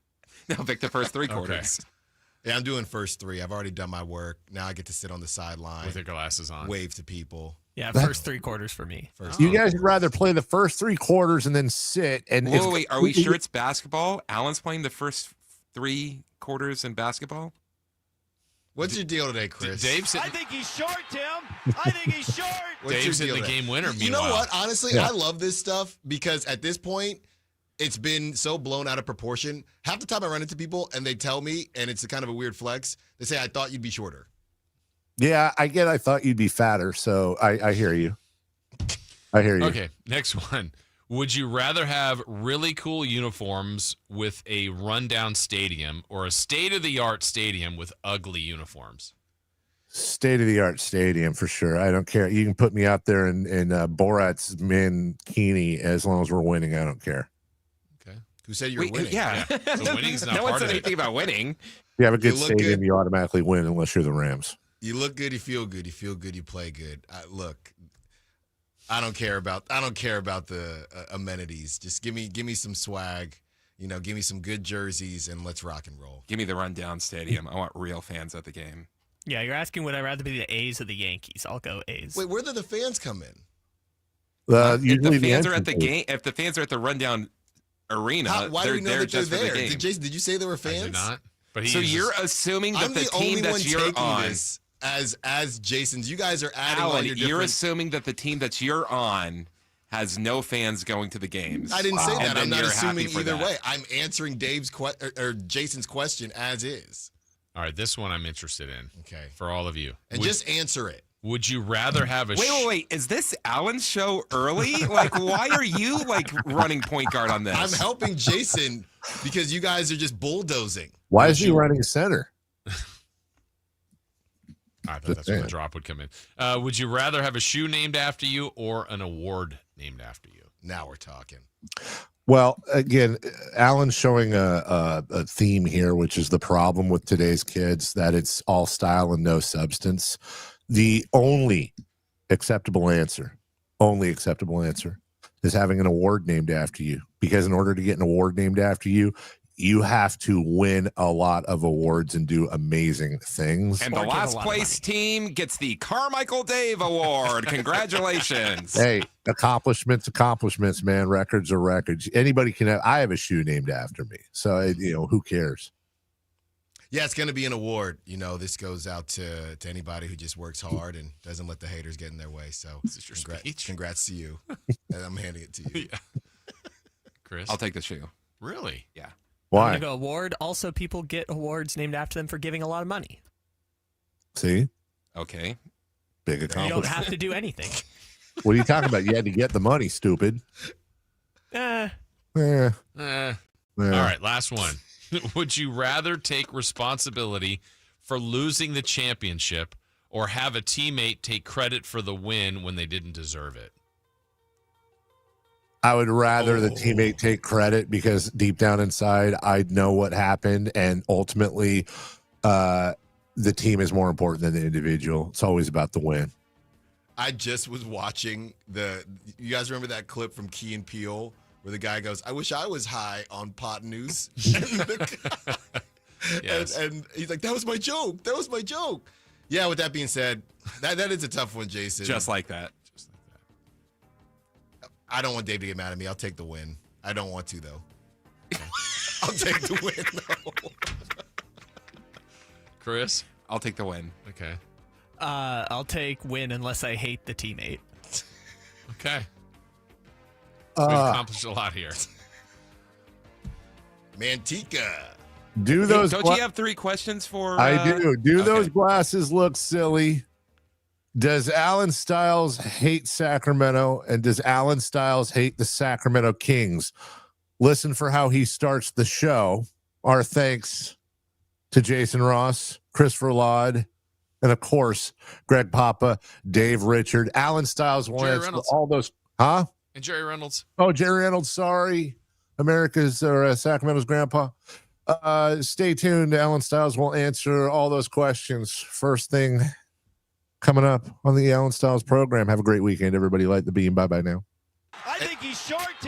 No, pick the first 3 quarters. Yeah, I'm doing first 3. I've already done my work. Now I get to sit on the sideline With your glasses on. wave to people. Yeah, first 3 quarters for me. You guys would rather play the first 3 quarters and then sit. And Wait, are we sure it's basketball? Allen's playing the first 3 quarters in basketball? What's your deal today, Chris? Dave's I think he's short, Tim. I think he's short. Dave's hitting the game winner. You know Meanwhile, what? Honestly, I love this stuff because at this point, it's been so blown out of proportion. Half the time I run into people and they tell me, and it's a kind of a weird flex, they say, I thought you'd be shorter. Yeah, I thought you'd be fatter, so I hear you. I hear you. Okay, next one. Would you rather have really cool uniforms with a rundown stadium or a state-of-the-art stadium with ugly uniforms? State-of-the-art stadium for sure. I don't care. You can put me out there in Borat's mankini as long as we're winning. I don't care. Okay. Who said you're winning? Yeah. So winning's not no one part said of anything it. about winning. If you have a good You look stadium, good. you automatically win unless you're the Rams. You look good, you feel good, you feel good, you play good. Look, I don't care about the amenities. Just give me some swag. You know, give me some good jerseys and let's rock and roll. Give me the rundown stadium. I want real fans at the game. Yeah, you're asking would I rather be the A's or the Yankees? I'll go A's. Wait, where do the fans come in? If Usually the fans are at the entrance game, if the fans are at the rundown arena, Why do we know they're that they're just for the there? game. Did you say they were fans? I did not. But So you're assuming that I'm the the team only that one you're taking on, this as Jason's. You guys are adding all Alan, your you're different. assuming that the team that you're on has no fans going to the games. I didn't say And that. then I'm not you're happy assuming for either that. way. I'm answering or Jason's question as is. All right, this one I'm interested in. Okay. For all of you. And just answer it. Would you rather have a Wait. Is this Alan's show early? Like, why are you running point guard on this? I'm helping Jason because you guys are just bulldozing. Why is he running center? I thought that's where the drop would come in. Would you rather have a shoe named after you or an award named after you? Now we're talking. Well, again, Alan's showing a theme here, which is the problem with today's kids, that it's all style and no substance. The only acceptable answer is having an award named after you. Because in order to get an award named after you, you have to win a lot of awards and do amazing things. And the last place team gets the Carmichael Dave Award. Congratulations. Hey, accomplishments, man. Records are records. Anybody can have. I have a shoe named after me. So, who cares? Yeah, it's going to be an award. You know, this goes out to anybody who just works hard and doesn't let the haters get in their way. So, congrats to you. And I'm handing it to you. Yeah. Chris? I'll take the shoe. Really? Yeah. I'm Why? going to go award. Also, people get awards named after them for giving a lot of money. See? Okay. Big You accomplishment. don't have to do anything. What are you talking about? You had to get the money, stupid. Eh. Yeah. All right, last one. Would you rather take responsibility for losing the championship or have a teammate take credit for the win when they didn't deserve it? I would rather the teammate take credit because deep down inside, I'd know what happened. And ultimately, the team is more important than the individual. It's always about the win. I just was watching you guys remember that clip from Key and Peele where the guy goes, I wish I was high on pot news. Yes. And he's like, that was my joke. That was my joke. Yeah, with that being said, that is a tough one, Jason. Just like that. I don't want Dave to get mad at me. I'll take the win. I don't want to, though. I'll take the win, though. Chris? I'll take the win. Okay. I'll take win unless I hate the teammate. Okay. We've accomplished a lot here. Manteca. Do those? Don't you have 3 questions for? I do. Do okay. those glasses look silly? Does Alan Stiles hate Sacramento? And does Alan Stiles hate the Sacramento Kings? Listen for how he starts the show. Our thanks to Jason Ross, Christopher Laud, and of course, Greg Papa, Dave Richard. Alan Stiles will Jerry answer Reynolds. all those. Huh? And Jerry Reynolds. Oh, Jerry Reynolds, sorry. America's or Sacramento's grandpa. Stay tuned. Alan Stiles will answer all those questions. First thing coming up on the Alan Stiles program. Have a great weekend, everybody. Light the beam. Bye-bye now. I think he's short,